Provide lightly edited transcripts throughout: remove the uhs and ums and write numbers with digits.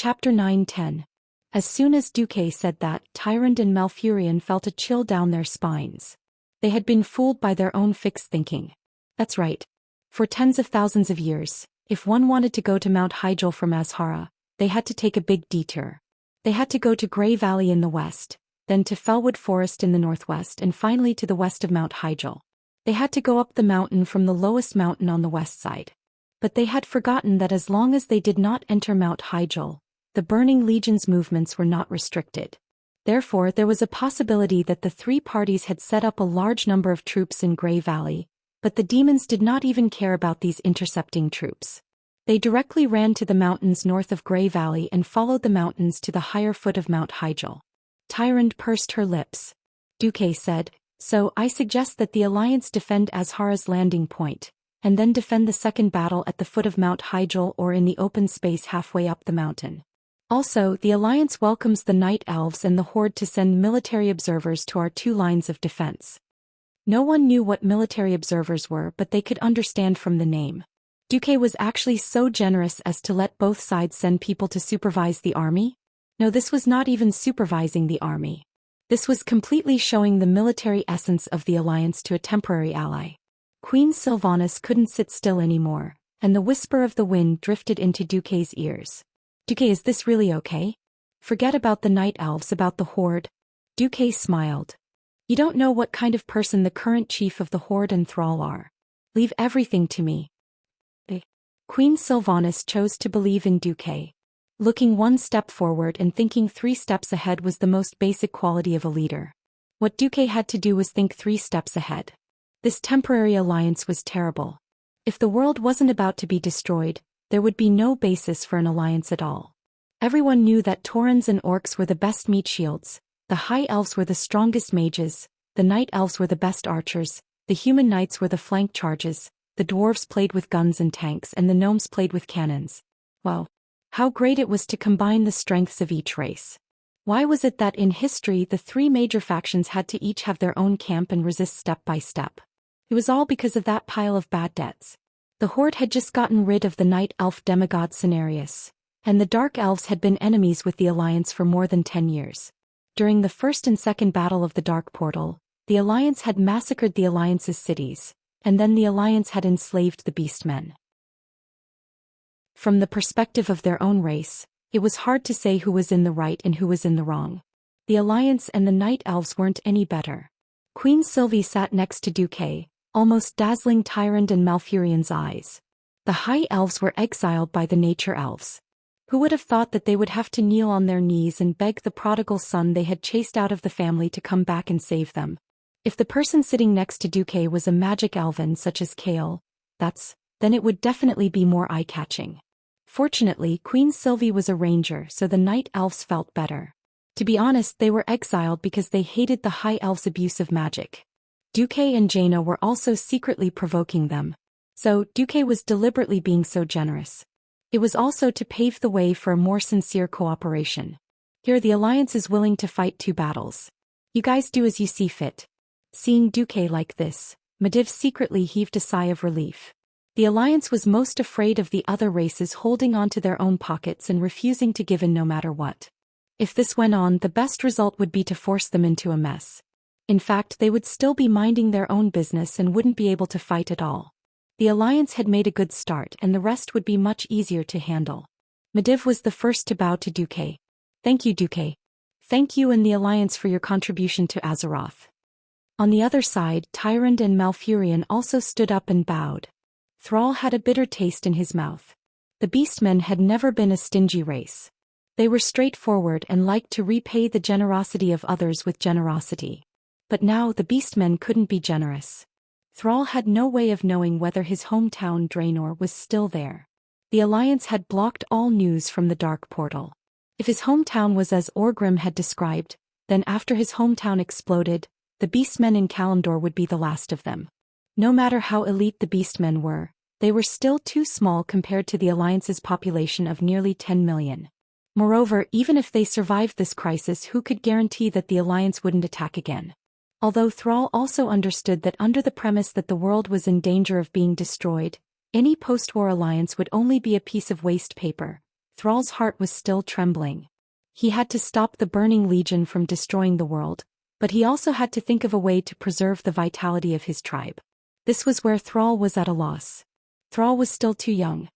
Chapter 9-10. As soon as Duque said that, Tyrant and Malfurion felt a chill down their spines. They had been fooled by their own fixed thinking. That's right. For tens of thousands of years, if one wanted to go to Mount Hyjal from Azhara, they had to take a big detour. They had to go to Grey Valley in the west, then to Fellwood Forest in the northwest and finally to the west of Mount Hyjal. They had to go up the mountain from the lowest mountain on the west side. But they had forgotten that as long as they did not enter Mount Hyjal, the Burning Legion's movements were not restricted. Therefore, there was a possibility that the three parties had set up a large number of troops in Grey Valley, but the demons did not even care about these intercepting troops. They directly ran to the mountains north of Grey Valley and followed the mountains to the higher foot of Mount Hyjal. Tyrant pursed her lips. Duque said, "So I suggest that the Alliance defend Azhara's landing point, and then defend the second battle at the foot of Mount Hyjal or in the open space halfway up the mountain. Also, the Alliance welcomes the Night Elves and the Horde to send military observers to our two lines of defense." No one knew what military observers were, but they could understand from the name. Duque was actually so generous as to let both sides send people to supervise the army? No, this was not even supervising the army. This was completely showing the military essence of the Alliance to a temporary ally. Queen Sylvanas couldn't sit still anymore, and the whisper of the wind drifted into Duque's ears. "Duque, is this really okay? Forget about the Night Elves, about the Horde." Duque smiled. "You don't know what kind of person the current chief of the Horde and Thrall are. Leave everything to me." Queen Sylvanas chose to believe in Duque. Looking one step forward and thinking 3 steps ahead was the most basic quality of a leader. What Duque had to do was think 3 steps ahead. This temporary alliance was terrible. If the world wasn't about to be destroyed, there would be no basis for an alliance at all. Everyone knew that Taurens and Orcs were the best meat shields, the High Elves were the strongest mages, the Night Elves were the best archers, the Human Knights were the flank charges, the Dwarves played with guns and tanks and the Gnomes played with cannons. Wow! How great it was to combine the strengths of each race. Why was it that in history the 3 major factions had to each have their own camp and resist step by step? It was all because of that pile of bad debts. The Horde had just gotten rid of the Night Elf demigod Cenarius, and the Dark Elves had been enemies with the Alliance for more than 10 years. During the first and second battle of the Dark Portal, the Alliance had massacred the Alliance's cities, and then the Alliance had enslaved the Beastmen. From the perspective of their own race, it was hard to say who was in the right and who was in the wrong. The Alliance and the Night Elves weren't any better. Queen Sylvie sat next to Duque, almost dazzling Tyrant and Malfurion's eyes. The High Elves were exiled by the Nature Elves. Who would have thought that they would have to kneel on their knees and beg the prodigal son they had chased out of the family to come back and save them? If the person sitting next to Duque was a magic elven such as Kale, then it would definitely be more eye-catching. Fortunately, Queen Sylvie was a ranger, so the Night Elves felt better. To be honest, they were exiled because they hated the High Elves' abuse of magic. Duque and Jaina were also secretly provoking them. So, Duque was deliberately being so generous. It was also to pave the way for a more sincere cooperation. Here the Alliance is willing to fight 2 battles. You guys do as you see fit. Seeing Duque like this, Medivh secretly heaved a sigh of relief. The Alliance was most afraid of the other races holding on to their own pockets and refusing to give in no matter what. If this went on, the best result would be to force them into a mess. In fact, they would still be minding their own business and wouldn't be able to fight at all. The Alliance had made a good start and the rest would be much easier to handle. Medivh was the first to bow to Duque. "Thank you, Duque. Thank you and the Alliance for your contribution to Azeroth." On the other side, Tyrant and Malfurion also stood up and bowed. Thrall had a bitter taste in his mouth. The Beastmen had never been a stingy race. They were straightforward and liked to repay the generosity of others with generosity. But now the Beastmen couldn't be generous. Thrall had no way of knowing whether his hometown Draenor was still there. The Alliance had blocked all news from the Dark Portal. If his hometown was as Orgrim had described, then after his hometown exploded, the Beastmen in Kalimdor would be the last of them. No matter how elite the Beastmen were, they were still too small compared to the Alliance's population of nearly 10 million. Moreover, even if they survived this crisis, who could guarantee that the Alliance wouldn't attack again? Although Thrall also understood that under the premise that the world was in danger of being destroyed, any post-war alliance would only be a piece of waste paper, Thrall's heart was still trembling. He had to stop the Burning Legion from destroying the world, but he also had to think of a way to preserve the vitality of his tribe. This was where Thrall was at a loss. Thrall was still too young.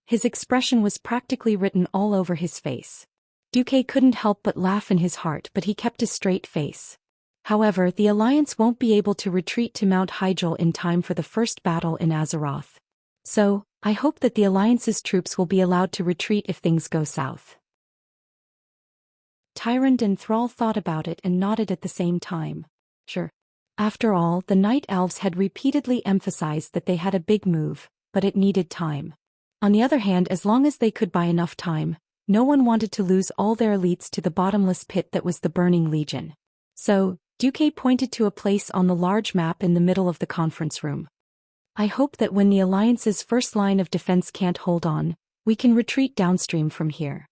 His expression was practically written all over his face. Duque couldn't help but laugh in his heart, but he kept a straight face. However, the Alliance won't be able to retreat to Mount Hyjal in time for the first battle in Azeroth. So, I hope that the Alliance's troops will be allowed to retreat if things go south. Tyrant and Thrall thought about it and nodded at the same time. Sure. After all, the Night Elves had repeatedly emphasized that they had a big move, but it needed time. On the other hand, as long as they could buy enough time, no one wanted to lose all their elites to the bottomless pit that was the Burning Legion. So, Duque pointed to a place on the large map in the middle of the conference room. I hope that when the Alliance's first line of defense can't hold on, we can retreat downstream from here.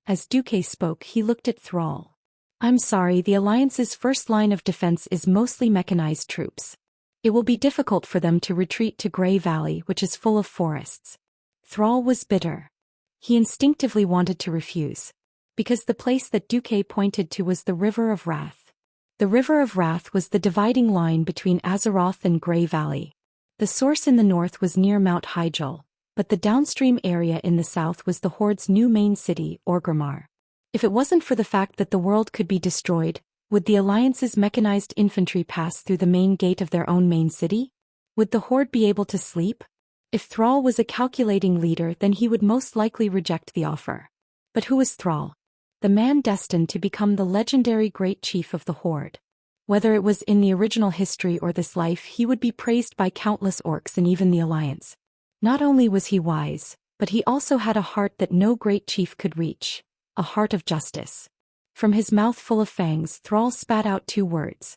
As Duque spoke, he looked at Thrall. I'm sorry, the Alliance's first line of defense is mostly mechanized troops. It will be difficult for them to retreat to Grey Valley, which is full of forests. Thrall was bitter. He instinctively wanted to refuse, because the place that Duque pointed to was the River of Wrath. The River of Wrath was the dividing line between Azeroth and Grey Valley. The source in the north was near Mount Hyjal, but the downstream area in the south was the Horde's new main city, Orgrimmar. If it wasn't for the fact that the world could be destroyed, would the Alliance's mechanized infantry pass through the main gate of their own main city? Would the Horde be able to sleep? If Thrall was a calculating leader, then he would most likely reject the offer. But who was Thrall? The man destined to become the legendary Great Chief of the Horde. Whether it was in the original history or this life, he would be praised by countless orcs and even the Alliance. Not only was he wise, but he also had a heart that no great chief could reach, a heart of justice. From his mouth full of fangs, Thrall spat out 2 words.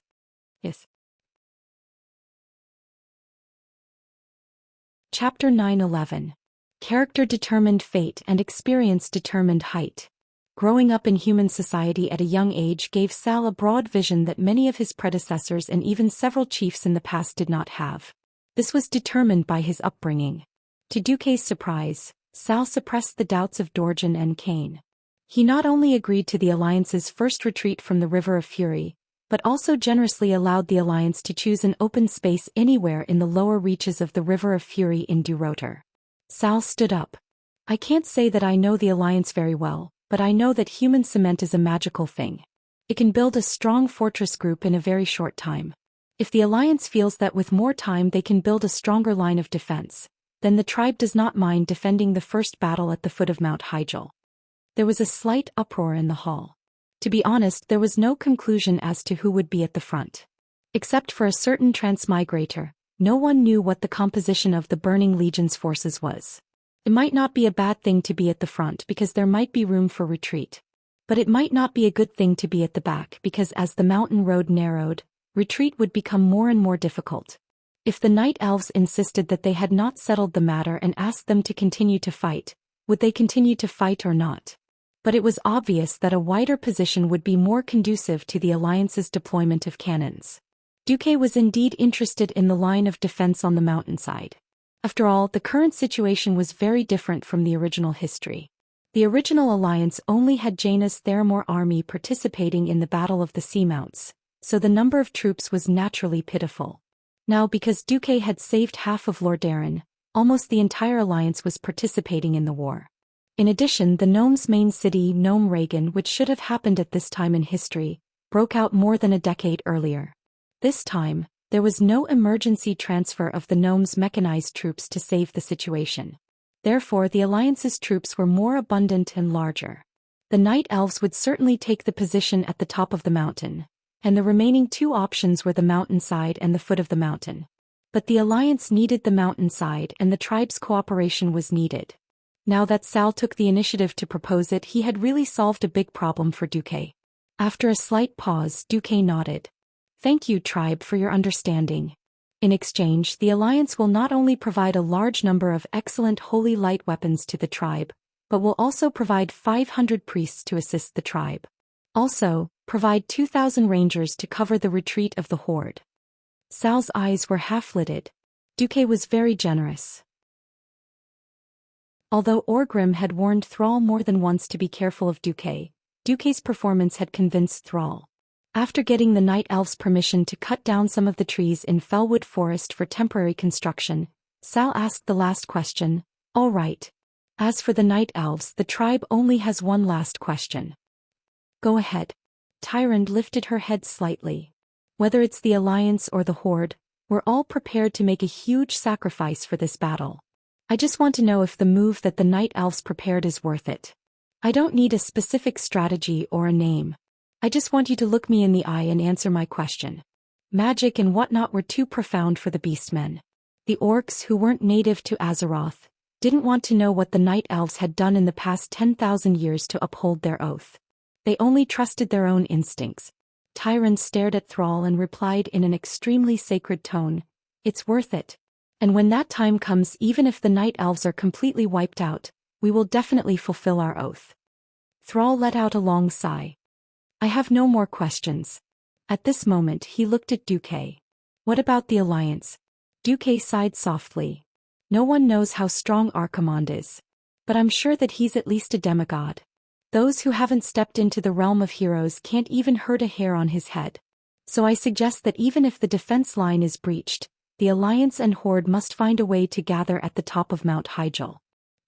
Yes. Chapter 9:11. Character determined fate and experience determined height. Growing up in human society at a young age gave Sal a broad vision that many of his predecessors and even several chiefs in the past did not have. This was determined by his upbringing. To Duque's surprise, Sal suppressed the doubts of Dorjan and Kain. He not only agreed to the Alliance's first retreat from the River of Fury, but also generously allowed the Alliance to choose an open space anywhere in the lower reaches of the River of Fury in Durotor. Sal stood up. I can't say that I know the Alliance very well, but I know that human cement is a magical thing. It can build a strong fortress group in a very short time. If the Alliance feels that with more time they can build a stronger line of defense, then the tribe does not mind defending the first battle at the foot of Mount Hyjal. There was a slight uproar in the hall. To be honest, there was no conclusion as to who would be at the front. Except for a certain transmigrator, no one knew what the composition of the Burning Legion's forces was. It might not be a bad thing to be at the front because there might be room for retreat. But it might not be a good thing to be at the back because as the mountain road narrowed, retreat would become more and more difficult. If the Night Elves insisted that they had not settled the matter and asked them to continue to fight, would they continue to fight or not? But it was obvious that a wider position would be more conducive to the Alliance's deployment of cannons. Duque was indeed interested in the line of defense on the mountainside. After all, the current situation was very different from the original history. The original Alliance only had Jaina's Theramore army participating in the Battle of the Seamounts, so the number of troops was naturally pitiful. Now because Duque had saved half of Lordaeron, almost the entire Alliance was participating in the war. In addition, the gnomes' main city, Gnome Reagan, which should have happened at this time in history, broke out more than a decade earlier. This time, there was no emergency transfer of the gnomes' mechanized troops to save the situation. Therefore, the Alliance's troops were more abundant and larger. The Night Elves would certainly take the position at the top of the mountain, and the remaining 2 options were the mountainside and the foot of the mountain. But the Alliance needed the mountainside and the tribe's cooperation was needed. Now that Sal took the initiative to propose it, he had really solved a big problem for Duque. After a slight pause, Duque nodded. Thank you, tribe, for your understanding. In exchange, the Alliance will not only provide a large number of excellent holy light weapons to the tribe, but will also provide 500 priests to assist the tribe. Also, provide 2,000 rangers to cover the retreat of the Horde. Sal's eyes were half-lidded. Duque was very generous. Although Orgrim had warned Thrall more than once to be careful of Duke's performance had convinced Thrall. After getting the Night Elves permission to cut down some of the trees in Fellwood Forest for temporary construction, Sal asked the last question. All right. As for the Night Elves, the tribe only has one last question. Go ahead. Tyrande lifted her head slightly. Whether it's the Alliance or the Horde, we're all prepared to make a huge sacrifice for this battle. I just want to know if the move that the Night Elves prepared is worth it. I don't need a specific strategy or a name. I just want you to look me in the eye and answer my question. Magic and whatnot were too profound for the Beastmen. The orcs, who weren't native to Azeroth, didn't want to know what the Night Elves had done in the past 10,000 years to uphold their oath. They only trusted their own instincts. Tyrande stared at Thrall and replied in an extremely sacred tone, "It's worth it. And when that time comes, even if the Night Elves are completely wiped out, we will definitely fulfill our oath." Thrall let out a long sigh. I have no more questions. At this moment he looked at Duke. What about the Alliance? Duke sighed softly. No one knows how strong Archimonde is. But I'm sure that he's at least a demigod. Those who haven't stepped into the realm of heroes can't even hurt a hair on his head. So I suggest that even if the defense line is breached, the Alliance and Horde must find a way to gather at the top of Mount Hyjal.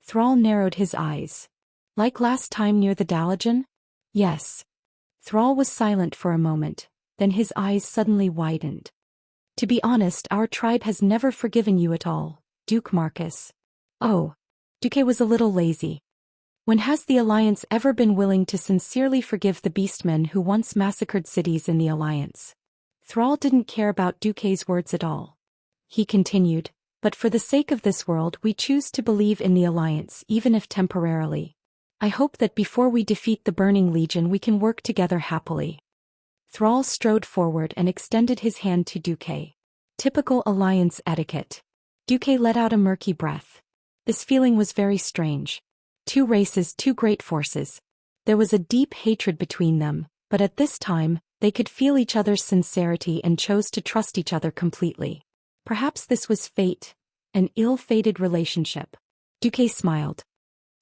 Thrall narrowed his eyes. Like last time near the Dalajan? Yes. Thrall was silent for a moment, then his eyes suddenly widened. To be honest, our tribe has never forgiven you at all, Duke Marcus. Oh. Duke was a little lazy. When has the Alliance ever been willing to sincerely forgive the Beastmen who once massacred cities in the Alliance? Thrall didn't care about Duke's words at all. He continued, but for the sake of this world we choose to believe in the Alliance even if temporarily. I hope that before we defeat the Burning Legion we can work together happily. Thrall strode forward and extended his hand to Duke. Typical Alliance etiquette. Duke let out a murky breath. This feeling was very strange. Two races, two great forces. There was a deep hatred between them, but at this time, they could feel each other's sincerity and chose to trust each other completely. Perhaps this was fate, an ill-fated relationship. Duke smiled.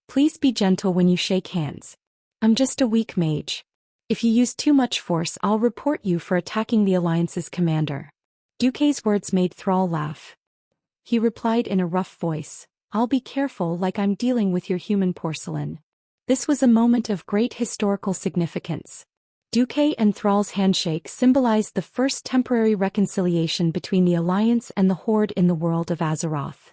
Please be gentle when you shake hands. I'm just a weak mage. If you use too much force, I'll report you for attacking the Alliance's commander. Duke's words made Thrall laugh. He replied in a rough voice, I'll be careful, like I'm dealing with your human porcelain. This was a moment of great historical significance. Duke and Thrall's handshake symbolized the first temporary reconciliation between the Alliance and the Horde in the world of Azeroth.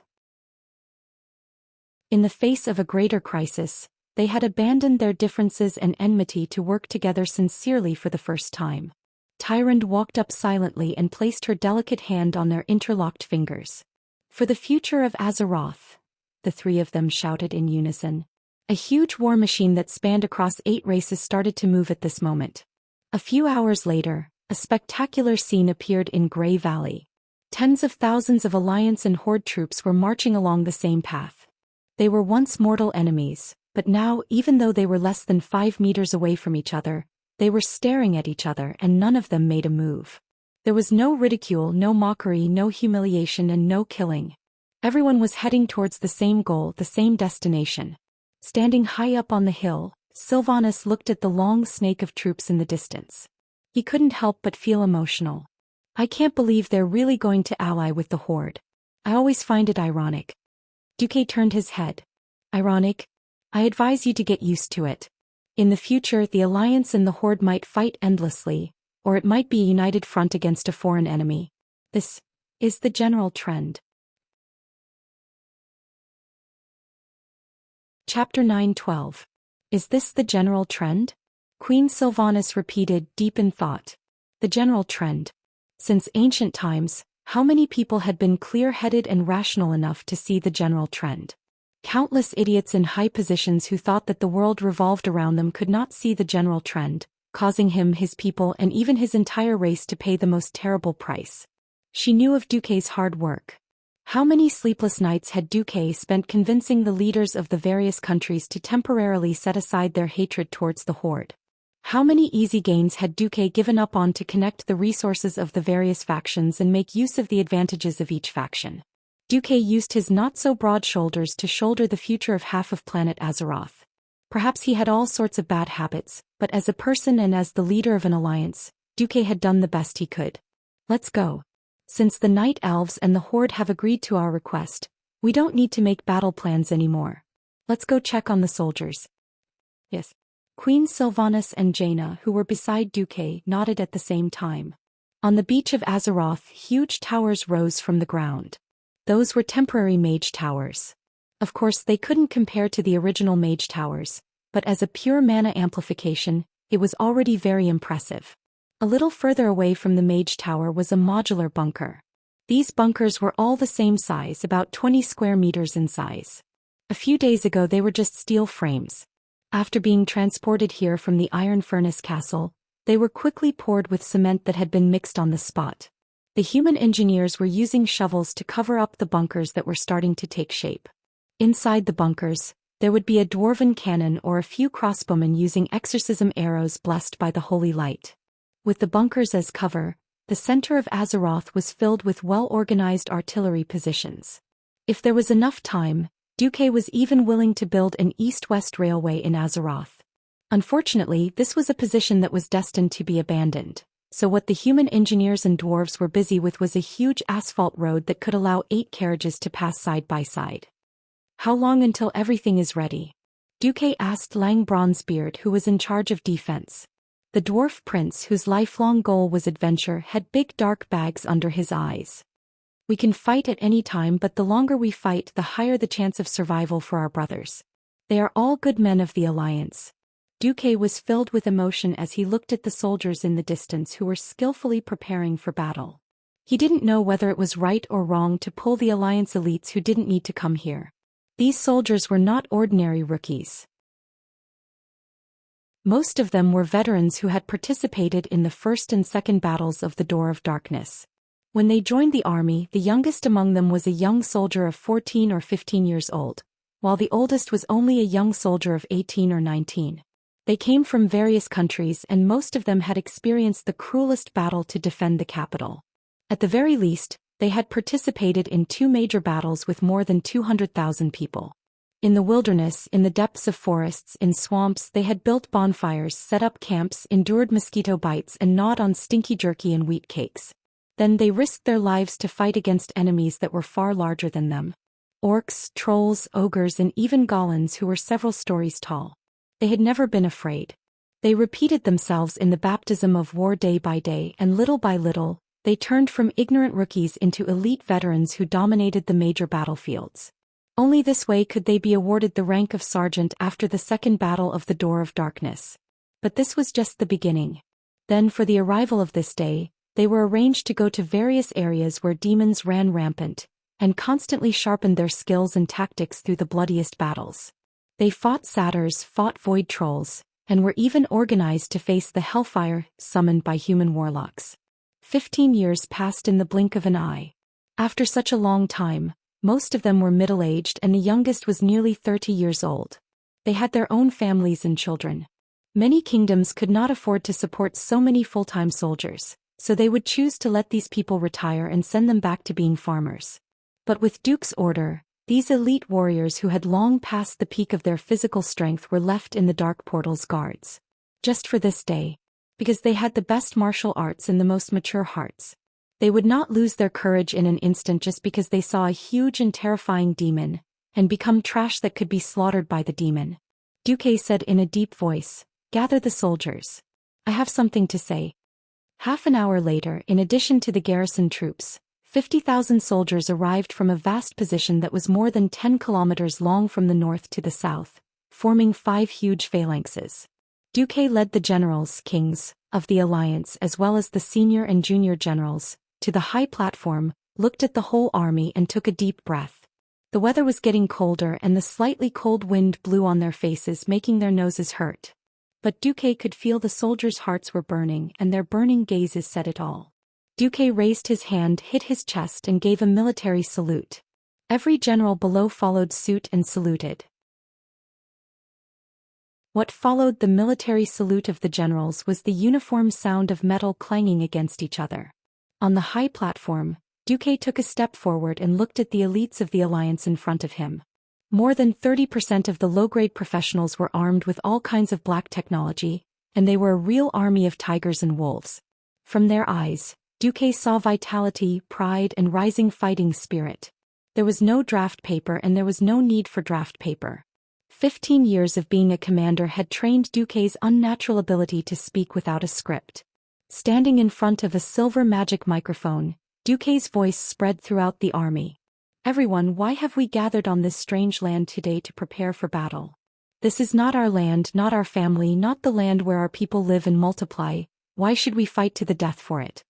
In the face of a greater crisis, they had abandoned their differences and enmity to work together sincerely for the first time. Tyrande walked up silently and placed her delicate hand on their interlocked fingers. For the future of Azeroth, the three of them shouted in unison. A huge war machine that spanned across 8 races started to move at this moment. A few hours later, a spectacular scene appeared in Grey Valley. Tens of thousands of Alliance and Horde troops were marching along the same path. They were once mortal enemies, but now, even though they were less than 5 meters away from each other, they were staring at each other and none of them made a move. There was no ridicule, no mockery, no humiliation and no killing. Everyone was heading towards the same goal, the same destination. Standing high up on the hill, Sylvanas looked at the long snake of troops in the distance. He couldn't help but feel emotional. I can't believe they're really going to ally with the Horde. I always find it ironic. Duke turned his head. Ironic? I advise you to get used to it. In the future, the Alliance and the Horde might fight endlessly, or it might be a united front against a foreign enemy. This is the general trend. Chapter 9:12. Is this the general trend? Queen Sylvanas repeated, deep in thought. The general trend. Since ancient times, how many people had been clear-headed and rational enough to see the general trend? Countless idiots in high positions who thought that the world revolved around them could not see the general trend, causing him, his people, and even his entire race to pay the most terrible price. She knew of Duke's hard work. How many sleepless nights had Duke spent convincing the leaders of the various countries to temporarily set aside their hatred towards the Horde? How many easy gains had Duke given up on to connect the resources of the various factions and make use of the advantages of each faction? Duque used his not-so-broad shoulders to shoulder the future of half of planet Azeroth. Perhaps he had all sorts of bad habits, but as a person and as the leader of an alliance, Duque had done the best he could. Let's go. Since the Night Elves and the Horde have agreed to our request, we don't need to make battle plans anymore. Let's go check on the soldiers. Yes. Queen Sylvanas and Jaina, who were beside Duque, nodded at the same time. On the beach of Azeroth, huge towers rose from the ground. Those were temporary mage towers. Of course, they couldn't compare to the original mage towers, but as a pure mana amplification, it was already very impressive. A little further away from the mage tower was a modular bunker. These bunkers were all the same size, about 20 square meters in size. A few days ago they were just steel frames. After being transported here from the Iron Furnace Castle, they were quickly poured with cement that had been mixed on the spot. The human engineers were using shovels to cover up the bunkers that were starting to take shape. Inside the bunkers, there would be a dwarven cannon or a few crossbowmen using exorcism arrows blessed by the holy light. With the bunkers as cover, the center of Azeroth was filled with well-organized artillery positions. If there was enough time, Duque was even willing to build an east-west railway in Azeroth. Unfortunately, this was a position that was destined to be abandoned. So what the human engineers and dwarves were busy with was a huge asphalt road that could allow 8 carriages to pass side by side. How long until everything is ready? Duque asked Lang Bronzebeard, who was in charge of defense. The dwarf prince, whose lifelong goal was adventure, had big dark bags under his eyes. We can fight at any time, but the longer we fight, the higher the chance of survival for our brothers. They are all good men of the Alliance. Duque was filled with emotion as he looked at the soldiers in the distance who were skillfully preparing for battle. He didn't know whether it was right or wrong to pull the Alliance elites who didn't need to come here. These soldiers were not ordinary rookies. Most of them were veterans who had participated in the first and second battles of the Door of Darkness. When they joined the army, the youngest among them was a young soldier of 14 or 15 years old, while the oldest was only a young soldier of 18 or 19. They came from various countries and most of them had experienced the cruelest battle to defend the capital. At the very least, they had participated in 2 major battles with more than 200,000 people. In the wilderness, in the depths of forests, in swamps, they had built bonfires, set up camps, endured mosquito bites and gnawed on stinky jerky and wheat cakes. Then they risked their lives to fight against enemies that were far larger than them. Orcs, trolls, ogres and even golems who were several stories tall. They had never been afraid. They repeated themselves in the baptism of war day by day, and little by little, they turned from ignorant rookies into elite veterans who dominated the major battlefields. Only this way could they be awarded the rank of sergeant after the second battle of the Door of Darkness. But this was just the beginning. Then for the arrival of this day, they were arranged to go to various areas where demons ran rampant, and constantly sharpened their skills and tactics through the bloodiest battles. They fought satyrs, fought void trolls, and were even organized to face the hellfire summoned by human warlocks. 15 years passed in the blink of an eye. After such a long time, most of them were middle-aged and the youngest was nearly 30 years old. They had their own families and children. Many kingdoms could not afford to support so many full-time soldiers, so they would choose to let these people retire and send them back to being farmers. But with Duke's order, these elite warriors who had long passed the peak of their physical strength were left in the Dark Portal's guards. Just for this day. Because they had the best martial arts and the most mature hearts. They would not lose their courage in an instant just because they saw a huge and terrifying demon, and become trash that could be slaughtered by the demon. Duque said in a deep voice, "Gather the soldiers. I have something to say." Half an hour later, in addition to the garrison troops, 50,000 soldiers arrived from a vast position that was more than 10 kilometers long from the north to the south, forming 5 huge phalanxes. Duque led the generals, kings, of the alliance as well as the senior and junior generals, to the high platform, looked at the whole army and took a deep breath. The weather was getting colder and the slightly cold wind blew on their faces, making their noses hurt. But Duque could feel the soldiers' hearts were burning and their burning gazes said it all. Duque raised his hand, hit his chest and gave a military salute. Every general below followed suit and saluted. What followed the military salute of the generals was the uniform sound of metal clanging against each other. On the high platform, Duque took a step forward and looked at the elites of the alliance in front of him. More than 30% of the low-grade professionals were armed with all kinds of black technology, and they were a real army of tigers and wolves. From their eyes, Duque saw vitality, pride, and rising fighting spirit. There was no draft paper and there was no need for draft paper. 15 years of being a commander had trained Duque's unnatural ability to speak without a script. Standing in front of a silver magic microphone, Duque's voice spread throughout the army. Everyone, why have we gathered on this strange land today to prepare for battle? This is not our land, not our family, not the land where our people live and multiply. Why should we fight to the death for it?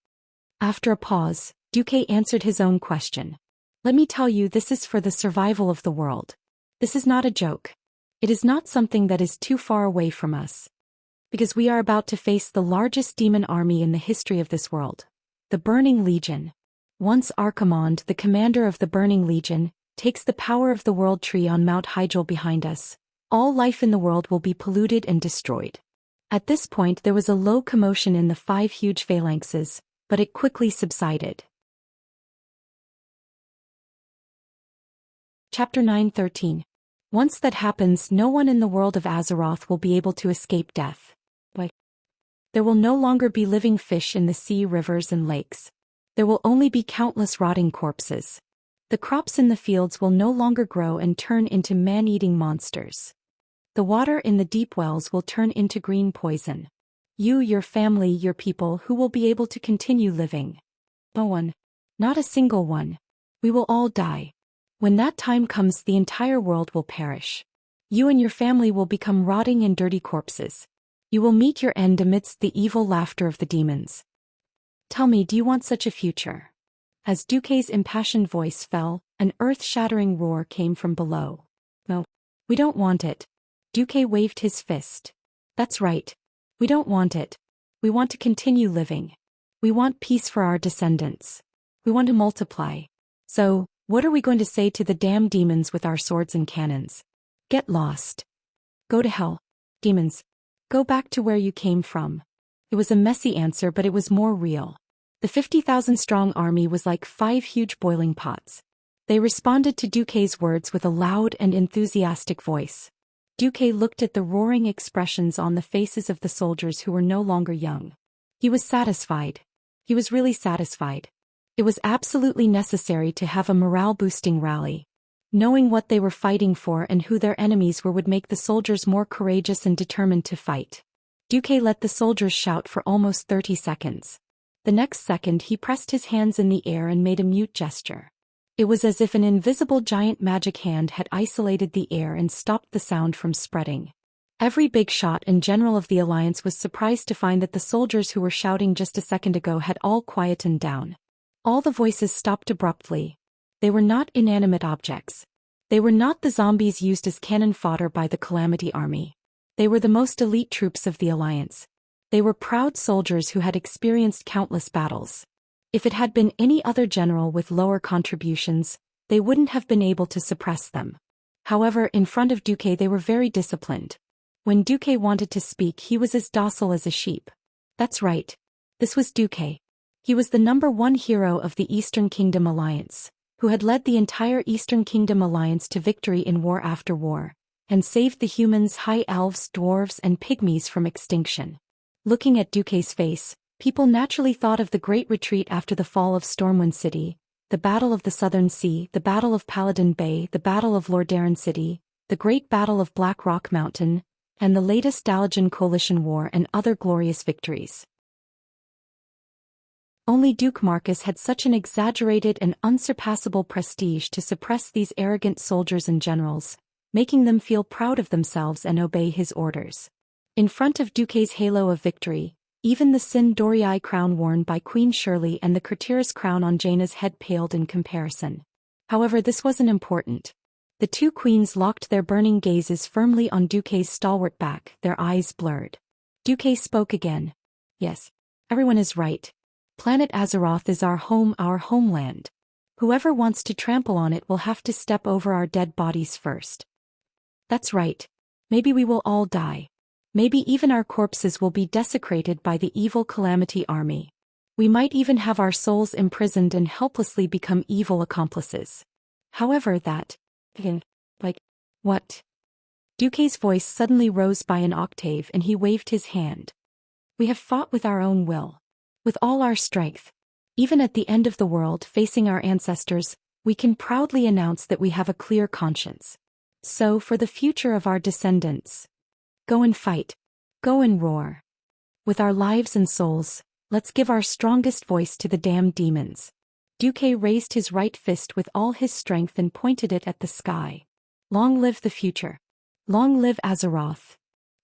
After a pause, Duque answered his own question. Let me tell you, this is for the survival of the world. This is not a joke. It is not something that is too far away from us. Because we are about to face the largest demon army in the history of this world. The Burning Legion. Once Archimonde, the commander of the Burning Legion, takes the power of the World Tree on Mount Hyjal behind us, all life in the world will be polluted and destroyed. At this point there was a low commotion in the 5 huge phalanxes, but it quickly subsided. Chapter 9:13. Once that happens, no one in the world of Azeroth will be able to escape death. Why? There will no longer be living fish in the sea, rivers, and lakes. There will only be countless rotting corpses. The crops in the fields will no longer grow and turn into man-eating monsters. The water in the deep wells will turn into green poison. You, your family, your people, who will be able to continue living? No one. Not a single one. We will all die. When that time comes, the entire world will perish. You and your family will become rotting and dirty corpses. You will meet your end amidst the evil laughter of the demons. Tell me, do you want such a future? As Duque's impassioned voice fell, an earth-shattering roar came from below. No, we don't want it. Duque waved his fist. That's right. We don't want it. We want to continue living. We want peace for our descendants. We want to multiply. So, what are we going to say to the damn demons with our swords and cannons? Get lost. Go to hell. Demons. Go back to where you came from. It was a messy answer, but it was more real. The 50,000-strong army was like 5 huge boiling pots. They responded to Duque's words with a loud and enthusiastic voice. Duque looked at the roaring expressions on the faces of the soldiers who were no longer young. He was satisfied. He was really satisfied. It was absolutely necessary to have a morale-boosting rally. Knowing what they were fighting for and who their enemies were would make the soldiers more courageous and determined to fight. Duque let the soldiers shout for almost 30 seconds. The next second he pressed his hands in the air and made a mute gesture. It was as if an invisible giant magic hand had isolated the air and stopped the sound from spreading. Every big shot and general of the Alliance was surprised to find that the soldiers who were shouting just a second ago had all quietened down. All the voices stopped abruptly. They were not inanimate objects. They were not the zombies used as cannon fodder by the Calamity Army. They were the most elite troops of the Alliance. They were proud soldiers who had experienced countless battles. If it had been any other general with lower contributions, they wouldn't have been able to suppress them. However, in front of Duque they were very disciplined. When Duque wanted to speak, he was as docile as a sheep. That's right. This was Duque. He was the #1 hero of the Eastern Kingdom Alliance, who had led the entire Eastern Kingdom Alliance to victory in war after war, and saved the humans, high elves, dwarves, and pygmies from extinction. Looking at Duque's face, people naturally thought of the Great Retreat after the fall of Stormwind City, the Battle of the Southern Sea, the Battle of Paladin Bay, the Battle of Lordaeron City, the Great Battle of Black Rock Mountain, and the latest Dalajan Coalition War and other glorious victories. Only Duke Marcus had such an exaggerated and unsurpassable prestige to suppress these arrogant soldiers and generals, making them feel proud of themselves and obey his orders. In front of Duque's halo of victory, even the Sin Dorii crown worn by Queen Shirley and the Craterus crown on Jaina's head paled in comparison. However, this wasn't important. The two queens locked their burning gazes firmly on Duque's stalwart back, their eyes blurred. Duque spoke again. Yes, everyone is right. Planet Azeroth is our home, our homeland. Whoever wants to trample on it will have to step over our dead bodies first. That's right. Maybe we will all die. Maybe even our corpses will be desecrated by the evil Calamity Army. We might even have our souls imprisoned and helplessly become evil accomplices. However, what? Duque's voice suddenly rose by an octave and he waved his hand. We have fought with our own will. With all our strength. Even at the end of the world facing our ancestors, we can proudly announce that we have a clear conscience. So for the future of our descendants, go and fight. Go and roar. With our lives and souls, let's give our strongest voice to the damned demons. Duque raised his right fist with all his strength and pointed it at the sky. Long live the future. Long live Azeroth.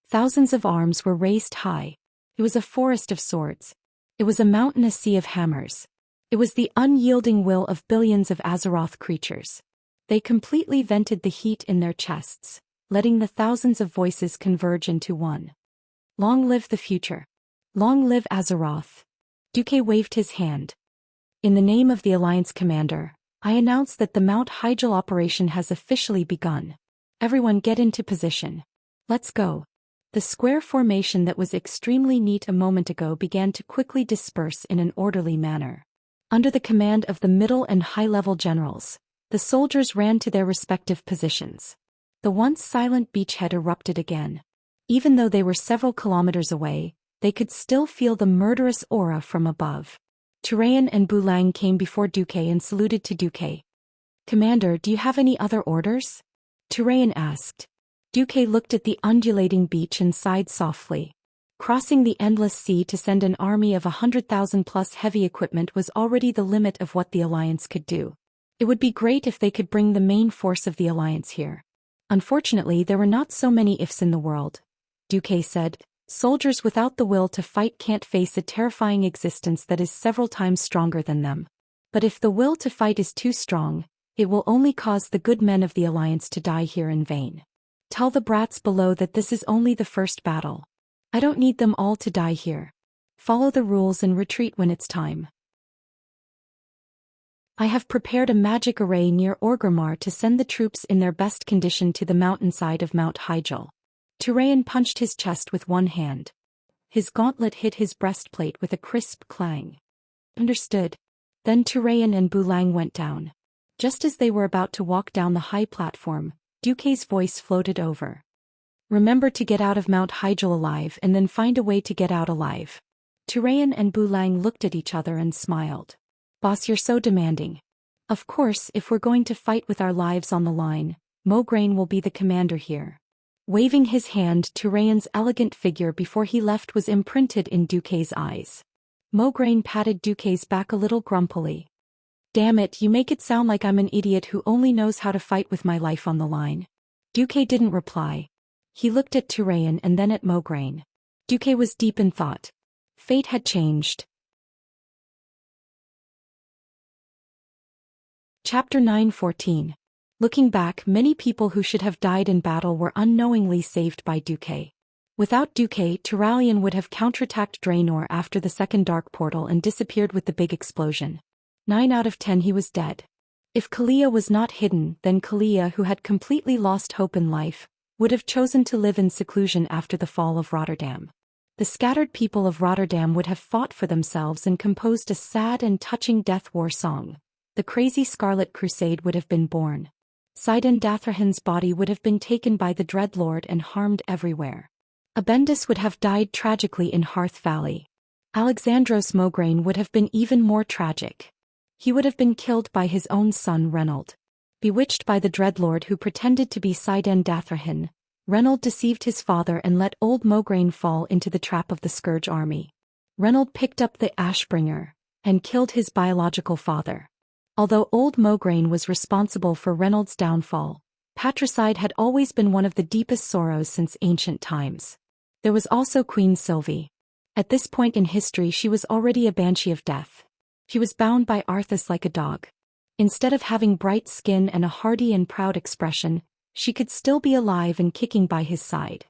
Thousands of arms were raised high. It was a forest of swords. It was a mountainous sea of hammers. It was the unyielding will of billions of Azeroth creatures. They completely vented the heat in their chests, letting the thousands of voices converge into one. Long live the future. Long live Azeroth. Duque waved his hand. In the name of the Alliance Commander, I announce that the Mount Hyjal operation has officially begun. Everyone get into position. Let's go. The square formation that was extremely neat a moment ago began to quickly disperse in an orderly manner. Under the command of the middle and high-level generals, the soldiers ran to their respective positions. The once silent beachhead erupted again. Even though they were several kilometers away, they could still feel the murderous aura from above. Turayan and Bulang came before Duque and saluted to Duque. Commander, do you have any other orders? Turayan asked. Duque looked at the undulating beach and sighed softly. Crossing the endless sea to send an army of 100,000 plus heavy equipment was already the limit of what the Alliance could do. It would be great if they could bring the main force of the Alliance here. Unfortunately, there were not so many ifs in the world. Duque said, soldiers without the will to fight can't face a terrifying existence that is several times stronger than them. But if the will to fight is too strong, it will only cause the good men of the Alliance to die here in vain. Tell the brats below that this is only the first battle. I don't need them all to die here. Follow the rules and retreat when it's time. I have prepared a magic array near Orgrimmar to send the troops in their best condition to the mountainside of Mount Hyjal. Turayan punched his chest with one hand. His gauntlet hit his breastplate with a crisp clang. Understood. Then Turayan and Bulang went down. Just as they were about to walk down the high platform, Duque's voice floated over. Remember to get out of Mount Hyjal alive and then find a way to get out alive. Turayan and Bulang looked at each other and smiled. Boss, you're so demanding. Of course, if we're going to fight with our lives on the line, Mograine will be the commander here. Waving his hand, Turayan's elegant figure before he left was imprinted in Duque's eyes. Mograine patted Duque's back a little grumpily. Damn it, you make it sound like I'm an idiot who only knows how to fight with my life on the line. Duque didn't reply. He looked at Turayan and then at Mograine. Duque was deep in thought. Fate had changed. Chapter 9:14. Looking back, many people who should have died in battle were unknowingly saved by Duque. Without Duque, Turalyon would have counterattacked Draenor after the second dark portal and disappeared with the big explosion. 9 out of 10 he was dead. If Kalia was not hidden, then Kalia, who had completely lost hope in life, would have chosen to live in seclusion after the fall of Rotterdam. The scattered people of Rotterdam would have fought for themselves and composed a sad and touching death war song. The crazy Scarlet Crusade would have been born. Sidon Dathrahan's body would have been taken by the Dreadlord and harmed everywhere. Abendis would have died tragically in Hearth Valley. Alexandros Mograine would have been even more tragic. He would have been killed by his own son Reynold. Bewitched by the Dreadlord who pretended to be Sidon Dathrahan, Reynold deceived his father and let old Mograine fall into the trap of the Scourge army. Reynold picked up the Ashbringer and killed his biological father. Although old Mograine was responsible for Reynold's downfall, patricide had always been one of the deepest sorrows since ancient times. There was also Queen Sylvie. At this point in history she was already a banshee of death. She was bound by Arthas like a dog. Instead of having bright skin and a hardy and proud expression, she could still be alive and kicking by his side.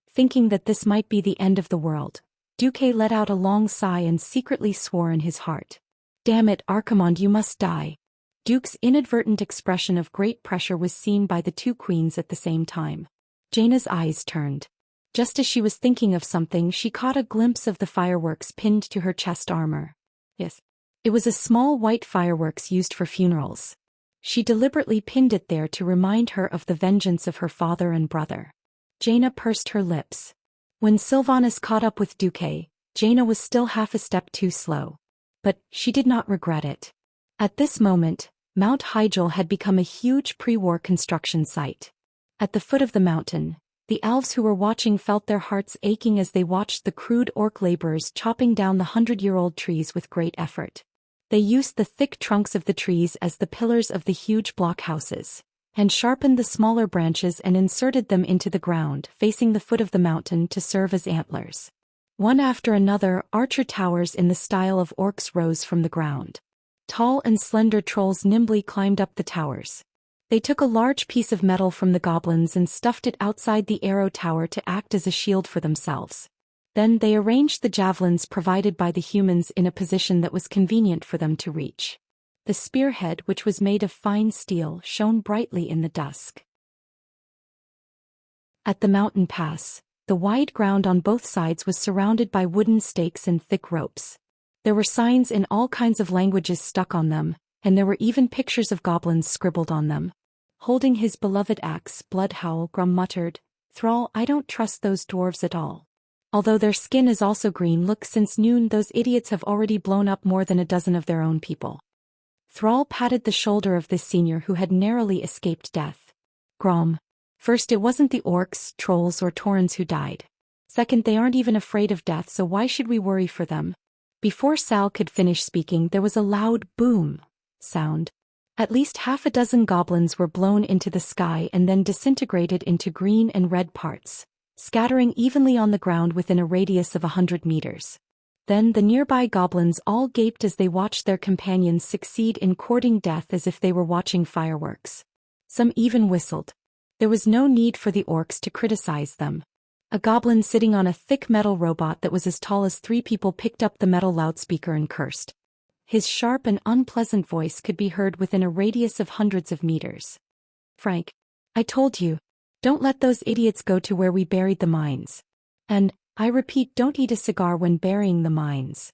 Thinking that this might be the end of the world, Duque let out a long sigh and secretly swore in his heart. Damn it, Archimonde, you must die. Duke's inadvertent expression of great pressure was seen by the two queens at the same time. Jaina's eyes turned. Just as she was thinking of something, she caught a glimpse of the fireworks pinned to her chest armor. Yes. It was a small white fireworks used for funerals. She deliberately pinned it there to remind her of the vengeance of her father and brother. Jaina pursed her lips. When Sylvanas caught up with Duque, Jaina was still half a step too slow. But she did not regret it. At this moment, Mount Hyjal had become a huge pre-war construction site. At the foot of the mountain, the elves who were watching felt their hearts aching as they watched the crude orc laborers chopping down the 100-year-old trees with great effort. They used the thick trunks of the trees as the pillars of the huge blockhouses, and sharpened the smaller branches and inserted them into the ground facing the foot of the mountain to serve as antlers. One after another, archer towers in the style of orcs rose from the ground. Tall and slender trolls nimbly climbed up the towers. They took a large piece of metal from the goblins and stuffed it outside the arrow tower to act as a shield for themselves. Then they arranged the javelins provided by the humans in a position that was convenient for them to reach. The spearhead, which was made of fine steel, shone brightly in the dusk. At the mountain pass, the wide ground on both sides was surrounded by wooden stakes and thick ropes. There were signs in all kinds of languages stuck on them, and there were even pictures of goblins scribbled on them. Holding his beloved axe, Bloodhowl, Grum muttered, "Thrall, I don't trust those dwarves at all. Although their skin is also green, look, since noon those idiots have already blown up more than a dozen of their own people." Thrall patted the shoulder of this senior who had narrowly escaped death. "Grom. First, it wasn't the orcs, trolls or taurens who died. Second, they aren't even afraid of death, so why should we worry for them?" Before Sal could finish speaking, there was a loud boom sound. At least half a dozen goblins were blown into the sky and then disintegrated into green and red parts, scattering evenly on the ground within a radius of 100 meters. Then the nearby goblins all gaped as they watched their companions succeed in courting death as if they were watching fireworks. Some even whistled. There was no need for the orcs to criticize them. A goblin sitting on a thick metal robot that was as tall as 3 people picked up the metal loudspeaker and cursed. His sharp and unpleasant voice could be heard within a radius of hundreds of meters. "Frank, I told you, don't let those idiots go to where we buried the mines. And, I repeat, don't eat a cigar when burying the mines."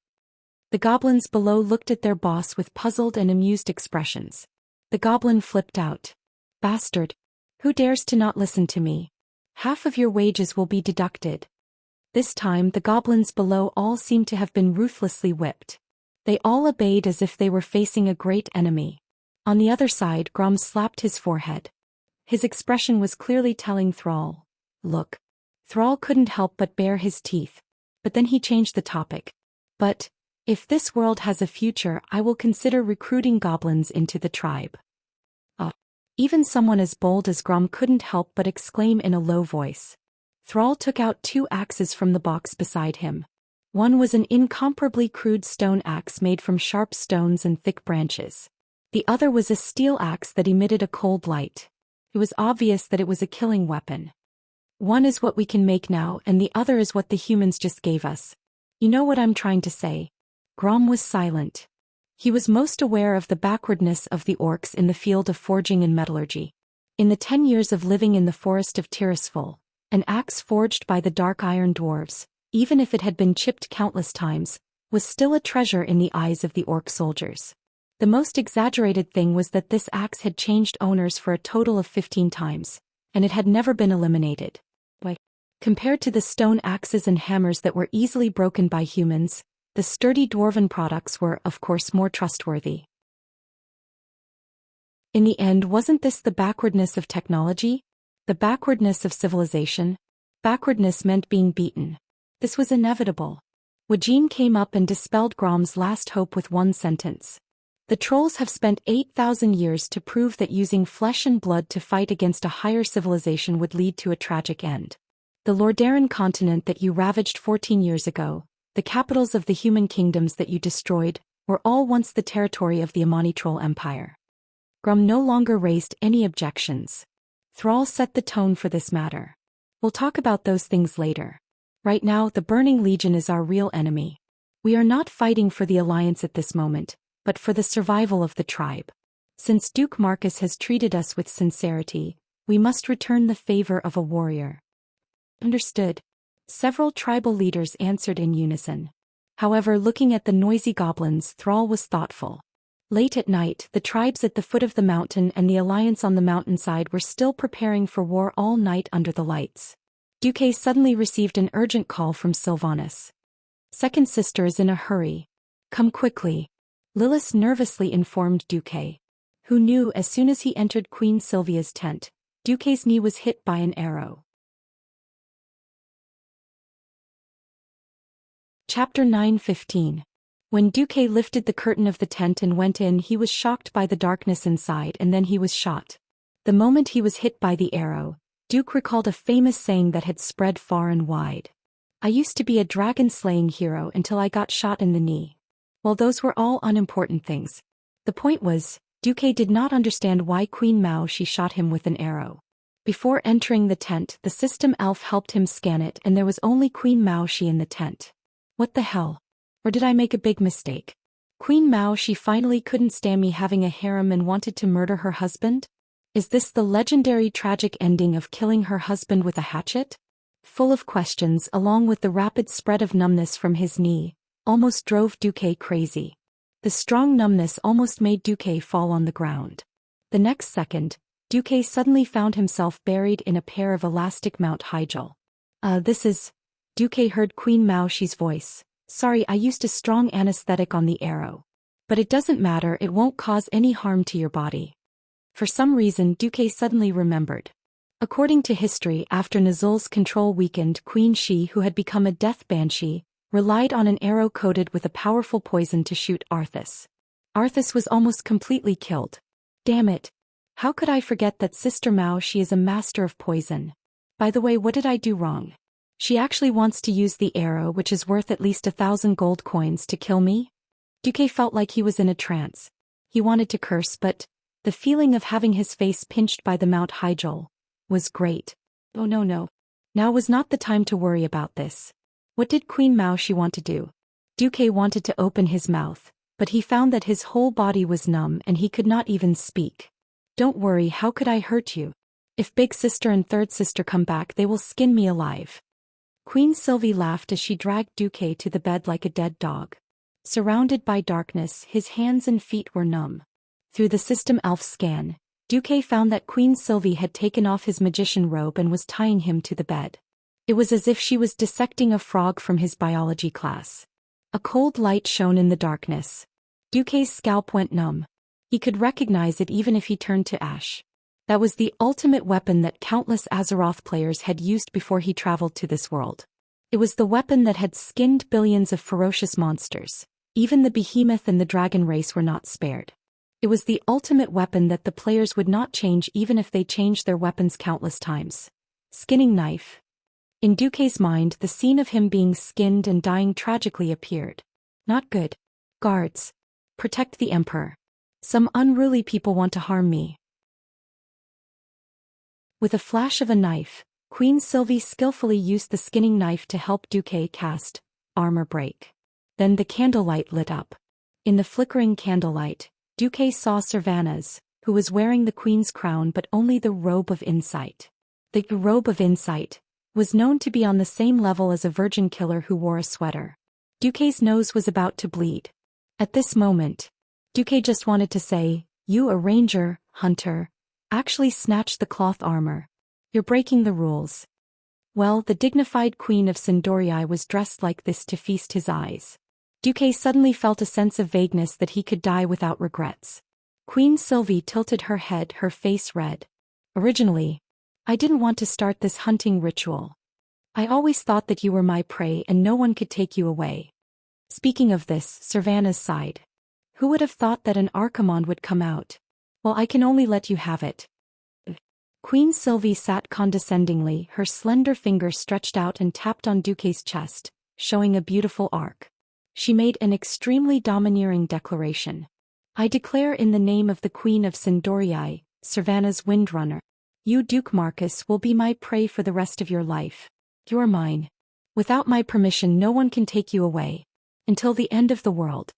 The goblins below looked at their boss with puzzled and amused expressions. The goblin flipped out. "Bastard. Who dares to not listen to me? Half of your wages will be deducted." This time the goblins below all seemed to have been ruthlessly whipped. They all obeyed as if they were facing a great enemy. On the other side, Grom slapped his forehead. His expression was clearly telling Thrall, "Look." Thrall couldn't help but bare his teeth. But then he changed the topic. "But, if this world has a future, I will consider recruiting goblins into the tribe." Even someone as bold as Grom couldn't help but exclaim in a low voice. Thrall took out 2 axes from the box beside him. One was an incomparably crude stone axe made from sharp stones and thick branches. The other was a steel axe that emitted a cold light. It was obvious that it was a killing weapon. "One is what we can make now, and the other is what the humans just gave us. You know what I'm trying to say?" Grom was silent. He was most aware of the backwardness of the orcs in the field of forging and metallurgy. In the 10 years of living in the forest of Tirisful, an axe forged by the dark iron dwarves, even if it had been chipped countless times, was still a treasure in the eyes of the orc soldiers. The most exaggerated thing was that this axe had changed owners for a total of 15 times, and it had never been eliminated. Compared to the stone axes and hammers that were easily broken by humans, the sturdy dwarven products were, of course, more trustworthy. In the end, wasn't this the backwardness of technology? The backwardness of civilization? Backwardness meant being beaten. This was inevitable. Wajin came up and dispelled Grom's last hope with one sentence. "The trolls have spent 8,000 years to prove that using flesh and blood to fight against a higher civilization would lead to a tragic end. The Lordaeron continent that you ravaged 14 years ago, the capitals of the human kingdoms that you destroyed, were all once the territory of the Amani Troll Empire." Grom no longer raised any objections. Thrall set the tone for this matter. "We'll talk about those things later. Right now, the Burning Legion is our real enemy. We are not fighting for the Alliance at this moment, but for the survival of the tribe. Since Duke Marcus has treated us with sincerity, we must return the favor of a warrior." "Understood." Several tribal leaders answered in unison. However, looking at the noisy goblins, Thrall was thoughtful. Late at night, the tribes at the foot of the mountain and the alliance on the mountainside were still preparing for war all night under the lights. Duque suddenly received an urgent call from Sylvanas. Second sister is in a hurry. Come quickly. Lilith nervously informed Duque, who knew as soon as he entered Queen Sylvia's tent, Duque's knee was hit by an arrow. Chapter 9:15. When Duque lifted the curtain of the tent and went in, he was shocked by the darkness inside, and then he was shot. The moment he was hit by the arrow, Duque recalled a famous saying that had spread far and wide. I used to be a dragon-slaying hero until I got shot in the knee. Well, those were all unimportant things. The point was, Duque did not understand why Queen Mao she shot him with an arrow. Before entering the tent, the system elf helped him scan it, and there was only Queen Mao she in the tent. What the hell? Or did I make a big mistake? Queen Mao she finally couldn't stand me having a harem and wanted to murder her husband? Is this the legendary tragic ending of killing her husband with a hatchet? Full of questions, along with the rapid spread of numbness from his knee, almost drove Duque crazy. The strong numbness almost made Duque fall on the ground. The next second, Duque suddenly found himself buried in a pair of elastic Mount Hyjal. This is... Duque heard Queen Mao she's voice. Sorry, I used a strong anesthetic on the arrow. But it doesn't matter, it won't cause any harm to your body. For some reason, Duque suddenly remembered. According to history, after Nazul's control weakened, Queen Shi, who had become a death banshee, relied on an arrow coated with a powerful poison to shoot Arthas. Arthas was almost completely killed. Damn it. How could I forget that Sister Mao she is a master of poison? By the way, what did I do wrong? She actually wants to use the arrow, which is worth at least 1,000 gold coins, to kill me? Duque felt like he was in a trance. He wanted to curse, but the feeling of having his face pinched by the Mount Hyjal was great. Oh no. Now was not the time to worry about this. What did Queen Mao she want to do? Duque wanted to open his mouth, but he found that his whole body was numb and he could not even speak. Don't worry, how could I hurt you? If big sister and third sister come back, they will skin me alive. Queen Sylvie laughed as she dragged Duque to the bed like a dead dog. Surrounded by darkness, his hands and feet were numb. Through the system elf scan, Duque found that Queen Sylvie had taken off his magician robe and was tying him to the bed. It was as if she was dissecting a frog from his biology class. A cold light shone in the darkness. Duque's scalp went numb. He could recognize it even if he turned to ash. That was the ultimate weapon that countless Azeroth players had used before he traveled to this world. It was the weapon that had skinned billions of ferocious monsters. Even the behemoth and the dragon race were not spared. It was the ultimate weapon that the players would not change even if they changed their weapons countless times. Skinning knife. In Duque's mind, the scene of him being skinned and dying tragically appeared. Not good. Guards. Protect the Emperor. Some unruly people want to harm me. With a flash of a knife, Queen Sylvie skillfully used the skinning knife to help Duque cast armor break. Then the candlelight lit up. In the flickering candlelight, Duque saw Sylvanas, who was wearing the queen's crown but only the robe of insight. The robe of insight was known to be on the same level as a virgin killer who wore a sweater. Duque's nose was about to bleed. At this moment, Duque just wanted to say, "You, a ranger, hunter, actually snatched the cloth armor. You're breaking the rules." Well, the dignified queen of Sindorii was dressed like this to feast his eyes. Duque suddenly felt a sense of vagueness that he could die without regrets. Queen Sylvie tilted her head, her face red. Originally, I didn't want to start this hunting ritual. I always thought that you were my prey and no one could take you away. Speaking of this, Sylvanas sighed. Who would have thought that an Archimond would come out? Well, I can only let you have it. Queen Sylvie sat condescendingly, her slender finger stretched out and tapped on Duque's chest, showing a beautiful arc. She made an extremely domineering declaration. I declare in the name of the Queen of Sindorii, Sylvanas Windrunner. You, Duke Marcus, will be my prey for the rest of your life. You're mine. Without my permission, no one can take you away. Until the end of the world.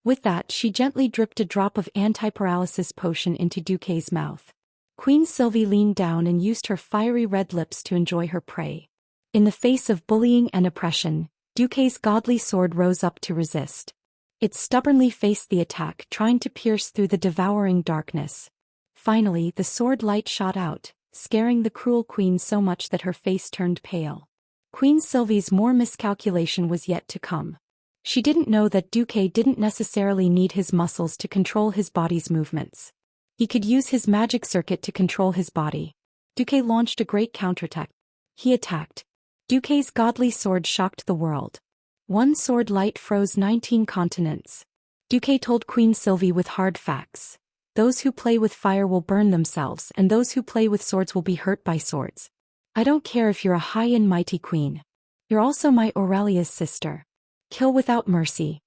With that, she gently dripped a drop of anti-paralysis potion into Duque's mouth. Queen Sylvie leaned down and used her fiery red lips to enjoy her prey. In the face of bullying and oppression, Duque's godly sword rose up to resist. It stubbornly faced the attack, trying to pierce through the devouring darkness. Finally, the sword light shot out, scaring the cruel queen so much that her face turned pale. Queen Sylvie's more miscalculation was yet to come. She didn't know that Duque didn't necessarily need his muscles to control his body's movements. He could use his magic circuit to control his body. Duque launched a great counterattack. He attacked. Duque's godly sword shocked the world. One sword light froze 19 continents. Duque told Queen Sylvie with hard facts. Those who play with fire will burn themselves, and those who play with swords will be hurt by swords. I don't care if you're a high and mighty queen. You're also my Aurelia's sister. Kill without mercy.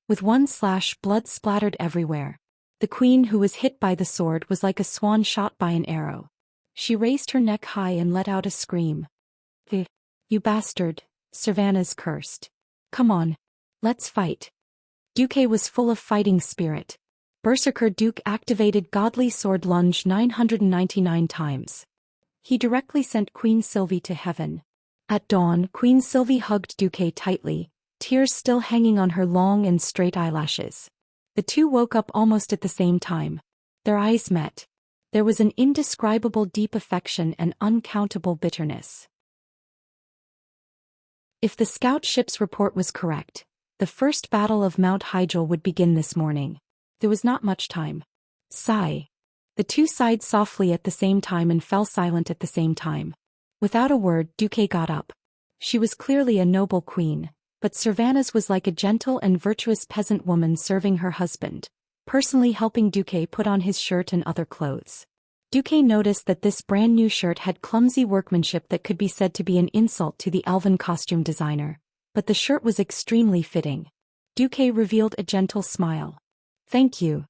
With one slash, blood splattered everywhere. The queen who was hit by the sword was like a swan shot by an arrow. She raised her neck high and let out a scream. You bastard, Cervantes cursed. Come on. Let's fight. Duque was full of fighting spirit. Berserker Duke activated godly sword lunge 999 times. He directly sent Queen Sylvie to heaven. At dawn, Queen Sylvie hugged Duque tightly, tears still hanging on her long and straight eyelashes. The two woke up almost at the same time. Their eyes met. There was an indescribable deep affection and uncountable bitterness. If the scout ship's report was correct, the first battle of Mount Hyjal would begin this morning. There was not much time. Sigh. The two sighed softly at the same time and fell silent at the same time. Without a word, Duque got up. She was clearly a noble queen, but Cervantes was like a gentle and virtuous peasant woman serving her husband, personally helping Duque put on his shirt and other clothes. Duque noticed that this brand new shirt had clumsy workmanship that could be said to be an insult to the elven costume designer, but the shirt was extremely fitting. Duque revealed a gentle smile. Thank you.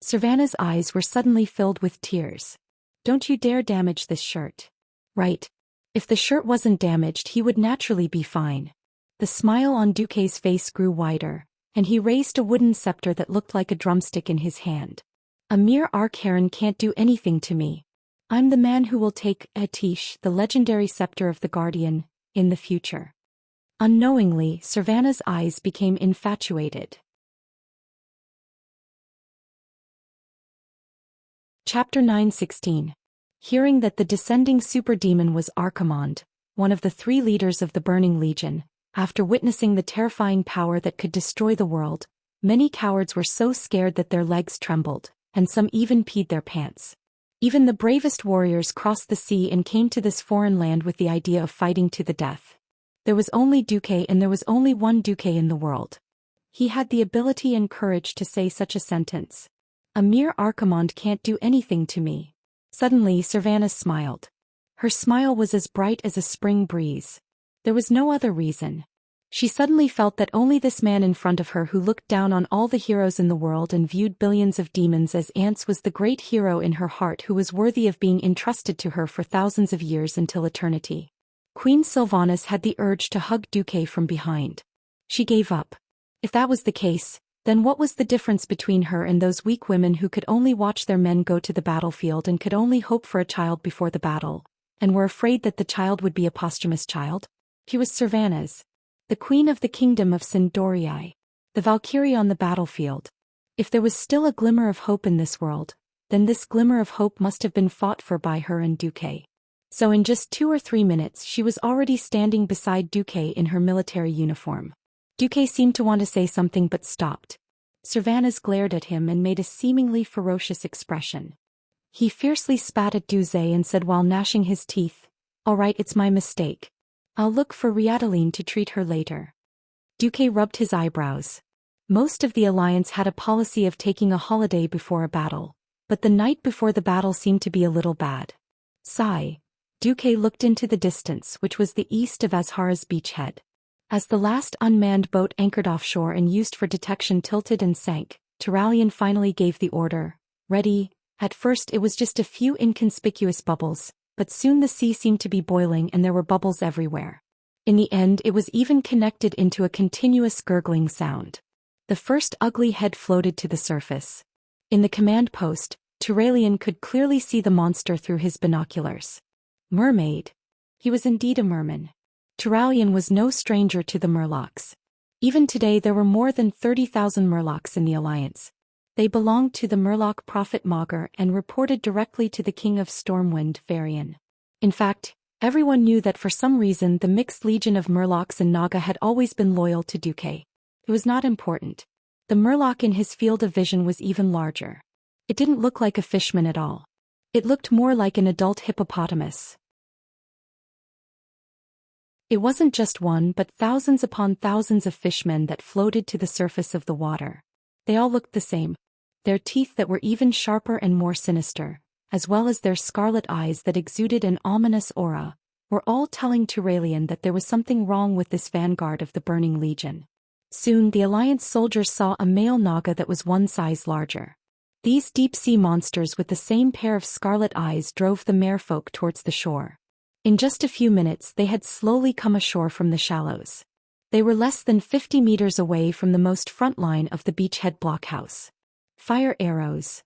Cervantes' eyes were suddenly filled with tears. Don't you dare damage this shirt. Right. If the shirt wasn't damaged, he would naturally be fine. The smile on Duque's face grew wider, and he raised a wooden scepter that looked like a drumstick in his hand. A mere Archaron can't do anything to me. I'm the man who will take Atish, the legendary scepter of the Guardian, in the future. Unknowingly, Cervantes' eyes became infatuated. Chapter 9:16. Hearing that the descending superdemon was Archimonde, one of the three leaders of the Burning Legion, after witnessing the terrifying power that could destroy the world, many cowards were so scared that their legs trembled, and some even peed their pants. Even the bravest warriors crossed the sea and came to this foreign land with the idea of fighting to the death. There was only Duque, and there was only one Duque in the world. He had the ability and courage to say such a sentence. A mere Archimonde can't do anything to me. Suddenly Cervantes smiled. Her smile was as bright as a spring breeze. There was no other reason. She suddenly felt that only this man in front of her, who looked down on all the heroes in the world and viewed billions of demons as ants, was the great hero in her heart who was worthy of being entrusted to her for thousands of years until eternity. Queen Sylvanas had the urge to hug Duque from behind. She gave up. If that was the case, then what was the difference between her and those weak women who could only watch their men go to the battlefield and could only hope for a child before the battle, and were afraid that the child would be a posthumous child? She was Cervantes, the queen of the kingdom of Sindorii, the Valkyrie on the battlefield. If there was still a glimmer of hope in this world, then this glimmer of hope must have been fought for by her and Duque. So in just 2 or 3 minutes she was already standing beside Duque in her military uniform. Duque seemed to want to say something but stopped. Cervantes glared at him and made a seemingly ferocious expression. He fiercely spat at Duque and said while gnashing his teeth, "All right, it's my mistake. I'll look for Riadeline to treat her later." Duque rubbed his eyebrows. Most of the alliance had a policy of taking a holiday before a battle, but the night before the battle seemed to be a little bad. Sigh. Duque looked into the distance, which was the east of Azhara's beachhead. As the last unmanned boat anchored offshore and used for detection tilted and sank, Turallion finally gave the order, "Ready." At first it was just a few inconspicuous bubbles, but soon the sea seemed to be boiling and there were bubbles everywhere. In the end it was even connected into a continuous gurgling sound. The first ugly head floated to the surface. In the command post, Turallion could clearly see the monster through his binoculars. Mermaid. He was indeed a merman. Turalian was no stranger to the Murlocs. Even today there were more than 30,000 Murlocs in the Alliance. They belonged to the Murloc prophet Mauger and reported directly to the king of Stormwind, Varian. In fact, everyone knew that for some reason the mixed legion of Murlocs and Naga had always been loyal to Duque. It was not important. The Murloc in his field of vision was even larger. It didn't look like a fishman at all. It looked more like an adult hippopotamus. It wasn't just one but thousands upon thousands of fishmen that floated to the surface of the water. They all looked the same. Their teeth that were even sharper and more sinister, as well as their scarlet eyes that exuded an ominous aura, were all telling Turalian that there was something wrong with this vanguard of the Burning Legion. Soon the Alliance soldiers saw a male Naga that was one size larger. These deep-sea monsters with the same pair of scarlet eyes drove the merfolk towards the shore. In just a few minutes they had slowly come ashore from the shallows. They were less than 50 meters away from the most front line of the beachhead blockhouse. Fire arrows.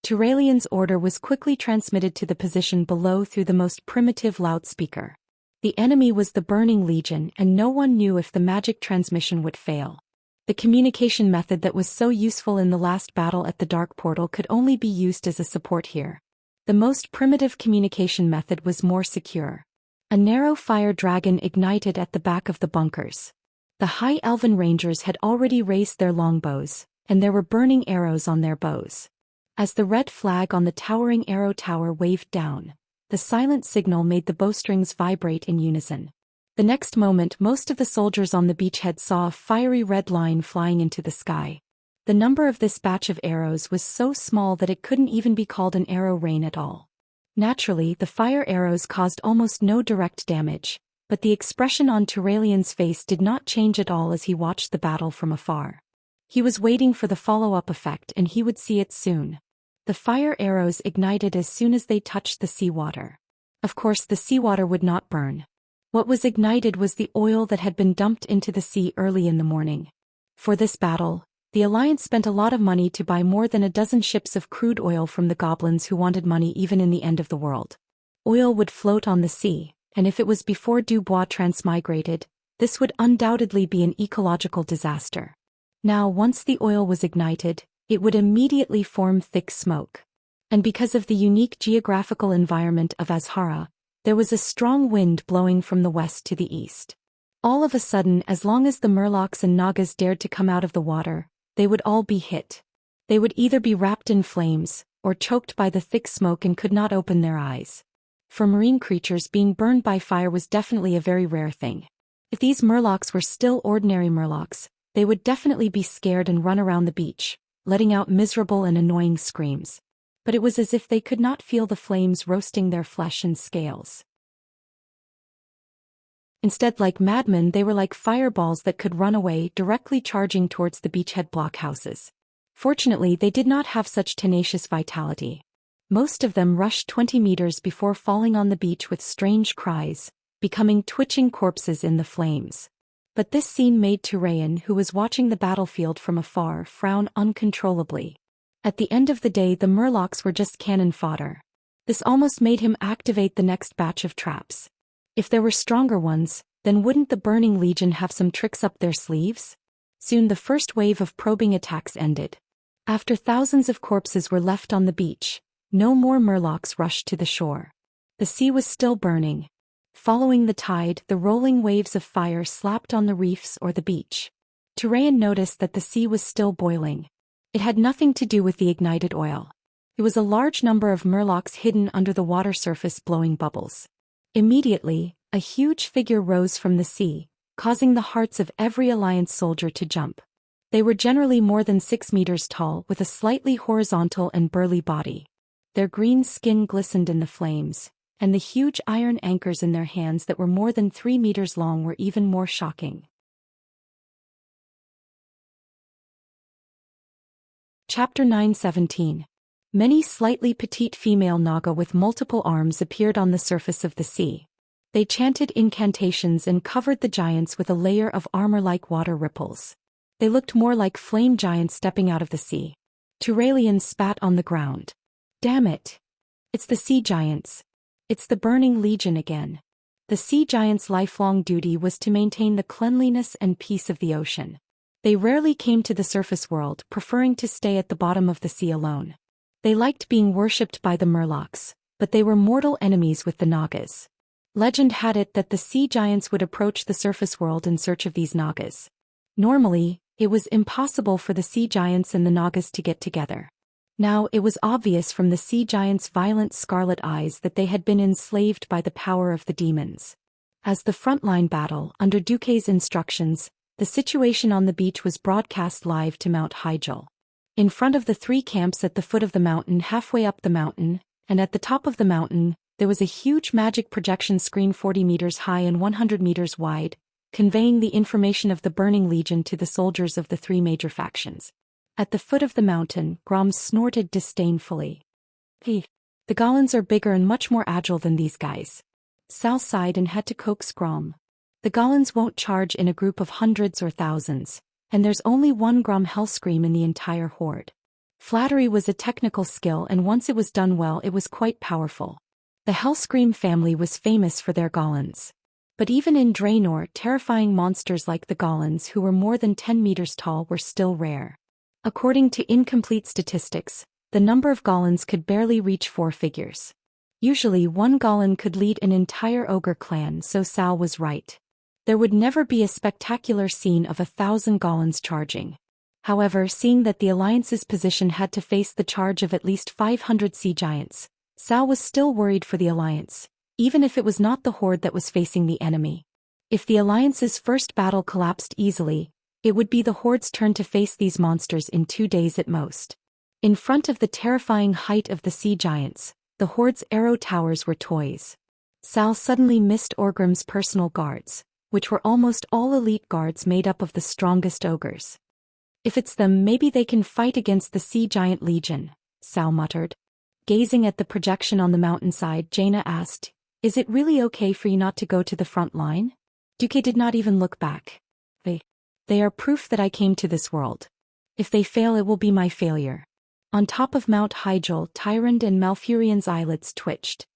Turalian's order was quickly transmitted to the position below through the most primitive loudspeaker. The enemy was the Burning Legion and no one knew if the magic transmission would fail. The communication method that was so useful in the last battle at the Dark Portal could only be used as a support here. The most primitive communication method was more secure. A narrow fire dragon ignited at the back of the bunkers. The High Elven Rangers had already raised their longbows, and there were burning arrows on their bows. As the red flag on the towering arrow tower waved down, the silent signal made the bowstrings vibrate in unison. The next moment most of the soldiers on the beachhead saw a fiery red line flying into the sky. The number of this batch of arrows was so small that it couldn't even be called an arrow rain at all. Naturally, the fire arrows caused almost no direct damage, but the expression on Turalian's face did not change at all as he watched the battle from afar. He was waiting for the follow-up effect and he would see it soon. The fire arrows ignited as soon as they touched the seawater. Of course, the seawater would not burn. What was ignited was the oil that had been dumped into the sea early in the morning. For this battle, the Alliance spent a lot of money to buy more than a dozen ships of crude oil from the goblins who wanted money even in the end of the world. Oil would float on the sea, and if it was before Dubois transmigrated, this would undoubtedly be an ecological disaster. Now once the oil was ignited, it would immediately form thick smoke. And because of the unique geographical environment of Azhara, there was a strong wind blowing from the west to the east. All of a sudden, as long as the Murlocs and Nagas dared to come out of the water, they would all be hit. They would either be wrapped in flames, or choked by the thick smoke and could not open their eyes. For marine creatures, being burned by fire was definitely a very rare thing. If these Murlocs were still ordinary Murlocs, they would definitely be scared and run around the beach, letting out miserable and annoying screams. But it was as if they could not feel the flames roasting their flesh and scales. Instead, like madmen, they were like fireballs that could run away, directly charging towards the beachhead blockhouses. Fortunately, they did not have such tenacious vitality. Most of them rushed 20 meters before falling on the beach with strange cries, becoming twitching corpses in the flames. But this scene made Turalian, who was watching the battlefield from afar, frown uncontrollably. At the end of the day, the Murlocs were just cannon fodder. This almost made him activate the next batch of traps. If there were stronger ones, then wouldn't the Burning Legion have some tricks up their sleeves? Soon the first wave of probing attacks ended. After thousands of corpses were left on the beach, no more Murlocs rushed to the shore. The sea was still burning. Following the tide, the rolling waves of fire slapped on the reefs or the beach. Turalian noticed that the sea was still boiling. It had nothing to do with the ignited oil. It was a large number of Murlocs hidden under the water surface blowing bubbles. Immediately, a huge figure rose from the sea, causing the hearts of every Alliance soldier to jump. They were generally more than 6 meters tall with a slightly horizontal and burly body. Their green skin glistened in the flames, and the huge iron anchors in their hands that were more than 3 meters long were even more shocking. Chapter 9:17. Many slightly petite female Naga with multiple arms appeared on the surface of the sea. They chanted incantations and covered the giants with a layer of armor-like water ripples. They looked more like flame giants stepping out of the sea. Turalian spat on the ground. Damn it! It's the sea giants. It's the Burning Legion again. The sea giants' lifelong duty was to maintain the cleanliness and peace of the ocean. They rarely came to the surface world, preferring to stay at the bottom of the sea alone. They liked being worshipped by the Murlocs, but they were mortal enemies with the Nagas. Legend had it that the sea giants would approach the surface world in search of these Nagas. Normally, it was impossible for the sea giants and the Nagas to get together. Now it was obvious from the sea giants' violent scarlet eyes that they had been enslaved by the power of the demons. As the frontline battle, under Duque's instructions, the situation on the beach was broadcast live to Mount Hyjal. In front of the 3 camps at the foot of the mountain, halfway up the mountain, and at the top of the mountain, there was a huge magic projection screen 40 meters high and 100 meters wide, conveying the information of the Burning Legion to the soldiers of the 3 major factions. At the foot of the mountain, Grom snorted disdainfully. The Golans are bigger and much more agile than these guys. Sal sighed and had to coax Grom. The Golans won't charge in a group of hundreds or thousands, and there's only one Grom Hellscream in the entire horde. Flattery was a technical skill, and once it was done well, it was quite powerful. The Hellscream family was famous for their Golans. But even in Draenor, terrifying monsters like the Golans, who were more than 10 meters tall, were still rare. According to incomplete statistics, the number of Golans could barely reach 4 figures. Usually one Golan could lead an entire ogre clan, so Sal was right. There would never be a spectacular scene of 1,000 Golans charging. However, seeing that the Alliance's position had to face the charge of at least 500 sea giants, Sal was still worried for the Alliance, even if it was not the horde that was facing the enemy. If the Alliance's first battle collapsed easily, it would be the horde's turn to face these monsters in 2 days at most. In front of the terrifying height of the sea giants, the horde's arrow towers were toys. Sal suddenly missed Orgrim's personal guards, which were almost all elite guards made up of the strongest ogres. If it's them, maybe they can fight against the Sea Giant Legion, Sal muttered. Gazing at the projection on the mountainside, Jaina asked, "Is it really okay for you not to go to the front line?" Duque did not even look back. They are proof that I came to this world. If they fail, it will be my failure. On top of Mount Hyjal, Tyrande and Malfurion's eyelids twitched.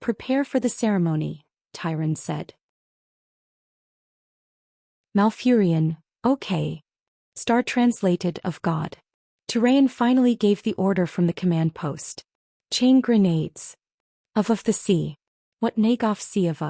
"Prepare for the ceremony," Tyrande said. Malfurion, okay. Star translated of God. Tyrion finally gave the order from the command post. Chain grenades. Of the sea. What Nagoth sea of?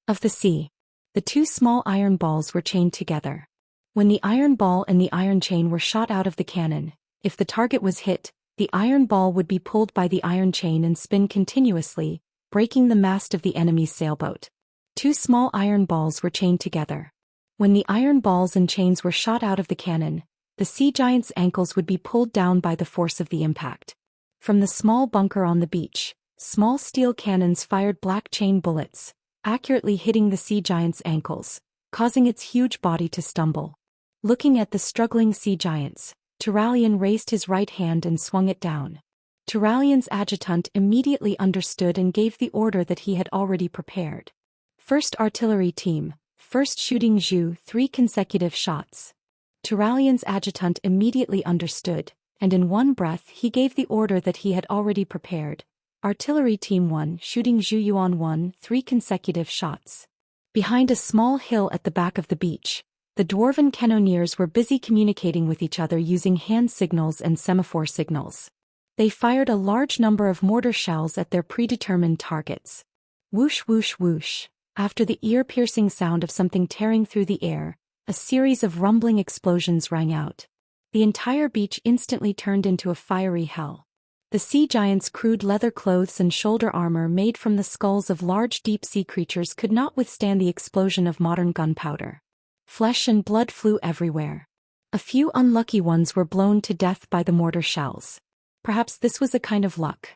Of the sea. The 2 small iron balls were chained together. When the iron ball and the iron chain were shot out of the cannon, if the target was hit, the iron ball would be pulled by the iron chain and spin continuously, breaking the mast of the enemy's sailboat. 2 small iron balls were chained together. When the iron balls and chains were shot out of the cannon, the sea giant's ankles would be pulled down by the force of the impact. From the small bunker on the beach, small steel cannons fired black chain bullets, accurately hitting the sea giant's ankles, causing its huge body to stumble. Looking at the struggling sea giants, Turalyon raised his right hand and swung it down. Turalyon's adjutant immediately understood and gave the order that he had already prepared. First artillery team, first shooting Zhu, 3 consecutive shots. Turalyon's adjutant immediately understood, and in one breath he gave the order that he had already prepared. Artillery team 1, shooting Zhu Yuan 1, 3 consecutive shots. Behind a small hill at the back of the beach, the dwarven cannoneers were busy communicating with each other using hand signals and semaphore signals. They fired a large number of mortar shells at their predetermined targets. Whoosh whoosh whoosh. After the ear-piercing sound of something tearing through the air, a series of rumbling explosions rang out. The entire beach instantly turned into a fiery hell. The sea giants' crude leather clothes and shoulder armor made from the skulls of large deep-sea creatures could not withstand the explosion of modern gunpowder. Flesh and blood flew everywhere. A few unlucky ones were blown to death by the mortar shells. Perhaps this was a kind of luck.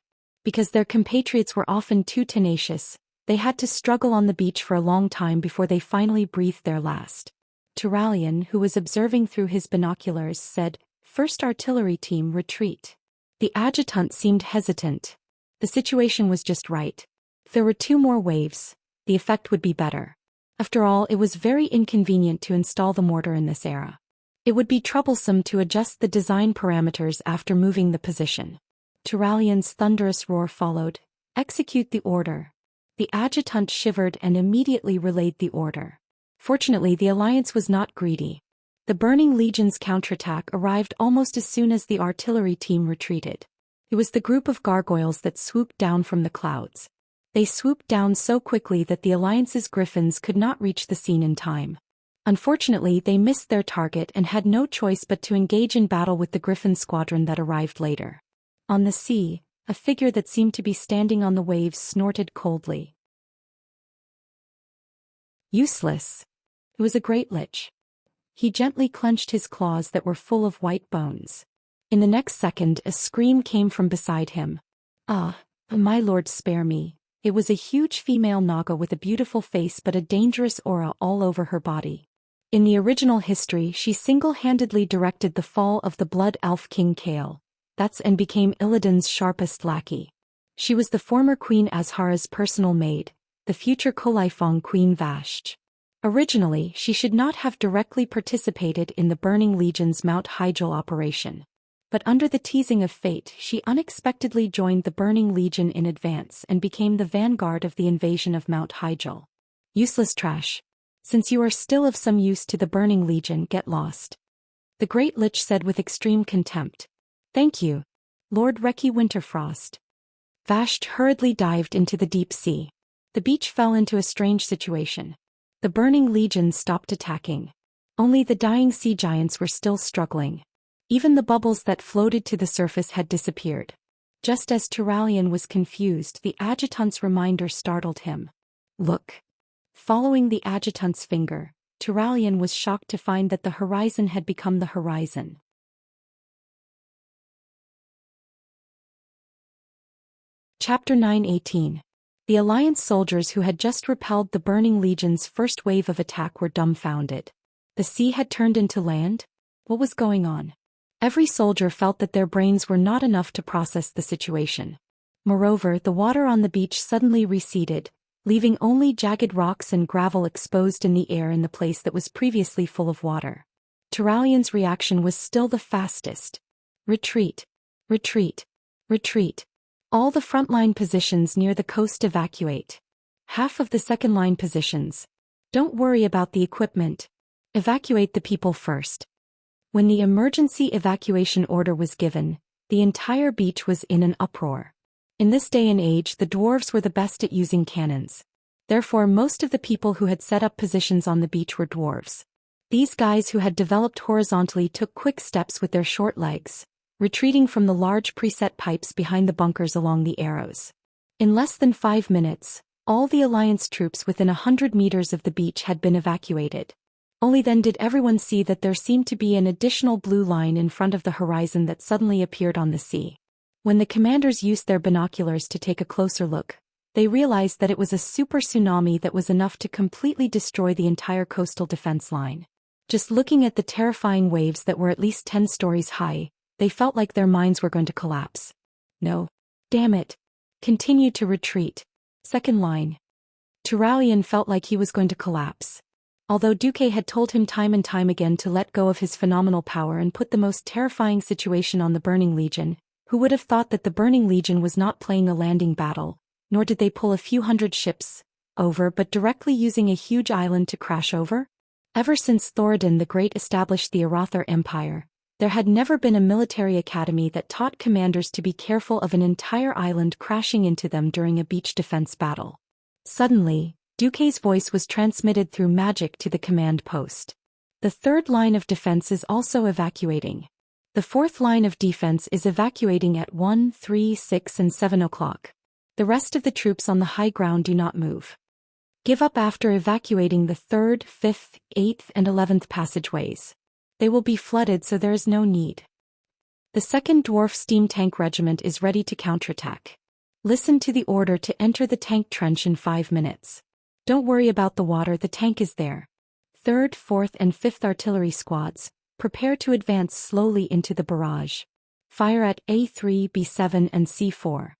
Because their compatriots were often too tenacious, they had to struggle on the beach for a long time before they finally breathed their last. Turalyon, who was observing through his binoculars, said, "First artillery team, retreat." The adjutant seemed hesitant. The situation was just right. If there were 2 more waves, the effect would be better. After all, it was very inconvenient to install the mortar in this era. It would be troublesome to adjust the design parameters after moving the position. Turalyon's thunderous roar followed. "Execute the order." The adjutant shivered and immediately relayed the order. Fortunately, the alliance was not greedy. The Burning Legion's counterattack arrived almost as soon as the artillery team retreated. It was the group of gargoyles that swooped down from the clouds. They swooped down so quickly that the alliance's griffins could not reach the scene in time. Unfortunately, they missed their target and had no choice but to engage in battle with the griffin squadron that arrived later. On the sea, a figure that seemed to be standing on the waves snorted coldly. Useless. It was a great lich. He gently clenched his claws that were full of white bones. In the next second, a scream came from beside him. "Ah, my lord, spare me." It was a huge female Naga with a beautiful face but a dangerous aura all over her body. In the original history, she single-handedly directed the fall of the Blood Elf King Kale. And became Illidan's sharpest lackey. She was the former Queen Azhara's personal maid, the future Kolifong Queen Vashj. Originally, she should not have directly participated in the Burning Legion's Mount Hyjal operation. But under the teasing of fate, she unexpectedly joined the Burning Legion in advance and became the vanguard of the invasion of Mount Hyjal. Useless trash. Since you are still of some use to the Burning Legion, get lost. The Great Lich said with extreme contempt. Thank you, Lord Reki Winterfrost. Vashj hurriedly dived into the deep sea. The beach fell into a strange situation. The Burning Legion stopped attacking. Only the dying sea giants were still struggling. Even the bubbles that floated to the surface had disappeared. Just as Turalian was confused, the adjutant's reminder startled him. Look. Following the adjutant's finger, Turalian was shocked to find that the horizon had become the horizon. Chapter 9:18. The Alliance soldiers who had just repelled the Burning Legion's first wave of attack were dumbfounded. The sea had turned into land? What was going on? Every soldier felt that their brains were not enough to process the situation. Moreover, the water on the beach suddenly receded, leaving only jagged rocks and gravel exposed in the air in the place that was previously full of water. Turalian's reaction was still the fastest. Retreat. Retreat. Retreat. All the frontline positions near the coast evacuate. Half of the second-line positions. Don't worry about the equipment. Evacuate the people first. When the emergency evacuation order was given, the entire beach was in an uproar. In this day and age, the dwarves were the best at using cannons. Therefore, most of the people who had set up positions on the beach were dwarves. These guys who had developed horizontally took quick steps with their short legs, retreating from the large preset pipes behind the bunkers along the arrows. In less than 5 minutes, all the Alliance troops within 100 meters of the beach had been evacuated. Only then did everyone see that there seemed to be an additional blue line in front of the horizon that suddenly appeared on the sea. When the commanders used their binoculars to take a closer look, they realized that it was a super tsunami that was enough to completely destroy the entire coastal defense line. Just looking at the terrifying waves that were at least 10 stories high, they felt like their minds were going to collapse. No. Damn it. Continue to retreat. Second line. Turalian felt like he was going to collapse. Although Duque had told him time and time again to let go of his phenomenal power and put the most terrifying situation on the Burning Legion, who would have thought that the Burning Legion was not playing a landing battle, nor did they pull a few hundred ships over but directly using a huge island to crash over? Ever since Thoradin the Great established the Arathar Empire, there had never been a military academy that taught commanders to be careful of an entire island crashing into them during a beach defense battle. Suddenly, Duque's voice was transmitted through magic to the command post. The third line of defense is also evacuating. The fourth line of defense is evacuating at 1, 3, 6 and 7 o'clock. The rest of the troops on the high ground do not move. Give up after evacuating the 3rd, 5th, 8th and 11th passageways. They will be flooded, so there is no need. The 2nd Dwarf Steam Tank Regiment is ready to counterattack. Listen to the order to enter the tank trench in 5 minutes. Don't worry about the water, the tank is there. 3rd, 4th and 5th Artillery Squads, prepare to advance slowly into the barrage. Fire at A3, B7 and C4.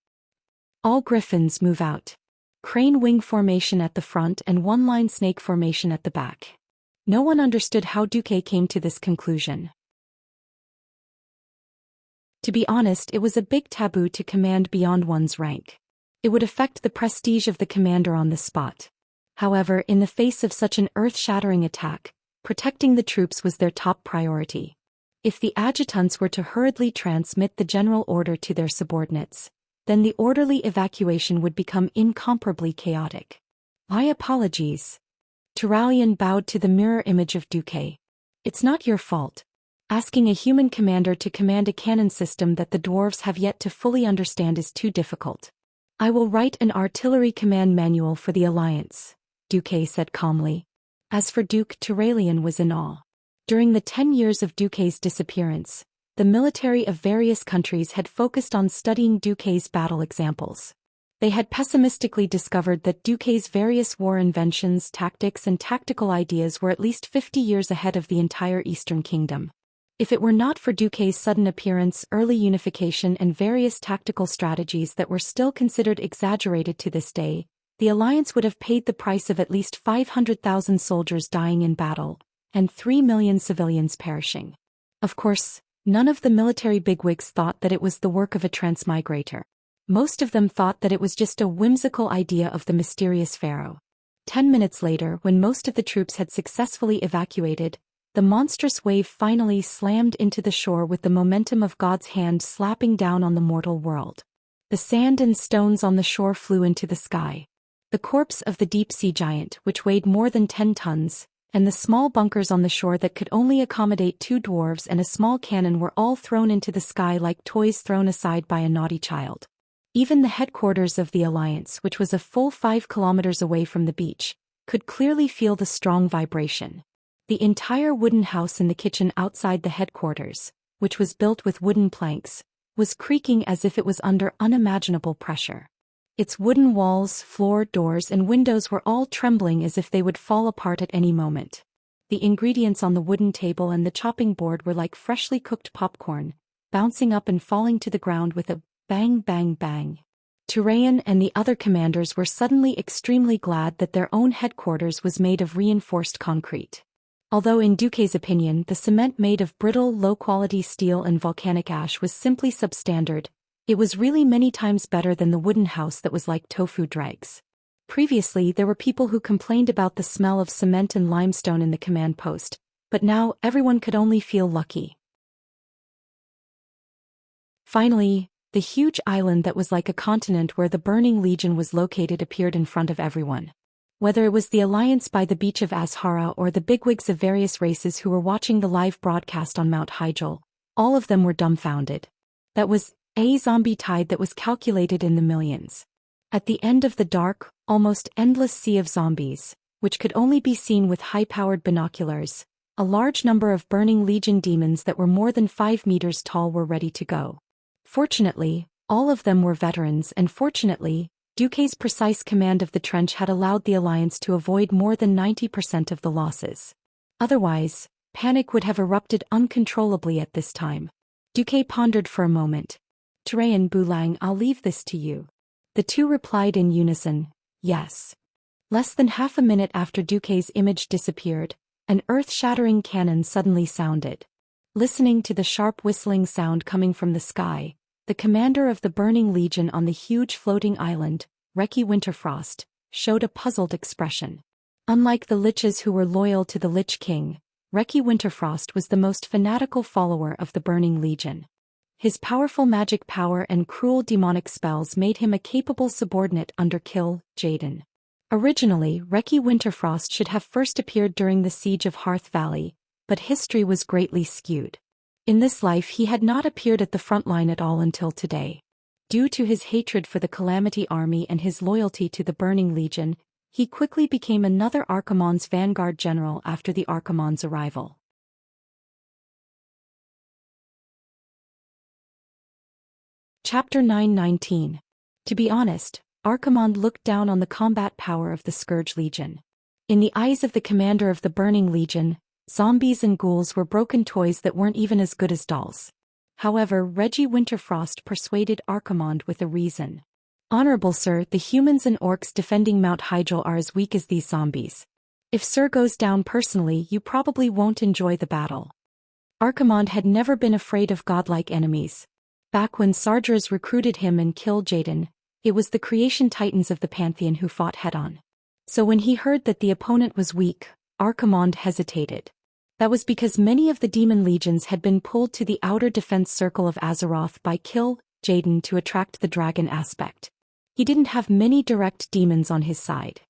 All Griffins move out. Crane wing formation at the front and one-line snake formation at the back. No one understood how Duque came to this conclusion. To be honest, it was a big taboo to command beyond one's rank. It would affect the prestige of the commander on the spot. However, in the face of such an earth-shattering attack, protecting the troops was their top priority. If the adjutants were to hurriedly transmit the general order to their subordinates, then the orderly evacuation would become incomparably chaotic. My apologies. Turalian bowed to the mirror image of Duque. It's not your fault. Asking a human commander to command a cannon system that the dwarves have yet to fully understand is too difficult. I will write an artillery command manual for the Alliance, Duque said calmly. As for Duke, Turalian was in awe. During the 10 years of Duque's disappearance, the military of various countries had focused on studying Duque's battle examples. They had pessimistically discovered that Duque's various war inventions, tactics and tactical ideas were at least 50 years ahead of the entire Eastern Kingdom. If it were not for Duque's sudden appearance, early unification and various tactical strategies that were still considered exaggerated to this day, the Alliance would have paid the price of at least 500,000 soldiers dying in battle, and 3 million civilians perishing. Of course, none of the military bigwigs thought that it was the work of a transmigrator. Most of them thought that it was just a whimsical idea of the mysterious pharaoh. 10 minutes later, when most of the troops had successfully evacuated, the monstrous wave finally slammed into the shore with the momentum of God's hand slapping down on the mortal world. The sand and stones on the shore flew into the sky. The corpse of the deep-sea giant, which weighed more than 10 tons, and the small bunkers on the shore that could only accommodate 2 dwarves and a small cannon were all thrown into the sky like toys thrown aside by a naughty child. Even the headquarters of the Alliance, which was a full 5 kilometers away from the beach, could clearly feel the strong vibration. The entire wooden house in the kitchen outside the headquarters, which was built with wooden planks, was creaking as if it was under unimaginable pressure. Its wooden walls, floor, doors and windows were all trembling as if they would fall apart at any moment. The ingredients on the wooden table and the chopping board were like freshly cooked popcorn, bouncing up and falling to the ground with a bang bang bang. Turalian and the other commanders were suddenly extremely glad that their own headquarters was made of reinforced concrete. Although in Duque's opinion the cement made of brittle, low-quality steel and volcanic ash was simply substandard, it was really many times better than the wooden house that was like tofu dregs. Previously there were people who complained about the smell of cement and limestone in the command post, but now everyone could only feel lucky. Finally, the huge island that was like a continent where the Burning Legion was located appeared in front of everyone. Whether it was the Alliance by the beach of Azhara or the bigwigs of various races who were watching the live broadcast on Mount Hyjal, all of them were dumbfounded. That was a zombie tide that was calculated in the millions. At the end of the dark, almost endless sea of zombies, which could only be seen with high-powered binoculars, a large number of Burning Legion demons that were more than 5 meters tall were ready to go. Fortunately, all of them were veterans, and fortunately, Duque's precise command of the trench had allowed the Alliance to avoid more than 90% of the losses. Otherwise, panic would have erupted uncontrollably at this time. Duque pondered for a moment. Turalian, Bulang, I'll leave this to you. The two replied in unison, yes. Less than half a minute after Duque's image disappeared, an earth-shattering cannon suddenly sounded. Listening to the sharp whistling sound coming from the sky, the commander of the Burning Legion on the huge floating island, Reki Winterfrost, showed a puzzled expression. Unlike the liches who were loyal to the Lich King, Reki Winterfrost was the most fanatical follower of the Burning Legion. His powerful magic power and cruel demonic spells made him a capable subordinate under Kill Jaden. Originally, Reki Winterfrost should have first appeared during the siege of Hearth Valley, but history was greatly skewed. In this life he had not appeared at the front line at all until today. Due to his hatred for the Calamity Army and his loyalty to the Burning Legion, he quickly became another Archimonde's vanguard general after the Archimonde's arrival. Chapter 9:19. To be honest, Archimonde looked down on the combat power of the Scourge Legion. In the eyes of the commander of the Burning Legion, zombies and ghouls were broken toys that weren't even as good as dolls. However, Reki Winterfrost persuaded Archimonde with a reason. Honorable Sir, the humans and orcs defending Mount Hyjal are as weak as these zombies. If Sir goes down personally, you probably won't enjoy the battle. Archimonde had never been afraid of godlike enemies. Back when Sargeras recruited him and killed Jaden, It was the creation titans of the pantheon who fought head-on. So when he heard that the opponent was weak, Archimonde hesitated. That was because many of the demon legions had been pulled to the outer defense circle of Azeroth by Jaden to attract the dragon aspect. He didn't have many direct demons on his side.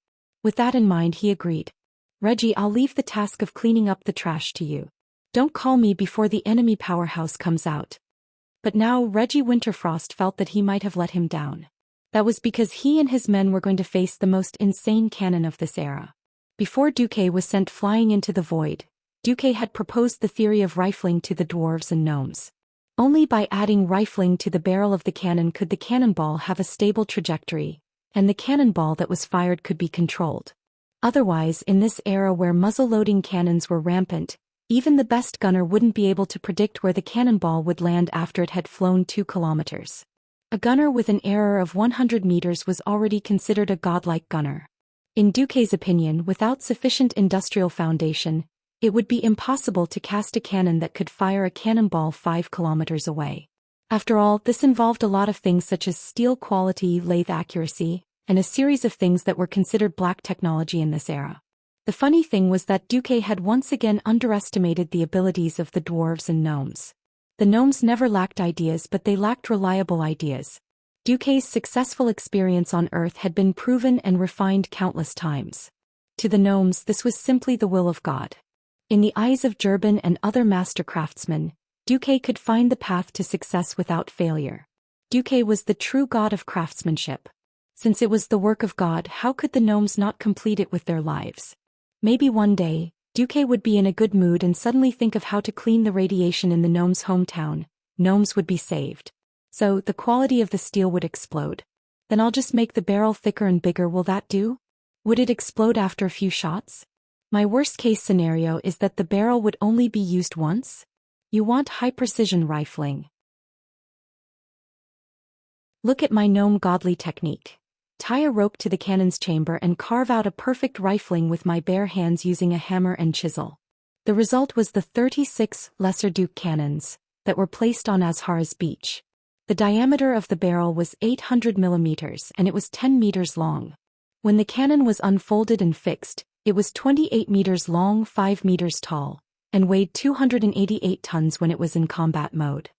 With that in mind, he agreed. Reggie, I'll leave the task of cleaning up the trash to you. Don't call me before the enemy powerhouse comes out. But now Reggie Winterfrost felt that he might have let him down. That was because he and his men were going to face the most insane cannon of this era. Before Duque was sent flying into the void, Duque had proposed the theory of rifling to the dwarves and gnomes. Only by adding rifling to the barrel of the cannon could the cannonball have a stable trajectory, and the cannonball that was fired could be controlled. Otherwise, in this era where muzzle-loading cannons were rampant, even the best gunner wouldn't be able to predict where the cannonball would land after it had flown 2 kilometers. A gunner with an error of 100 meters was already considered a godlike gunner. In Duque's opinion, without sufficient industrial foundation, it would be impossible to cast a cannon that could fire a cannonball 5 kilometers away. After all, this involved a lot of things such as steel quality, lathe accuracy, and a series of things that were considered black technology in this era. The funny thing was that Duque had once again underestimated the abilities of the dwarves and gnomes. The gnomes never lacked ideas, but they lacked reliable ideas. Duque's successful experience on Earth had been proven and refined countless times. To the gnomes, this was simply the will of God. In the eyes of Jurban and other master craftsmen, Duque could find the path to success without failure. Duque was the true god of craftsmanship. Since it was the work of God, how could the gnomes not complete it with their lives? Maybe one day, Duque would be in a good mood and suddenly think of how to clean the radiation in the gnomes' hometown. Gnomes would be saved. So, the quality of the steel would explode. Then I'll just make the barrel thicker and bigger, will that do? Would it explode after a few shots? My worst-case scenario is that the barrel would only be used once. You want high-precision rifling. Look at my gnome godly technique. Tie a rope to the cannon's chamber and carve out a perfect rifling with my bare hands using a hammer and chisel. The result was the 36 Lesser Duke cannons that were placed on Azhara's beach. The diameter of the barrel was 800 millimeters and it was 10 meters long. When the cannon was unfolded and fixed, it was 28 meters long, 5 meters tall, and weighed 288 tons when it was in combat mode.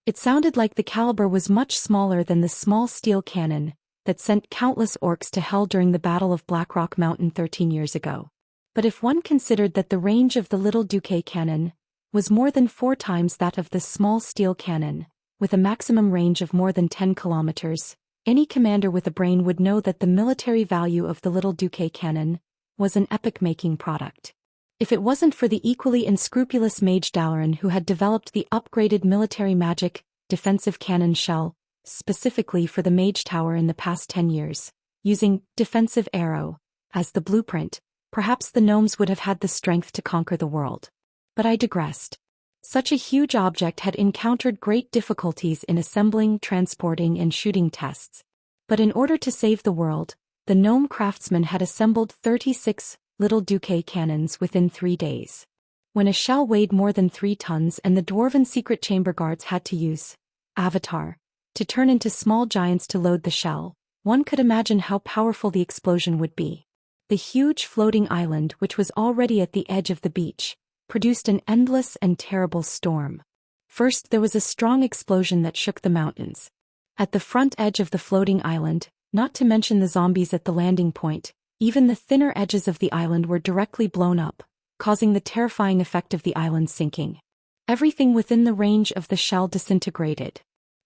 It sounded like the caliber was much smaller than the small steel cannon that sent countless orcs to hell during the Battle of Blackrock Mountain 13 years ago. But if one considered that the range of the little Duque cannon was more than 4 times that of the small steel cannon, with a maximum range of more than 10 kilometers, any commander with a brain would know that the military value of the little Duque cannon was an epic-making product. If it wasn't for the equally unscrupulous Mage Dalaran who had developed the upgraded military magic defensive cannon shell, specifically for the Mage Tower in the past 10 years, using defensive arrow as the blueprint, perhaps the gnomes would have had the strength to conquer the world. But I digressed. Such a huge object had encountered great difficulties in assembling, transporting, and shooting tests. But in order to save the world, the gnome craftsmen had assembled 36 little Duque cannons within 3 days. When a shell weighed more than 3 tons and the dwarven secret chamber guards had to use Avatar to turn into small giants to load the shell, one could imagine how powerful the explosion would be. The huge floating island, which was already at the edge of the beach, produced an endless and terrible storm. First, there was a strong explosion that shook the mountains. At the front edge of the floating island, not to mention the zombies at the landing point, even the thinner edges of the island were directly blown up, causing the terrifying effect of the island sinking. Everything within the range of the shell disintegrated.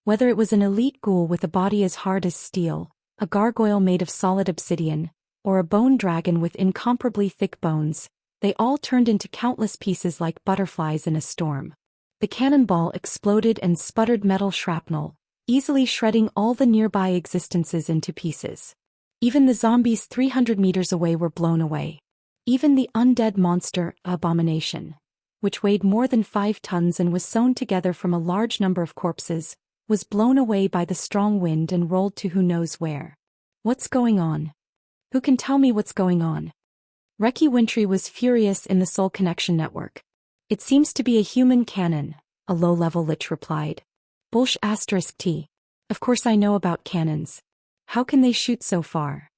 Whether it was an elite ghoul with a body as hard as steel, a gargoyle made of solid obsidian, or a bone dragon with incomparably thick bones, they all turned into countless pieces like butterflies in a storm. The cannonball exploded and sputtered metal shrapnel, easily shredding all the nearby existences into pieces. Even the zombies 300 meters away were blown away. Even the undead monster, Abomination, which weighed more than 5 tons and was sewn together from a large number of corpses, was blown away by the strong wind and rolled to who knows where. What's going on? Who can tell me what's going on? Reki Wintry was furious in the Soul Connection Network. It seems to be a human cannon, a low-level lich replied. Bullsh**t. Of course I know about cannons. How can they shoot so far?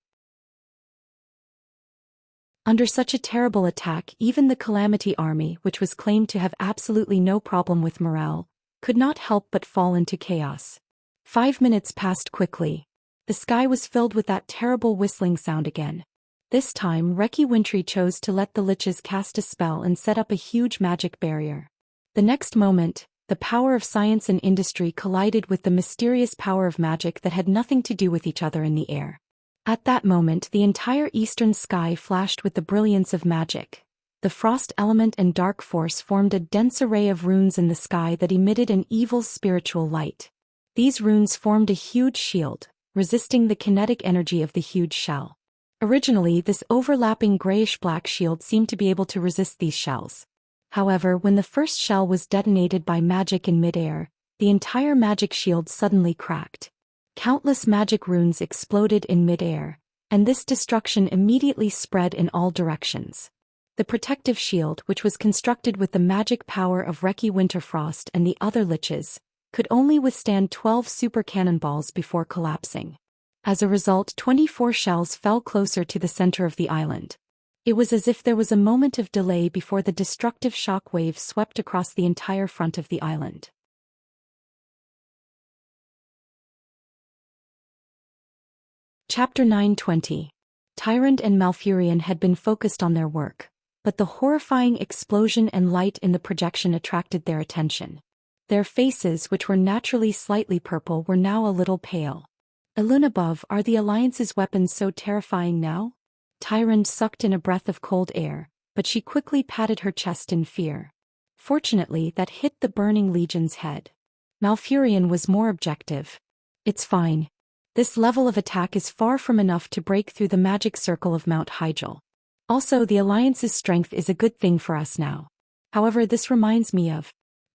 Under such a terrible attack, even the Calamity Army, which was claimed to have absolutely no problem with morale, could not help but fall into chaos. 5 minutes passed quickly. The sky was filled with that terrible whistling sound again. This time, Reki Wintry chose to let the liches cast a spell and set up a huge magic barrier. The next moment, the power of science and industry collided with the mysterious power of magic that had nothing to do with each other in the air. At that moment, the entire eastern sky flashed with the brilliance of magic. The frost element and dark force formed a dense array of runes in the sky that emitted an evil spiritual light. These runes formed a huge shield, resisting the kinetic energy of the huge shell. Originally, this overlapping grayish-black shield seemed to be able to resist these shells. However, when the first shell was detonated by magic in midair, the entire magic shield suddenly cracked. Countless magic runes exploded in midair, and this destruction immediately spread in all directions. The protective shield, which was constructed with the magic power of Reki Winterfrost and the other liches, could only withstand 12 super cannonballs before collapsing. As a result, 24 shells fell closer to the center of the island. It was as if there was a moment of delay before the destructive shock wave swept across the entire front of the island. Chapter 9:20. Tyrant and Malfurion had been focused on their work, but the horrifying explosion and light in the projection attracted their attention. Their faces, which were naturally slightly purple, were now a little pale. Elune above, are the Alliance's weapons so terrifying now? Tyrant sucked in a breath of cold air, but she quickly patted her chest in fear. Fortunately, that hit the Burning Legion's head. Malfurion was more objective. It's fine. This level of attack is far from enough to break through the magic circle of Mount Hyjal. Also, the Alliance's strength is a good thing for us now. However, this reminds me of...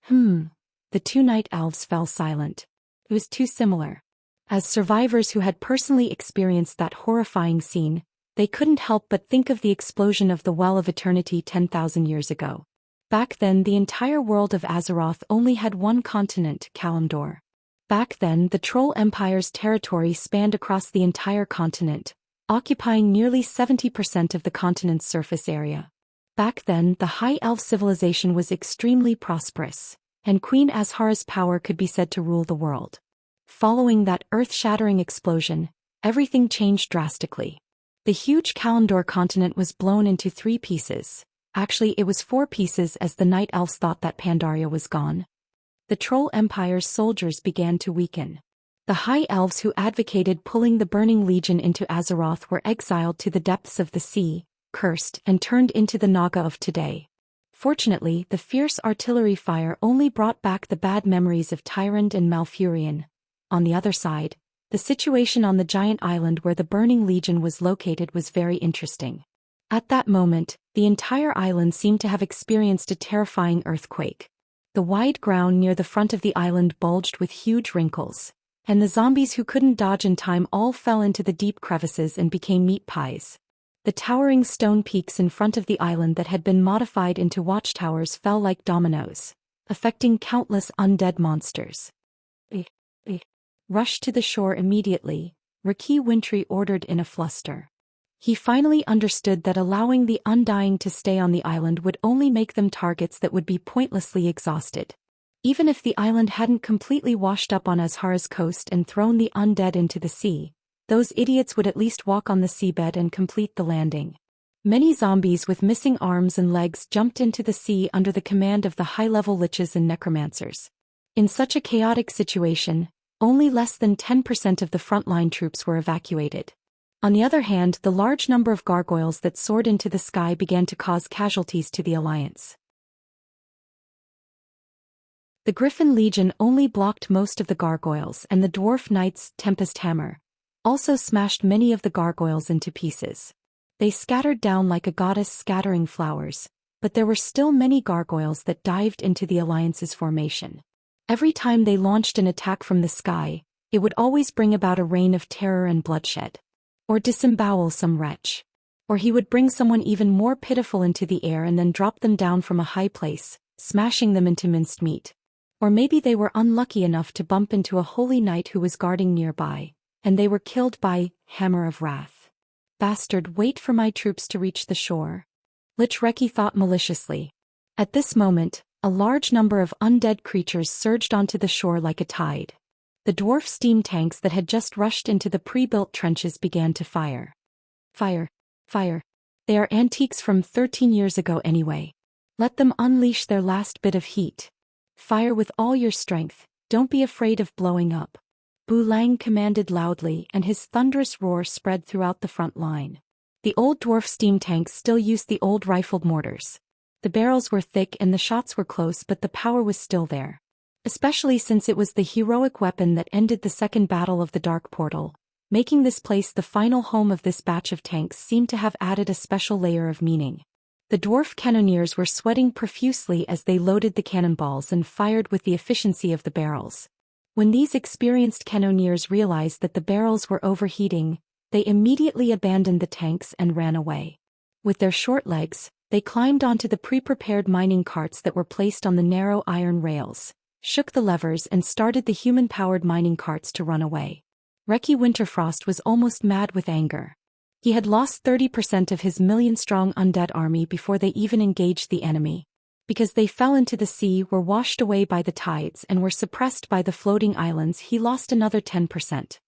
The two night elves fell silent. It was too similar. As survivors who had personally experienced that horrifying scene, they couldn't help but think of the explosion of the Well of Eternity 10,000 years ago. Back then, the entire world of Azeroth only had one continent, Kalimdor. Back then, the Troll Empire's territory spanned across the entire continent, occupying nearly 70% of the continent's surface area. Back then, the High Elf civilization was extremely prosperous, and Queen Azhara's power could be said to rule the world. Following that earth-shattering explosion, everything changed drastically. The huge Kalimdor continent was blown into 3 pieces. Actually, it was 4 pieces, as the Night Elves thought that Pandaria was gone. The Troll Empire's soldiers began to weaken. The High Elves who advocated pulling the Burning Legion into Azeroth were exiled to the depths of the sea, cursed, and turned into the Naga of today. Fortunately, the fierce artillery fire only brought back the bad memories of Tyrant and Malfurion. On the other side, the situation on the giant island where the Burning Legion was located was very interesting. At that moment, the entire island seemed to have experienced a terrifying earthquake. The wide ground near the front of the island bulged with huge wrinkles, and the zombies who couldn't dodge in time all fell into the deep crevices and became meat pies. The towering stone peaks in front of the island that had been modified into watchtowers fell like dominoes, affecting countless undead monsters. Rush to the shore immediately, Reki Wintry ordered in a fluster. He finally understood that allowing the Undying to stay on the island would only make them targets that would be pointlessly exhausted. Even if the island hadn't completely washed up on Azhara's coast and thrown the undead into the sea, those idiots would at least walk on the seabed and complete the landing. Many zombies with missing arms and legs jumped into the sea under the command of the high-level liches and necromancers. In such a chaotic situation, only less than 10% of the frontline troops were evacuated. On the other hand, the large number of gargoyles that soared into the sky began to cause casualties to the Alliance. The Griffin Legion only blocked most of the gargoyles, and the Dwarf Knight's Tempest Hammer also smashed many of the gargoyles into pieces. They scattered down like a goddess scattering flowers, but there were still many gargoyles that dived into the Alliance's formation. Every time they launched an attack from the sky, it would always bring about a reign of terror and bloodshed. Or disembowel some wretch. Or he would bring someone even more pitiful into the air and then drop them down from a high place, smashing them into minced meat. Or maybe they were unlucky enough to bump into a holy knight who was guarding nearby, and they were killed by Hammer of Wrath. Bastard, wait for my troops to reach the shore. Lich Reki thought maliciously. At this moment, a large number of undead creatures surged onto the shore like a tide. The dwarf steam tanks that had just rushed into the pre-built trenches began to fire. Fire. Fire. They are antiques from 13 years ago anyway. Let them unleash their last bit of heat. Fire with all your strength, don't be afraid of blowing up. Bu Lang commanded loudly, and his thunderous roar spread throughout the front line. The old dwarf steam tanks still used the old rifled mortars. The barrels were thick and the shots were close, but the power was still there. Especially since it was the heroic weapon that ended the second battle of the Dark Portal. Making this place the final home of this batch of tanks seemed to have added a special layer of meaning. The dwarf cannoneers were sweating profusely as they loaded the cannonballs and fired with the efficiency of the barrels. When these experienced cannoneers realized that the barrels were overheating, they immediately abandoned the tanks and ran away. With their short legs, they climbed onto the pre-prepared mining carts that were placed on the narrow iron rails, shook the levers and started the human-powered mining carts to run away. Reki Winterfrost was almost mad with anger. He had lost 30% of his million-strong undead army before they even engaged the enemy. Because they fell into the sea, were washed away by the tides and were suppressed by the floating islands, he lost another 10%.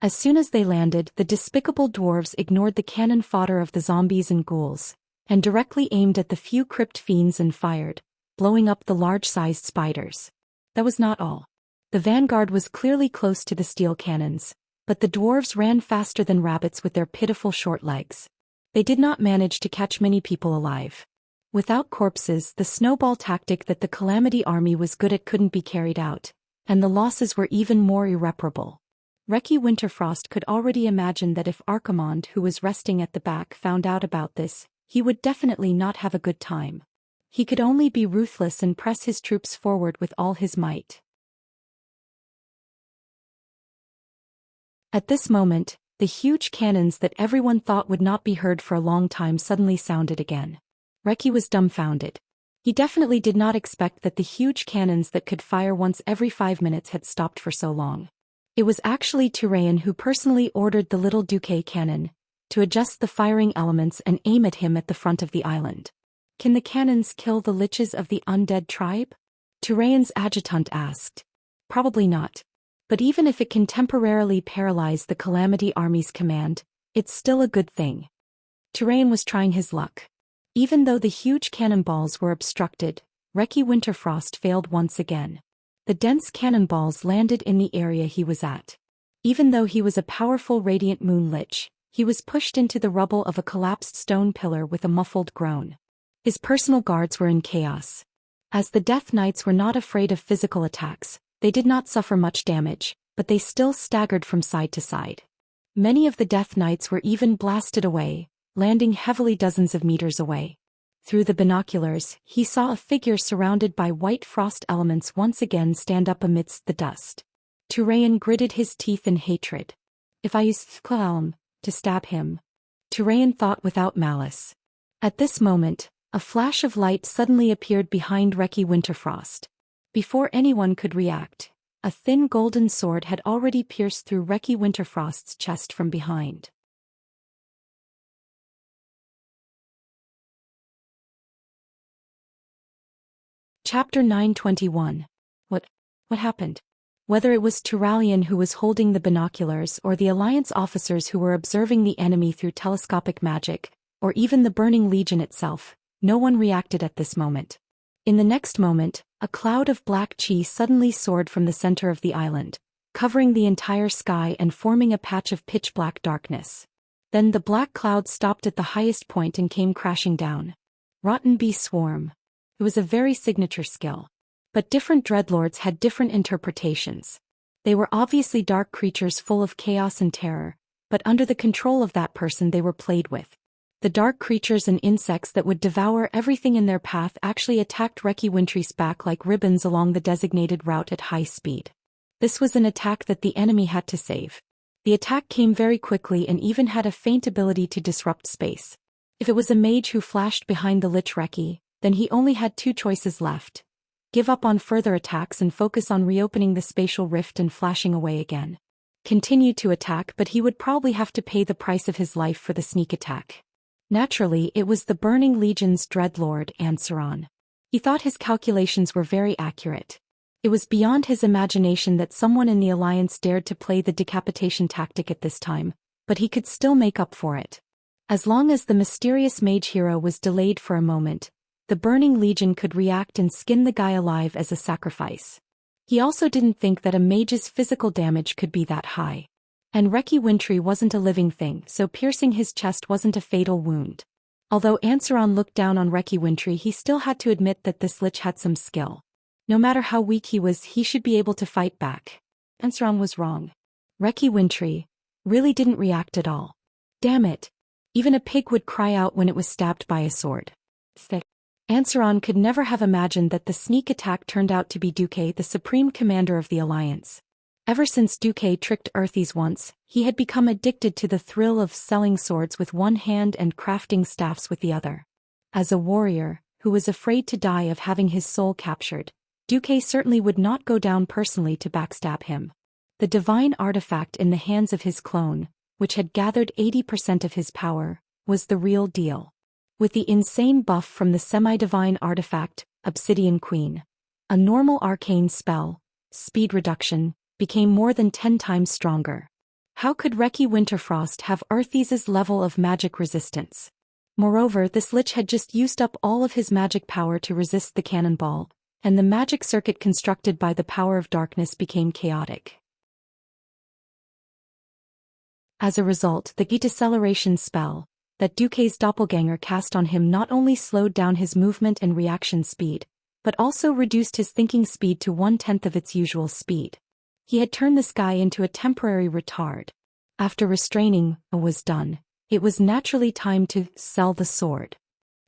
As soon as they landed, the despicable dwarves ignored the cannon fodder of the zombies and ghouls, and directly aimed at the few crypt fiends and fired, blowing up the large-sized spiders. That was not all. The vanguard was clearly close to the steel cannons, but the dwarves ran faster than rabbits with their pitiful short legs. They did not manage to catch many people alive. Without corpses, the snowball tactic that the Calamity army was good at couldn't be carried out, and the losses were even more irreparable. Reki Winterfrost could already imagine that if Archimonde, who was resting at the back, found out about this, he would definitely not have a good time. He could only be ruthless and press his troops forward with all his might. At this moment, the huge cannons that everyone thought would not be heard for a long time suddenly sounded again. Reki was dumbfounded. He definitely did not expect that the huge cannons that could fire once every 5 minutes had stopped for so long. It was actually Turayan who personally ordered the little Duque cannon to adjust the firing elements and aim at him at the front of the island. Can the cannons kill the liches of the undead tribe? Turayan's adjutant asked. Probably not. But even if it can temporarily paralyze the Calamity Army's command, it's still a good thing. Turayan was trying his luck. Even though the huge cannonballs were obstructed, Reki Winterfrost failed once again. The dense cannonballs landed in the area he was at. Even though he was a powerful Radiant Moon Lich, he was pushed into the rubble of a collapsed stone pillar with a muffled groan. His personal guards were in chaos. As the Death Knights were not afraid of physical attacks, they did not suffer much damage, but they still staggered from side to side. Many of the Death Knights were even blasted away, landing heavily dozens of meters away. Through the binoculars, he saw a figure surrounded by white frost elements once again stand up amidst the dust. Turayan gritted his teeth in hatred. If I use Thkalm to stab him. Turayan thought without malice. At this moment, a flash of light suddenly appeared behind Reki Winterfrost. Before anyone could react, a thin golden sword had already pierced through Reki Winterfrost's chest from behind. Chapter 921. What happened? Whether it was Turalian who was holding the binoculars or the Alliance officers who were observing the enemy through telescopic magic, or even the Burning Legion itself, no one reacted at this moment. In the next moment, a cloud of black chi suddenly soared from the center of the island, covering the entire sky and forming a patch of pitch-black darkness. Then the black cloud stopped at the highest point and came crashing down. Rotten Bee Swarm. It was a very signature skill. But different dreadlords had different interpretations. They were obviously dark creatures full of chaos and terror, but under the control of that person they were played with. The dark creatures and insects that would devour everything in their path actually attacked Reki Winterfrost's back like ribbons along the designated route at high speed. This was an attack that the enemy had to save. The attack came very quickly and even had a faint ability to disrupt space. If it was a mage who flashed behind the Lich Reki, then he only had two choices left. Give up on further attacks and focus on reopening the spatial rift and flashing away again. continue to attack, but he would probably have to pay the price of his life for the sneak attack. Naturally, it was the Burning Legion's dreadlord, Ansaron. He thought his calculations were very accurate. It was beyond his imagination that someone in the Alliance dared to play the decapitation tactic at this time, but he could still make up for it. As long as the mysterious mage hero was delayed for a moment, the Burning Legion could react and skin the guy alive as a sacrifice. He also didn't think that a mage's physical damage could be that high. And Reki Wintry wasn't a living thing, so piercing his chest wasn't a fatal wound. Although Ansaron looked down on Reki Wintry, he still had to admit that this lich had some skill. No matter how weak he was, he should be able to fight back. Ansaron was wrong. Reki Wintry really didn't react at all. Damn it. Even a pig would cry out when it was stabbed by a sword. Ansaron could never have imagined that the sneak attack turned out to be Duque, the supreme commander of the Alliance. Ever since Duque tricked Earthies once, he had become addicted to the thrill of selling swords with one hand and crafting staffs with the other. As a warrior, who was afraid to die of having his soul captured, Duque certainly would not go down personally to backstab him. The divine artifact in the hands of his clone, which had gathered 80% of his power, was the real deal. With the insane buff from the semi-divine artifact, Obsidian Queen, a normal arcane spell, speed reduction, became more than 10 times stronger. How could Reki Winterfrost have Earthies' level of magic resistance? Moreover, this lich had just used up all of his magic power to resist the cannonball, and the magic circuit constructed by the power of darkness became chaotic. As a result, the deceleration spell that Duque's doppelganger cast on him not only slowed down his movement and reaction speed, but also reduced his thinking speed to 1/10 of its usual speed. He had turned this guy into a temporary retard. After restraining was done, it was naturally time to sell the sword.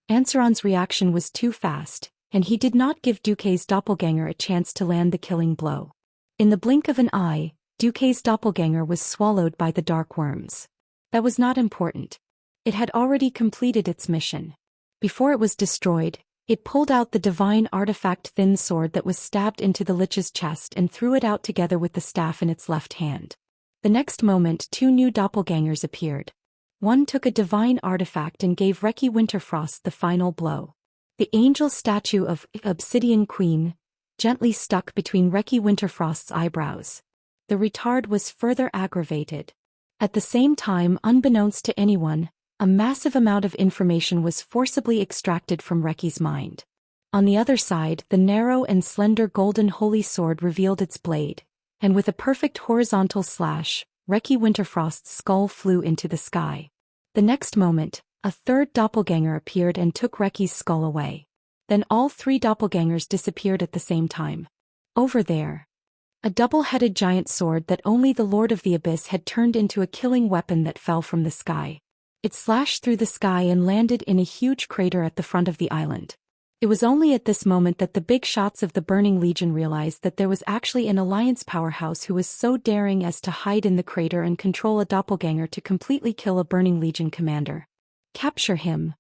Ansaron's reaction was too fast, and he did not give Duque's doppelganger a chance to land the killing blow. In the blink of an eye, Duque's doppelganger was swallowed by the dark worms. That was not important. It had already completed its mission. Before it was destroyed, it pulled out the divine artifact thin sword that was stabbed into the lich's chest and threw it out together with the staff in its left hand. The next moment, 2 new doppelgangers appeared. One took a divine artifact and gave Reki Winterfrost the final blow. The angel statue of Obsidian Queen gently stuck between Reki Winterfrost's eyebrows. The retard was further aggravated. At the same time, unbeknownst to anyone, a massive amount of information was forcibly extracted from Reki's mind. On the other side, the narrow and slender golden holy sword revealed its blade, and with a perfect horizontal slash, Reki Winterfrost's skull flew into the sky. The next moment, a third doppelganger appeared and took Reki's skull away. Then all 3 doppelgangers disappeared at the same time. Over there, a double-headed giant sword that only the Lord of the Abyss had turned into a killing weapon that fell from the sky. It slashed through the sky and landed in a huge crater at the front of the island. It was only at this moment that the big shots of the Burning Legion realized that there was actually an Alliance powerhouse who was so daring as to hide in the crater and control a doppelganger to completely kill a Burning Legion commander. Capture him.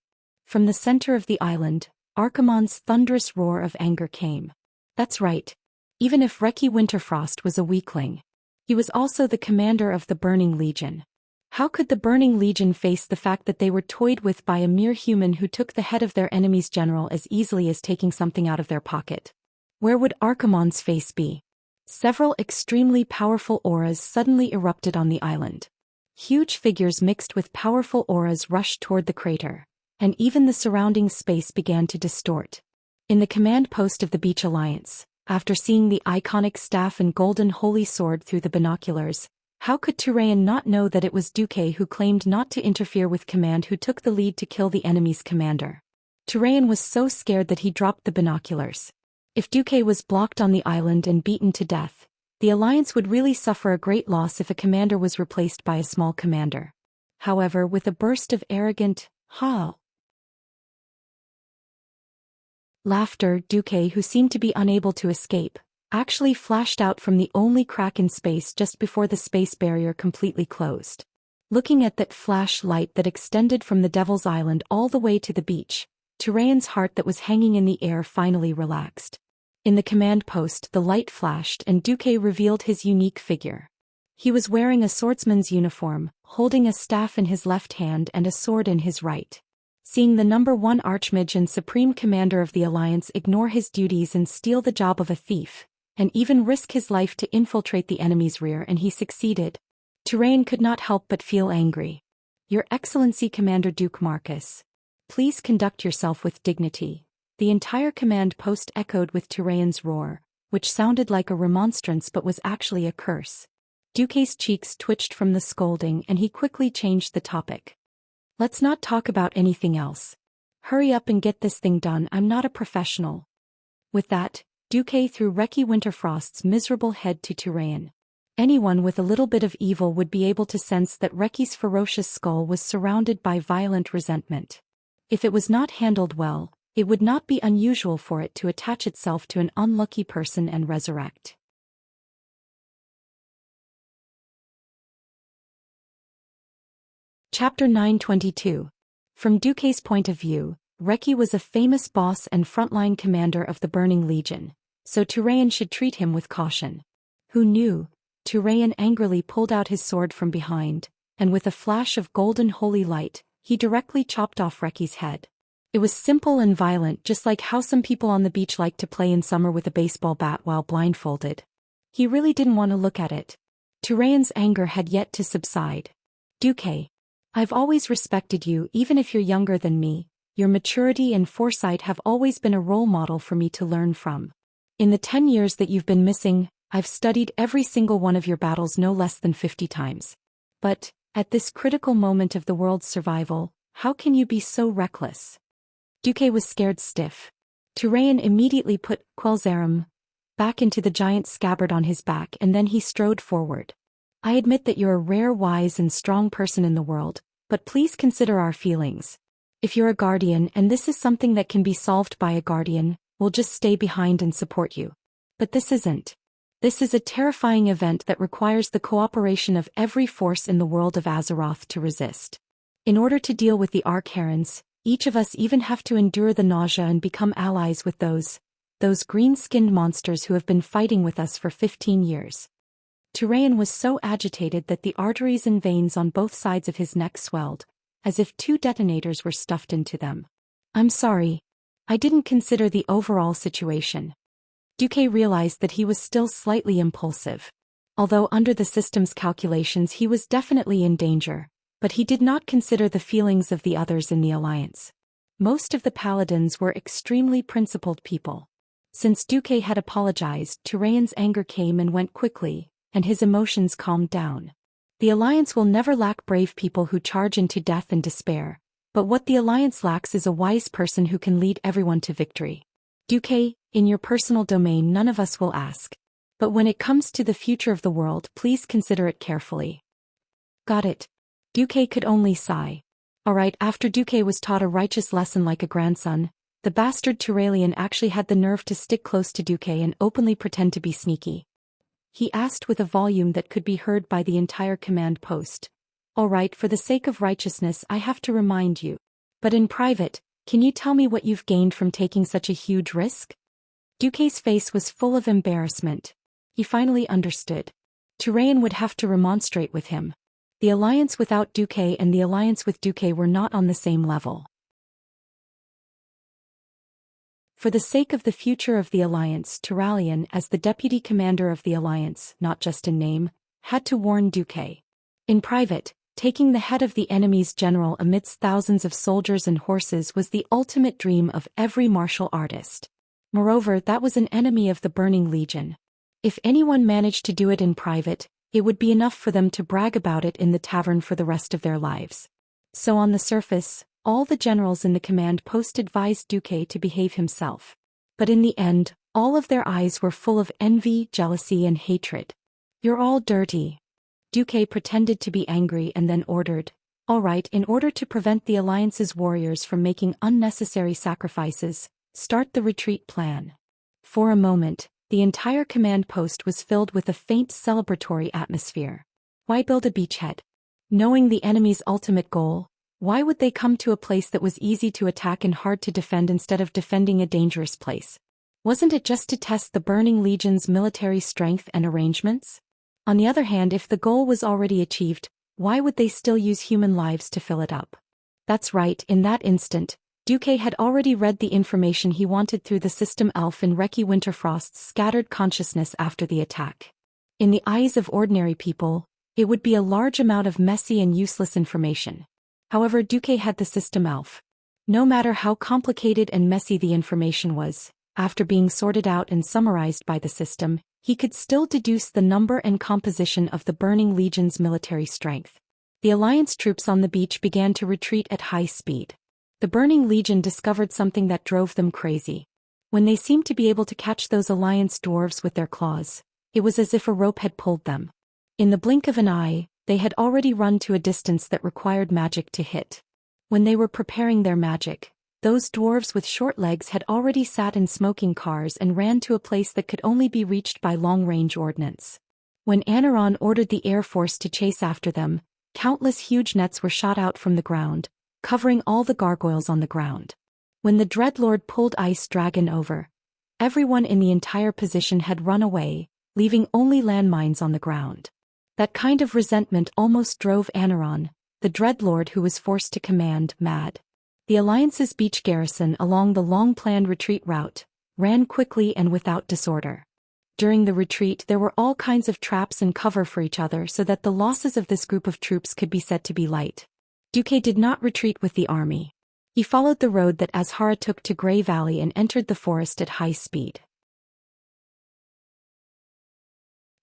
From the center of the island, Archimonde's thunderous roar of anger came. That's right. Even if Reki Winterfrost was a weakling, he was also the commander of the Burning Legion. How could the Burning Legion face the fact that they were toyed with by a mere human who took the head of their enemy's general as easily as taking something out of their pocket? Where would Archimonde's face be? Several extremely powerful auras suddenly erupted on the island. Huge figures mixed with powerful auras rushed toward the crater, and even the surrounding space began to distort. In the command post of the Beach Alliance, after seeing the iconic staff and golden holy sword through the binoculars, how could Turayan not know that it was Duque who claimed not to interfere with command who took the lead to kill the enemy's commander? Turayan was so scared that he dropped the binoculars. If Duque was blocked on the island and beaten to death, the Alliance would really suffer a great loss if a commander was replaced by a small commander. However, with a burst of arrogant, laughter, Duque, who seemed to be unable to escape, actually flashed out from the only crack in space just before the space barrier completely closed. Looking at that flash light that extended from the Devil's Island all the way to the beach, Turayan's heart that was hanging in the air finally relaxed. In the command post, the light flashed and Duque revealed his unique figure. He was wearing a swordsman's uniform, holding a staff in his left hand and a sword in his right. Seeing the #1 Archmage and Supreme Commander of the Alliance ignore his duties and steal the job of a thief, and even risk his life to infiltrate the enemy's rear, and he succeeded, Turayan could not help but feel angry. "Your Excellency Commander Duke Marcus, please conduct yourself with dignity." The entire command post echoed with Turayan's roar, which sounded like a remonstrance but was actually a curse. Duke's cheeks twitched from the scolding and he quickly changed the topic. "Let's not talk about anything else. Hurry up and get this thing done, I'm not a professional." With that, Duke threw Reki Winterfrost's miserable head to Turayan. Anyone with a little bit of evil would be able to sense that Reki's ferocious skull was surrounded by violent resentment. If it was not handled well, it would not be unusual for it to attach itself to an unlucky person and resurrect. Chapter 922. From Duke's point of view, Reki was a famous boss and frontline commander of the Burning Legion, so Turayan should treat him with caution. Who knew? Turayan angrily pulled out his sword from behind, and with a flash of golden holy light, he directly chopped off Reki's head. It was simple and violent, just like how some people on the beach like to play in summer with a baseball bat while blindfolded. He really didn't want to look at it. Turayan's anger had yet to subside. "Duke, I've always respected you even if you're younger than me. Your maturity and foresight have always been a role model for me to learn from. In the 10 years that you've been missing, I've studied every single one of your battles no less than 50 times. But, at this critical moment of the world's survival, how can you be so reckless?" Duke was scared stiff. Turayan immediately put Quelzarum back into the giant scabbard on his back and then he strode forward. "I admit that you're a rare, wise and strong person in the world, but please consider our feelings. If you're a guardian and this is something that can be solved by a guardian, we'll just stay behind and support you. But this isn't. This is a terrifying event that requires the cooperation of every force in the world of Azeroth to resist. In order to deal with the Archherons, each of us even have to endure the nausea and become allies with those green-skinned monsters who have been fighting with us for 15 years. Turayan was so agitated that the arteries and veins on both sides of his neck swelled, as if 2 detonators were stuffed into them. "I'm sorry. I didn't consider the overall situation." Duke realized that he was still slightly impulsive. Although under the system's calculations he was definitely in danger, but he did not consider the feelings of the others in the Alliance. Most of the paladins were extremely principled people. Since Duke had apologized, Turayan's anger came and went quickly, and his emotions calmed down. The Alliance will never lack brave people who charge into death and despair, but what the Alliance lacks is a wise person who can lead everyone to victory. Duke, in your personal domain none of us will ask. But when it comes to the future of the world, please consider it carefully. Got it. Duke could only sigh. Alright, after Duke was taught a righteous lesson like a grandson, the bastard Turalian actually had the nerve to stick close to Duke and openly pretend to be sneaky. He asked with a volume that could be heard by the entire command post. "Alright, for the sake of righteousness I have to remind you. But in private, can you tell me what you've gained from taking such a huge risk?" Duke's face was full of embarrassment. He finally understood. Turayan would have to remonstrate with him. The alliance without Duke and the alliance with Duke were not on the same level. For the sake of the future of the Alliance, Turalian, as the deputy commander of the Alliance, not just in name, had to warn Duque. In private, taking the head of the enemy's general amidst thousands of soldiers and horses was the ultimate dream of every martial artist. Moreover, that was an enemy of the Burning Legion. If anyone managed to do it in private, it would be enough for them to brag about it in the tavern for the rest of their lives. So on the surface, all the generals in the command post advised Duque to behave himself. But in the end, all of their eyes were full of envy, jealousy and hatred. "You're all dirty." Duque pretended to be angry and then ordered, "All right, in order to prevent the Alliance's warriors from making unnecessary sacrifices, start the retreat plan." For a moment, the entire command post was filled with a faint celebratory atmosphere. Why build a beachhead? Knowing the enemy's ultimate goal, why would they come to a place that was easy to attack and hard to defend instead of defending a dangerous place? Wasn't it just to test the Burning Legion's military strength and arrangements? On the other hand, if the goal was already achieved, why would they still use human lives to fill it up? That's right, in that instant, Duque had already read the information he wanted through the system elf in Reki Winterfrost's scattered consciousness after the attack. In the eyes of ordinary people, it would be a large amount of messy and useless information. However, Duque had the system elf. No matter how complicated and messy the information was, after being sorted out and summarized by the system, he could still deduce the number and composition of the Burning Legion's military strength. The Alliance troops on the beach began to retreat at high speed. The Burning Legion discovered something that drove them crazy. When they seemed to be able to catch those Alliance dwarves with their claws, it was as if a rope had pulled them. In the blink of an eye, they had already run to a distance that required magic to hit. When they were preparing their magic, those dwarves with short legs had already sat in smoking cars and ran to a place that could only be reached by long-range ordnance. When Anaron ordered the Air Force to chase after them, countless huge nets were shot out from the ground, covering all the gargoyles on the ground. When the Dreadlord pulled Ice Dragon over, everyone in the entire position had run away, leaving only landmines on the ground. That kind of resentment almost drove Anaron, the Dreadlord who was forced to command, mad. The Alliance's beach garrison along the long-planned retreat route ran quickly and without disorder. During the retreat there were all kinds of traps and cover for each other so that the losses of this group of troops could be said to be light. Duque did not retreat with the army. He followed the road that Azhara took to Grey Valley and entered the forest at high speed.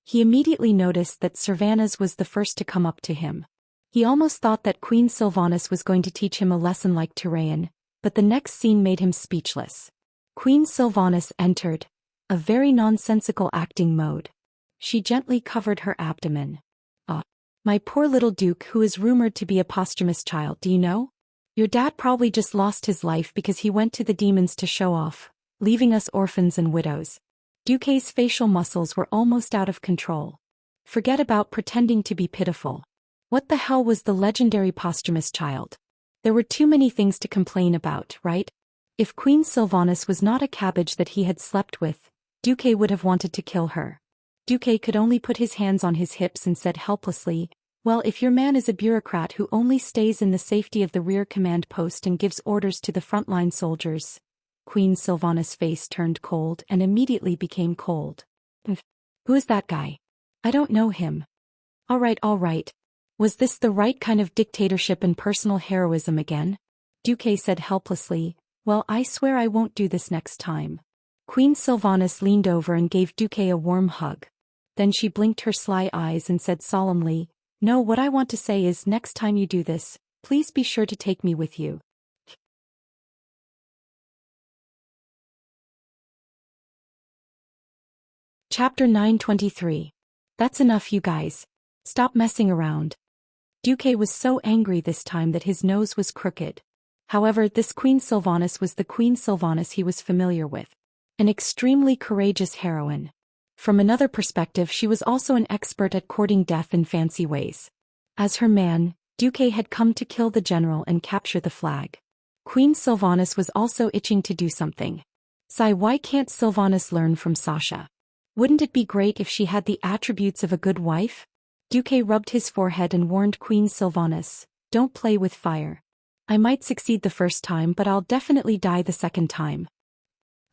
He immediately noticed that Sylvanas was the first to come up to him. He almost thought that Queen Sylvanas was going to teach him a lesson like Tyraean, but the next scene made him speechless. Queen Sylvanas entered, a very nonsensical acting mode. She gently covered her abdomen. "Ah, my poor little Duke who is rumored to be a posthumous child, do you know? Your dad probably just lost his life because he went to the demons to show off, leaving us orphans and widows." Duque's facial muscles were almost out of control. Forget about pretending to be pitiful. What the hell was the legendary posthumous child? There were too many things to complain about, right? If Queen Sylvanas was not a cabbage that he had slept with, Duque would have wanted to kill her. Duque could only put his hands on his hips and said helplessly, "Well, if your man is a bureaucrat who only stays in the safety of the rear command post and gives orders to the frontline soldiers." Queen Sylvanas' face turned cold and immediately became cold. "Who is that guy? I don't know him." All right. Was this the right kind of dictatorship and personal heroism again? Duque said helplessly, "Well, I swear I won't do this next time." Queen Sylvanas leaned over and gave Duque a warm hug. Then she blinked her sly eyes and said solemnly, "No, what I want to say is next time you do this, please be sure to take me with you." Chapter 923. That's enough, you guys. Stop messing around. Duque was so angry this time that his nose was crooked. However, this Queen Sylvanas was the Queen Sylvanas he was familiar with. An extremely courageous heroine. From another perspective, she was also an expert at courting death in fancy ways. As her man, Duque had come to kill the general and capture the flag. Queen Sylvanas was also itching to do something. Why can't Sylvanas learn from Sasha? Wouldn't it be great if she had the attributes of a good wife? Duque rubbed his forehead and warned Queen Sylvanas, "Don't play with fire. I might succeed the first time, but I'll definitely die the second time."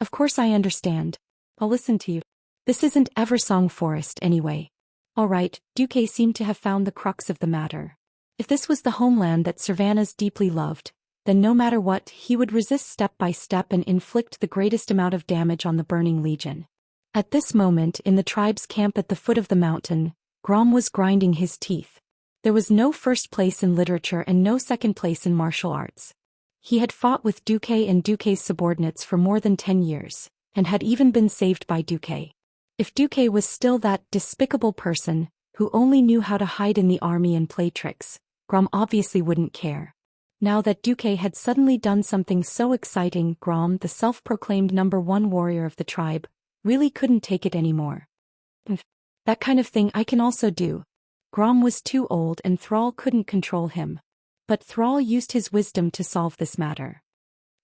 "Of course I understand. I'll listen to you. This isn't Eversong Forest anyway." All right, Duque seemed to have found the crux of the matter. If this was the homeland that Sylvanas deeply loved, then no matter what, he would resist step by step and inflict the greatest amount of damage on the Burning Legion. At this moment, in the tribe's camp at the foot of the mountain, Grom was grinding his teeth. There was no first place in literature and no second place in martial arts. He had fought with Duque and Duque's subordinates for more than 10 years, and had even been saved by Duque. If Duque was still that despicable person, who only knew how to hide in the army and play tricks, Grom obviously wouldn't care. Now that Duque had suddenly done something so exciting, Grom, the self-proclaimed #1 warrior of the tribe, really couldn't take it anymore. That kind of thing I can also do. Grom was too old and Thrall couldn't control him. But Thrall used his wisdom to solve this matter.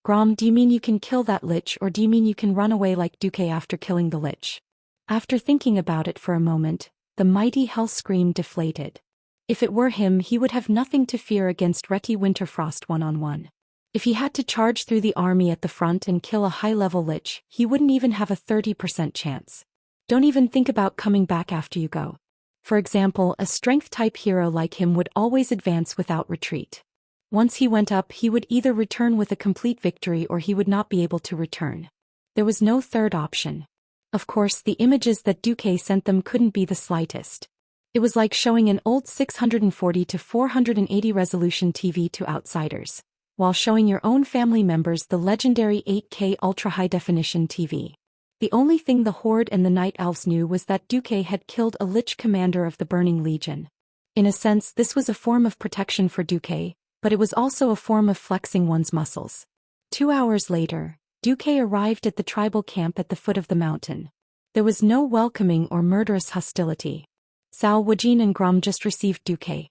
"Grom, do you mean you can kill that lich, or do you mean you can run away like Duque after killing the lich?" After thinking about it for a moment, the mighty hell scream deflated. If it were him, he would have nothing to fear against Reti Winterfrost one-on-one. If he had to charge through the army at the front and kill a high-level lich, he wouldn't even have a 30% chance. Don't even think about coming back after you go. For example, a strength-type hero like him would always advance without retreat. Once he went up, he would either return with a complete victory or he would not be able to return. There was no third option. Of course, the images that Duque sent them couldn't be the slightest. It was like showing an old 640 to 480 resolution TV to outsiders, while showing your own family members the legendary 8K ultra-high definition TV. The only thing the Horde and the Night Elves knew was that Duque had killed a Lich commander of the Burning Legion. In a sense, this was a form of protection for Duque, but it was also a form of flexing one's muscles. 2 hours later, Duque arrived at the tribal camp at the foot of the mountain. There was no welcoming or murderous hostility. Sal, Wajin and Grum just received Duque.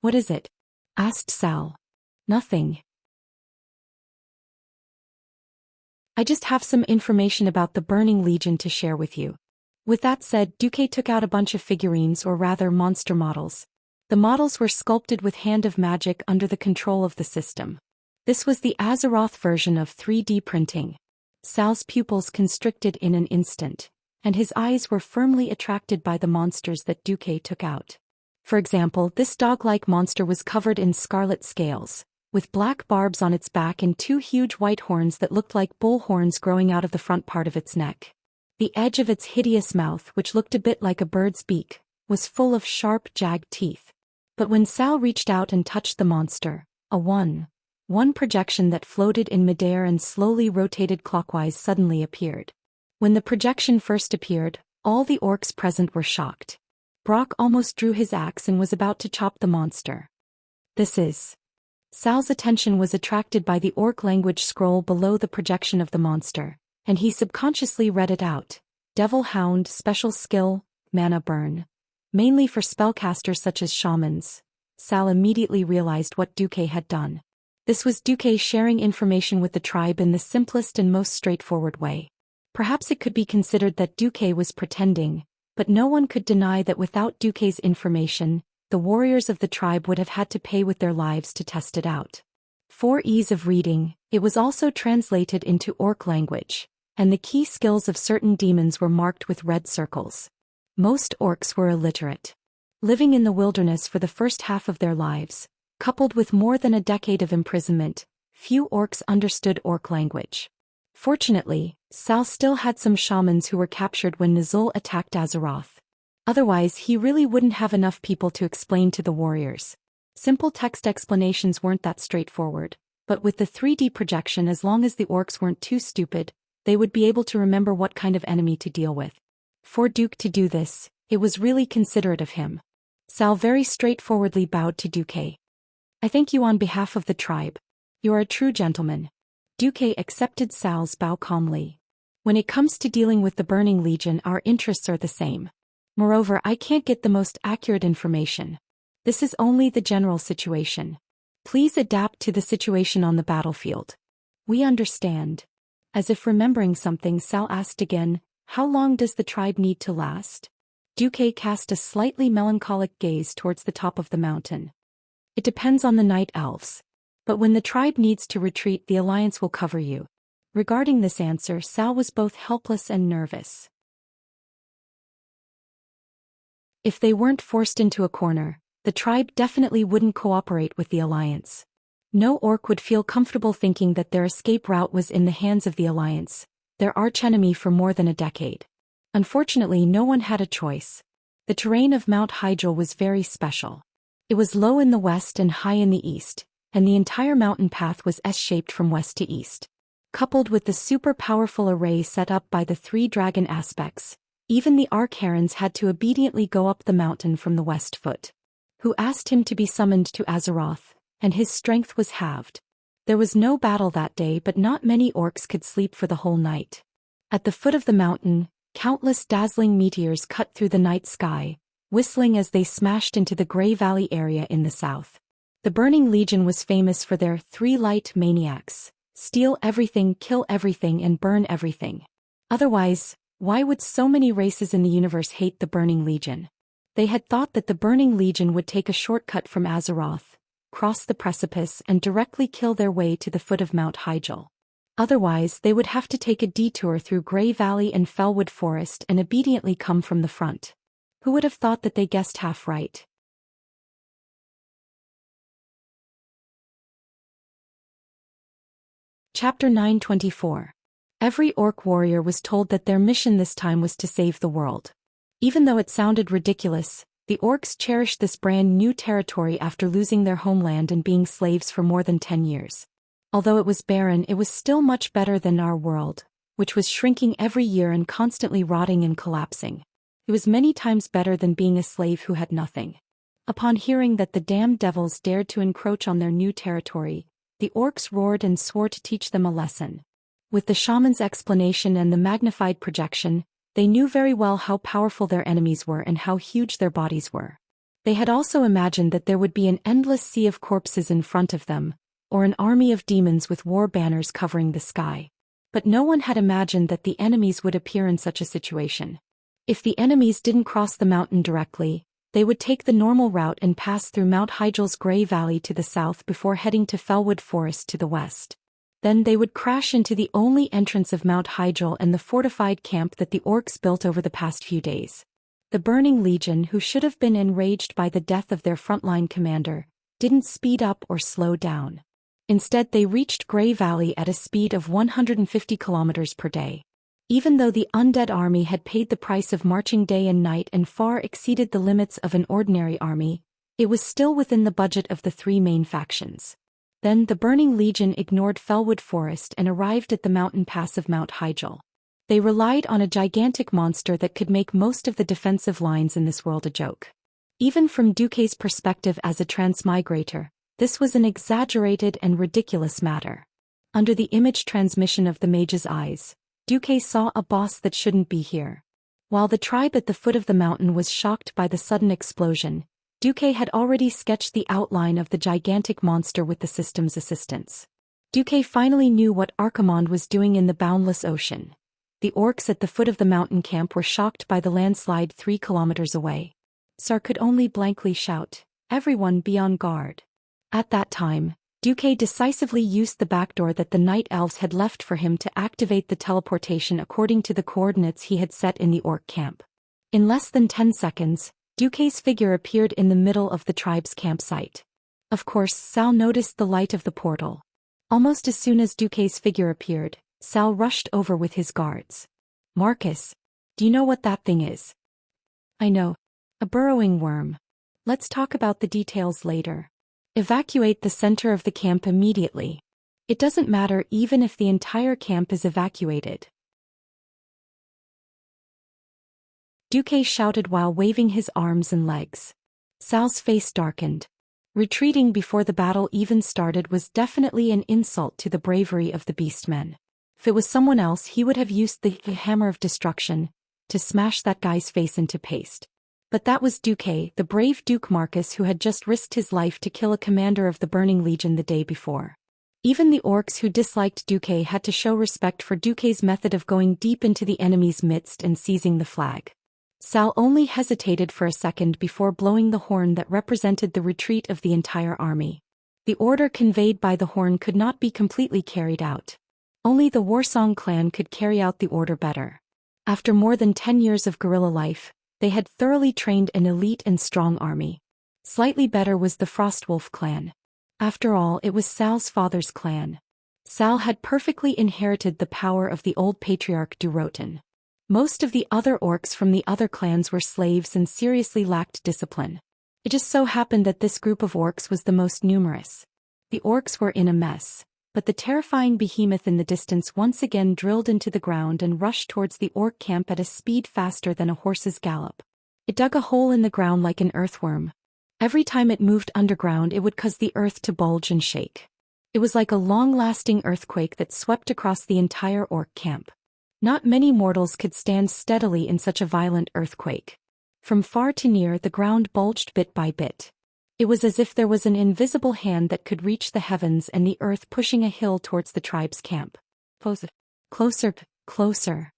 "What is it?" asked Sal. "Nothing. I just have some information about the Burning Legion to share with you." With that said, Duque took out a bunch of figurines, or rather monster models. The models were sculpted with hand of magic under the control of the system. This was the Azeroth version of 3D printing. Sal's pupils constricted in an instant, and his eyes were firmly attracted by the monsters that Duque took out. For example, this dog-like monster was covered in scarlet scales, with black barbs on its back and 2 huge white horns that looked like bull horns growing out of the front part of its neck. The edge of its hideous mouth, which looked a bit like a bird's beak, was full of sharp, jagged teeth. But when Sal reached out and touched the monster, a one projection that floated in midair and slowly rotated clockwise suddenly appeared. When the projection first appeared, all the orcs present were shocked. Brock almost drew his axe and was about to chop the monster. "This is..." Sal's attention was attracted by the orc language scroll below the projection of the monster, and he subconsciously read it out. Devil Hound, special skill, mana burn. Mainly for spellcasters such as shamans. Sal immediately realized what Duque had done. This was Duque sharing information with the tribe in the simplest and most straightforward way. Perhaps it could be considered that Duque was pretending, but no one could deny that without Duque's information, the warriors of the tribe would have had to pay with their lives to test it out. For ease of reading, it was also translated into orc language, and the key skills of certain demons were marked with red circles. Most orcs were illiterate. Living in the wilderness for the first half of their lives, coupled with more than a decade of imprisonment, few orcs understood orc language. Fortunately, Sal still had some shamans who were captured when Nizul attacked Azeroth. Otherwise, he really wouldn't have enough people to explain to the warriors. Simple text explanations weren't that straightforward, but with the 3D projection, as long as the orcs weren't too stupid, they would be able to remember what kind of enemy to deal with. For Duque to do this, it was really considerate of him. Sal very straightforwardly bowed to Duque. "I thank you on behalf of the tribe. You are a true gentleman." Duque accepted Sal's bow calmly. "When it comes to dealing with the Burning Legion, our interests are the same. Moreover, I can't get the most accurate information. This is only the general situation. Please adapt to the situation on the battlefield." "We understand." As if remembering something, Sal asked again, "How long does the tribe need to last?" Duque cast a slightly melancholic gaze towards the top of the mountain. "It depends on the Night Elves. But when the tribe needs to retreat, the Alliance will cover you." Regarding this answer, Sal was both helpless and nervous. If they weren't forced into a corner, the tribe definitely wouldn't cooperate with the Alliance. No orc would feel comfortable thinking that their escape route was in the hands of the Alliance, their archenemy for more than a decade. Unfortunately, no one had a choice. The terrain of Mount Hyjal was very special. It was low in the west and high in the east, and the entire mountain path was S-shaped from west to east. Coupled with the super powerful array set up by the 3 dragon aspects, even the Arch-Herons had to obediently go up the mountain from the west foot. Who asked him to be summoned to Azeroth, and his strength was halved. There was no battle that day, but not many orcs could sleep for the whole night. At the foot of the mountain, countless dazzling meteors cut through the night sky, whistling as they smashed into the Grey Valley area in the south. The Burning Legion was famous for their 3 light maniacs: steal everything, kill everything, and burn everything. Otherwise, why would so many races in the universe hate the Burning Legion? They had thought that the Burning Legion would take a shortcut from Azeroth, cross the precipice and directly kill their way to the foot of Mount Hyjal. Otherwise, they would have to take a detour through Grey Valley and Fellwood Forest and obediently come from the front. Who would have thought that they guessed half right? Chapter 924. Every orc warrior was told that their mission this time was to save the world. Even though it sounded ridiculous, the orcs cherished this brand new territory after losing their homeland and being slaves for more than 10 years. Although it was barren, it was still much better than our world, which was shrinking every year and constantly rotting and collapsing. It was many times better than being a slave who had nothing. Upon hearing that the damned devils dared to encroach on their new territory, the orcs roared and swore to teach them a lesson. With the shaman's explanation and the magnified projection, they knew very well how powerful their enemies were and how huge their bodies were. They had also imagined that there would be an endless sea of corpses in front of them, or an army of demons with war banners covering the sky. But no one had imagined that the enemies would appear in such a situation. If the enemies didn't cross the mountain directly, they would take the normal route and pass through Mount Hyjal's Grey Valley to the south before heading to Fellwood Forest to the west. Then they would crash into the only entrance of Mount Hyjal and the fortified camp that the orcs built over the past few days. The Burning Legion, who should have been enraged by the death of their frontline commander, didn't speed up or slow down. Instead, they reached Grey Valley at a speed of 150 kilometers per day. Even though the undead army had paid the price of marching day and night and far exceeded the limits of an ordinary army, it was still within the budget of the three main factions. Then the Burning Legion ignored Fellwood Forest and arrived at the mountain pass of Mount Hyjal. They relied on a gigantic monster that could make most of the defensive lines in this world a joke. Even from Duque's perspective as a transmigrator, this was an exaggerated and ridiculous matter. Under the image transmission of the mage's eyes, Duque saw a boss that shouldn't be here. While the tribe at the foot of the mountain was shocked by the sudden explosion, Duque had already sketched the outline of the gigantic monster with the system's assistance. Duque finally knew what Archimonde was doing in the boundless ocean. The orcs at the foot of the mountain camp were shocked by the landslide 3 kilometers away. Sar could only blankly shout, "Everyone be on guard." At that time, Duque decisively used the backdoor that the night elves had left for him to activate the teleportation according to the coordinates he had set in the orc camp. In less than 10 seconds, Duque's figure appeared in the middle of the tribe's campsite. Of course, Sal noticed the light of the portal. Almost as soon as Duque's figure appeared, Sal rushed over with his guards. "Marcus, do you know what that thing is?" "I know. A burrowing worm. Let's talk about the details later. Evacuate the center of the camp immediately. It doesn't matter even if the entire camp is evacuated." Duque shouted while waving his arms and legs. Sal's face darkened. Retreating before the battle even started was definitely an insult to the bravery of the beastmen. If it was someone else, he would have used the hammer of destruction to smash that guy's face into paste. But that was Duque, the brave Duke Marcus, who had just risked his life to kill a commander of the Burning Legion the day before. Even the orcs who disliked Duque had to show respect for Duque's method of going deep into the enemy's midst and seizing the flag. Sal only hesitated for a second before blowing the horn that represented the retreat of the entire army. The order conveyed by the horn could not be completely carried out. Only the Warsong clan could carry out the order better. After more than 10 years of guerrilla life, they had thoroughly trained an elite and strong army. Slightly better was the Frostwolf clan. After all, it was Sal's father's clan. Sal had perfectly inherited the power of the old patriarch Durotan. Most of the other orcs from the other clans were slaves and seriously lacked discipline. It just so happened that this group of orcs was the most numerous. The orcs were in a mess, but the terrifying behemoth in the distance once again drilled into the ground and rushed towards the orc camp at a speed faster than a horse's gallop. It dug a hole in the ground like an earthworm. Every time it moved underground, it would cause the earth to bulge and shake. It was like a long-lasting earthquake that swept across the entire orc camp. Not many mortals could stand steadily in such a violent earthquake. From far to near, the ground bulged bit by bit. It was as if there was an invisible hand that could reach the heavens and the earth pushing a hill towards the tribe's camp. Closer, closer.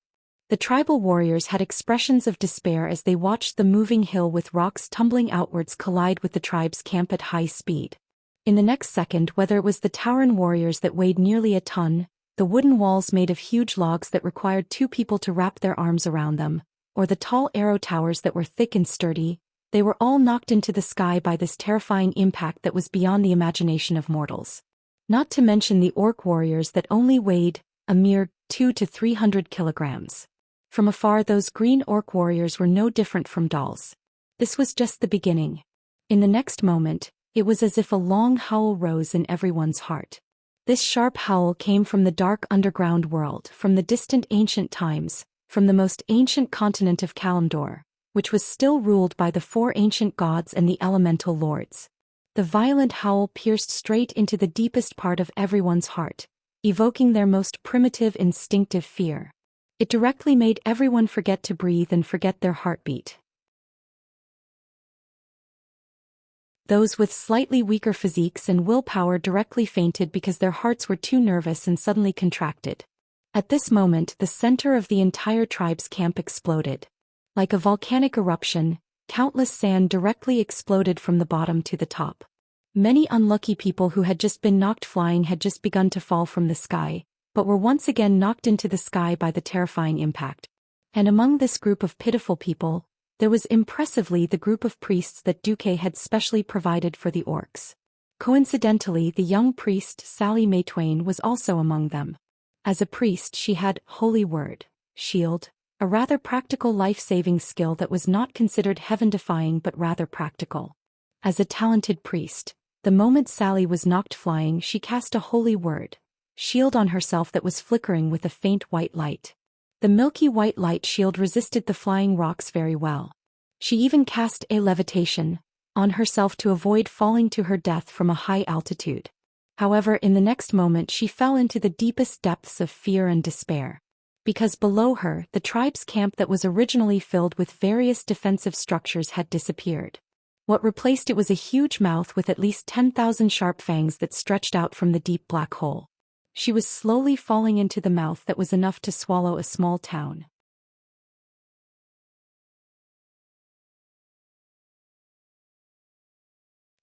The tribal warriors had expressions of despair as they watched the moving hill with rocks tumbling outwards collide with the tribe's camp at high speed. In the next second, whether it was the Tauren warriors that weighed nearly a ton, the wooden walls made of huge logs that required 2 people to wrap their arms around them, or the tall arrow towers that were thick and sturdy, they were all knocked into the sky by this terrifying impact that was beyond the imagination of mortals. Not to mention the orc warriors that only weighed a mere 200 to 300 kilograms. From afar, those green orc warriors were no different from dolls. This was just the beginning. In the next moment, it was as if a long howl rose in everyone's heart. This sharp howl came from the dark underground world, from the distant ancient times, from the most ancient continent of Kalimdor, which was still ruled by the 4 ancient gods and the elemental lords. The violent howl pierced straight into the deepest part of everyone's heart, evoking their most primitive instinctive fear. It directly made everyone forget to breathe and forget their heartbeat. Those with slightly weaker physiques and willpower directly fainted because their hearts were too nervous and suddenly contracted. At this moment, the center of the entire tribe's camp exploded. Like a volcanic eruption, countless sand directly exploded from the bottom to the top. Many unlucky people who had just been knocked flying had just begun to fall from the sky, but were once again knocked into the sky by the terrifying impact. And among this group of pitiful people, there was impressively the group of priests that Duque had specially provided for the orcs. Coincidentally, the young priest Sally Maytwain was also among them. As a priest, she had Holy Word, Shield, a rather practical life-saving skill that was not considered heaven-defying but rather practical. As a talented priest, the moment Sally was knocked flying, she cast a Holy Word, Shield on herself that was flickering with a faint white light. The milky white light shield resisted the flying rocks very well. She even cast a levitation on herself to avoid falling to her death from a high altitude. However, in the next moment she fell into the deepest depths of fear and despair. Because below her, the tribe's camp that was originally filled with various defensive structures had disappeared. What replaced it was a huge mouth with at least 10,000 sharp fangs that stretched out from the deep black hole. She was slowly falling into the mouth that was enough to swallow a small town.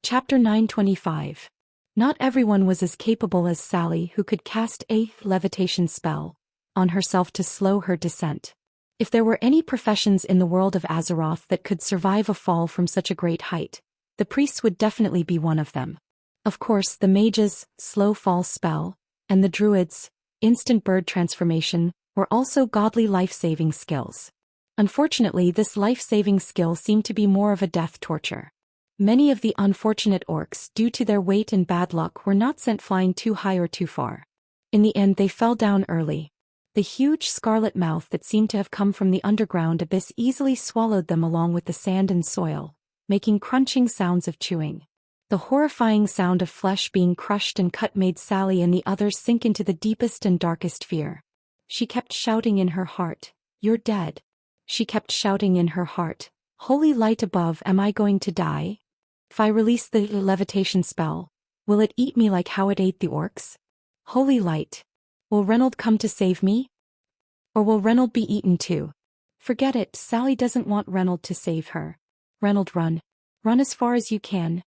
Chapter 925. Not everyone was as capable as Sally, who could cast a levitation spell on herself to slow her descent. If there were any professions in the world of Azeroth that could survive a fall from such a great height, the priests would definitely be one of them. Of course, the mages' slow fall spell, and the druids' instant bird transformation, were also godly life-saving skills. Unfortunately, this life-saving skill seemed to be more of a death torture. Many of the unfortunate orcs, due to their weight and bad luck, were not sent flying too high or too far. In the end, they fell down early. The huge scarlet mouth that seemed to have come from the underground abyss easily swallowed them along with the sand and soil, making crunching sounds of chewing. The horrifying sound of flesh being crushed and cut made Sally and the others sink into the deepest and darkest fear. She kept shouting in her heart, "You're dead." She kept shouting in her heart, "Holy light above, am I going to die? If I release the levitation spell, will it eat me like how it ate the orcs? Holy light. Will Reynold come to save me? Or will Reynold be eaten too? Forget it, Sally doesn't want Reynold to save her. Reynold, run. Run as far as you can."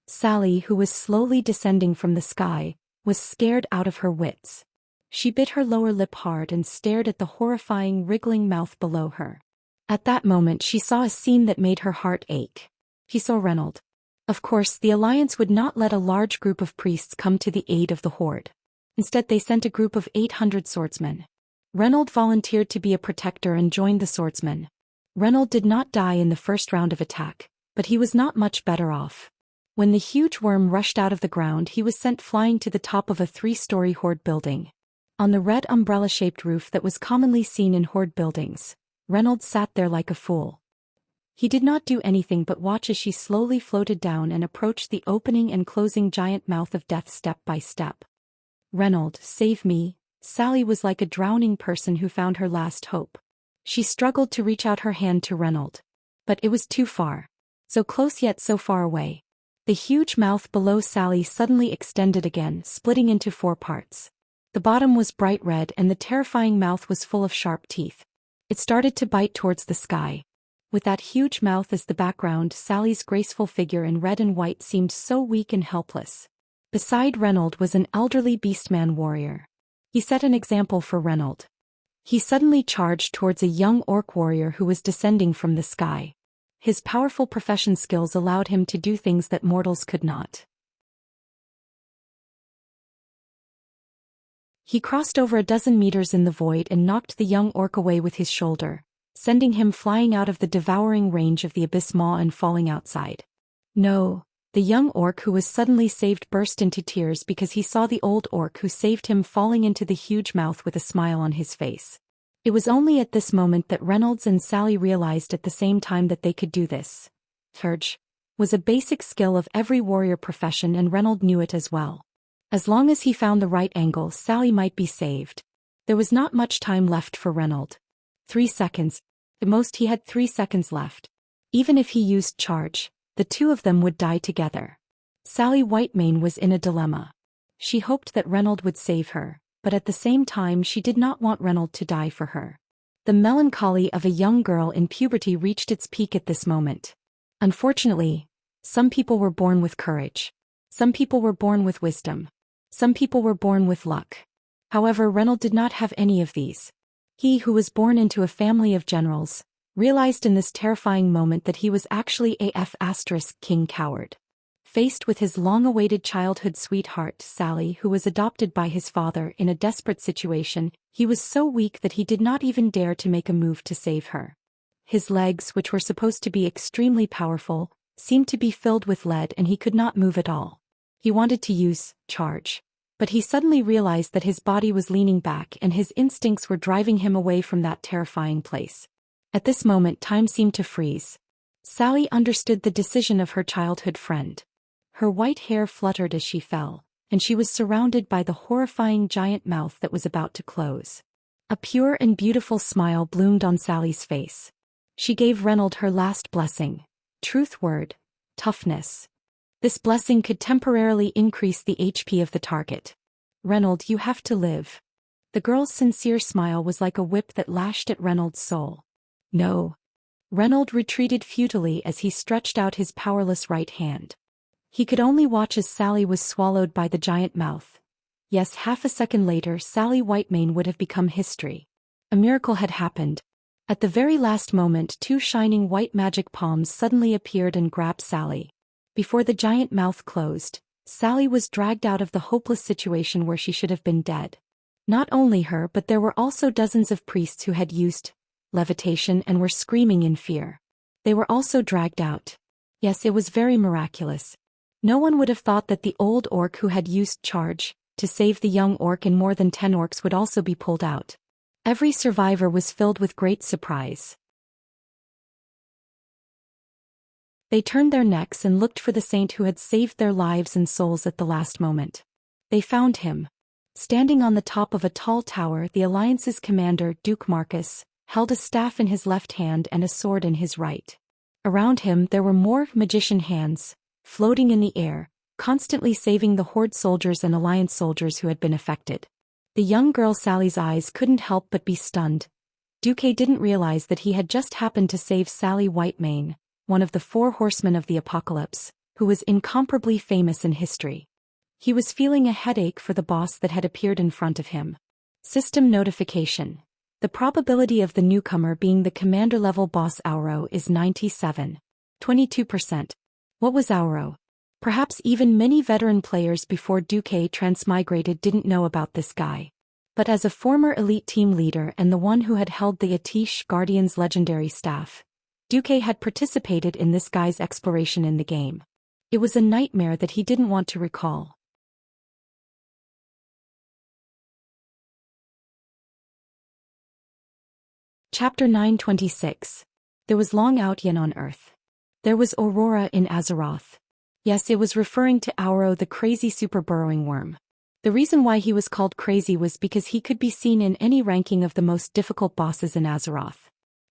Sally, who was slowly descending from the sky, was scared out of her wits. She bit her lower lip hard and stared at the horrifying, wriggling mouth below her. At that moment she saw a scene that made her heart ache. She saw Reynold. Of course, the Alliance would not let a large group of priests come to the aid of the Horde. Instead, they sent a group of 800 swordsmen. Reynold volunteered to be a protector and joined the swordsmen. Reynold did not die in the first round of attack, but he was not much better off. When the huge worm rushed out of the ground, he was sent flying to the top of a 3-story Horde building. On the red umbrella-shaped roof that was commonly seen in Horde buildings, Reynold sat there like a fool. He did not do anything but watch as she slowly floated down and approached the opening and closing giant mouth of death step by step. "Reynold, save me." Sally was like a drowning person who found her last hope. She struggled to reach out her hand to Reynold. But it was too far. So close yet so far away. The huge mouth below Sally suddenly extended again, splitting into 4 parts. The bottom was bright red and the terrifying mouth was full of sharp teeth. It started to bite towards the sky. With that huge mouth as the background, Sally's graceful figure in red and white seemed so weak and helpless. Beside Reynold was an elderly beastman warrior. He set an example for Reynold. He suddenly charged towards a young orc warrior who was descending from the sky. His powerful profession skills allowed him to do things that mortals could not. He crossed over a dozen meters in the void and knocked the young orc away with his shoulder, sending him flying out of the devouring range of the abyss maw and falling outside. No, the young orc who was suddenly saved burst into tears because he saw the old orc who saved him falling into the huge mouth with a smile on his face. It was only at this moment that Reynolds and Sally realized at the same time that they could do this. Surge was a basic skill of every warrior profession, and Reynolds knew it as well. As long as he found the right angle, Sally might be saved. There was not much time left for Reynolds. 3 seconds. At most he had 3 seconds left. Even if he used charge, the two of them would die together. Sally Whitemane was in a dilemma. She hoped that Reynolds would save her, but at the same time she did not want Reynolds to die for her. The melancholy of a young girl in puberty reached its peak at this moment. Unfortunately, some people were born with courage. Some people were born with wisdom. Some people were born with luck. However, Reynolds did not have any of these. He who was born into a family of generals, realized in this terrifying moment that he was actually a *king coward. Faced with his long-awaited childhood sweetheart, Sally, who was adopted by his father in a desperate situation, he was so weak that he did not even dare to make a move to save her. His legs, which were supposed to be extremely powerful, seemed to be filled with lead and he could not move at all. He wanted to use charge. But he suddenly realized that his body was leaning back and his instincts were driving him away from that terrifying place. At this moment, time seemed to freeze. Sally understood the decision of her childhood friend. Her white hair fluttered as she fell, and she was surrounded by the horrifying giant mouth that was about to close. A pure and beautiful smile bloomed on Sally's face. She gave Reynolds her last blessing. Truth word, toughness. This blessing could temporarily increase the HP of the target. Reynolds, you have to live. The girl's sincere smile was like a whip that lashed at Reynolds' soul. No. Reynolds retreated futilely as he stretched out his powerless right hand. He could only watch as Sally was swallowed by the giant mouth. Yes, half a second later, Sally Whitemane would have become history. A miracle had happened. At the very last moment, 2 shining white magic palms suddenly appeared and grabbed Sally. Before the giant mouth closed, Sally was dragged out of the hopeless situation where she should have been dead. Not only her, but there were also dozens of priests who had used levitation and were screaming in fear. They were also dragged out. Yes, it was very miraculous. No one would have thought that the old orc who had used charge to save the young orc and more than 10 orcs would also be pulled out. Every survivor was filled with great surprise. They turned their necks and looked for the saint who had saved their lives and souls at the last moment. They found him. Standing on the top of a tall tower, the Alliance's commander, Duke Marcus, held a staff in his left hand and a sword in his right. Around him there were more magician hands, floating in the air, constantly saving the Horde soldiers and Alliance soldiers who had been affected. The young girl Sally's eyes couldn't help but be stunned. Duke didn't realize that he had just happened to save Sally Whitemane, one of the 4 horsemen of the apocalypse, who was incomparably famous in history. He was feeling a headache for the boss that had appeared in front of him. System notification. The probability of the newcomer being the commander-level boss Auro is 97.22%. What was Auro? Perhaps even many veteran players before Duke transmigrated didn't know about this guy. But as a former elite team leader and the one who had held the Atish Guardian's legendary staff, Duke had participated in this guy's exploration in the game. It was a nightmare that he didn't want to recall. Chapter 926. There was Long Out Yin on Earth. There was Aurora in Azeroth. Yes, it was referring to Auro, the crazy super burrowing worm. The reason why he was called crazy was because he could be seen in any ranking of the most difficult bosses in Azeroth.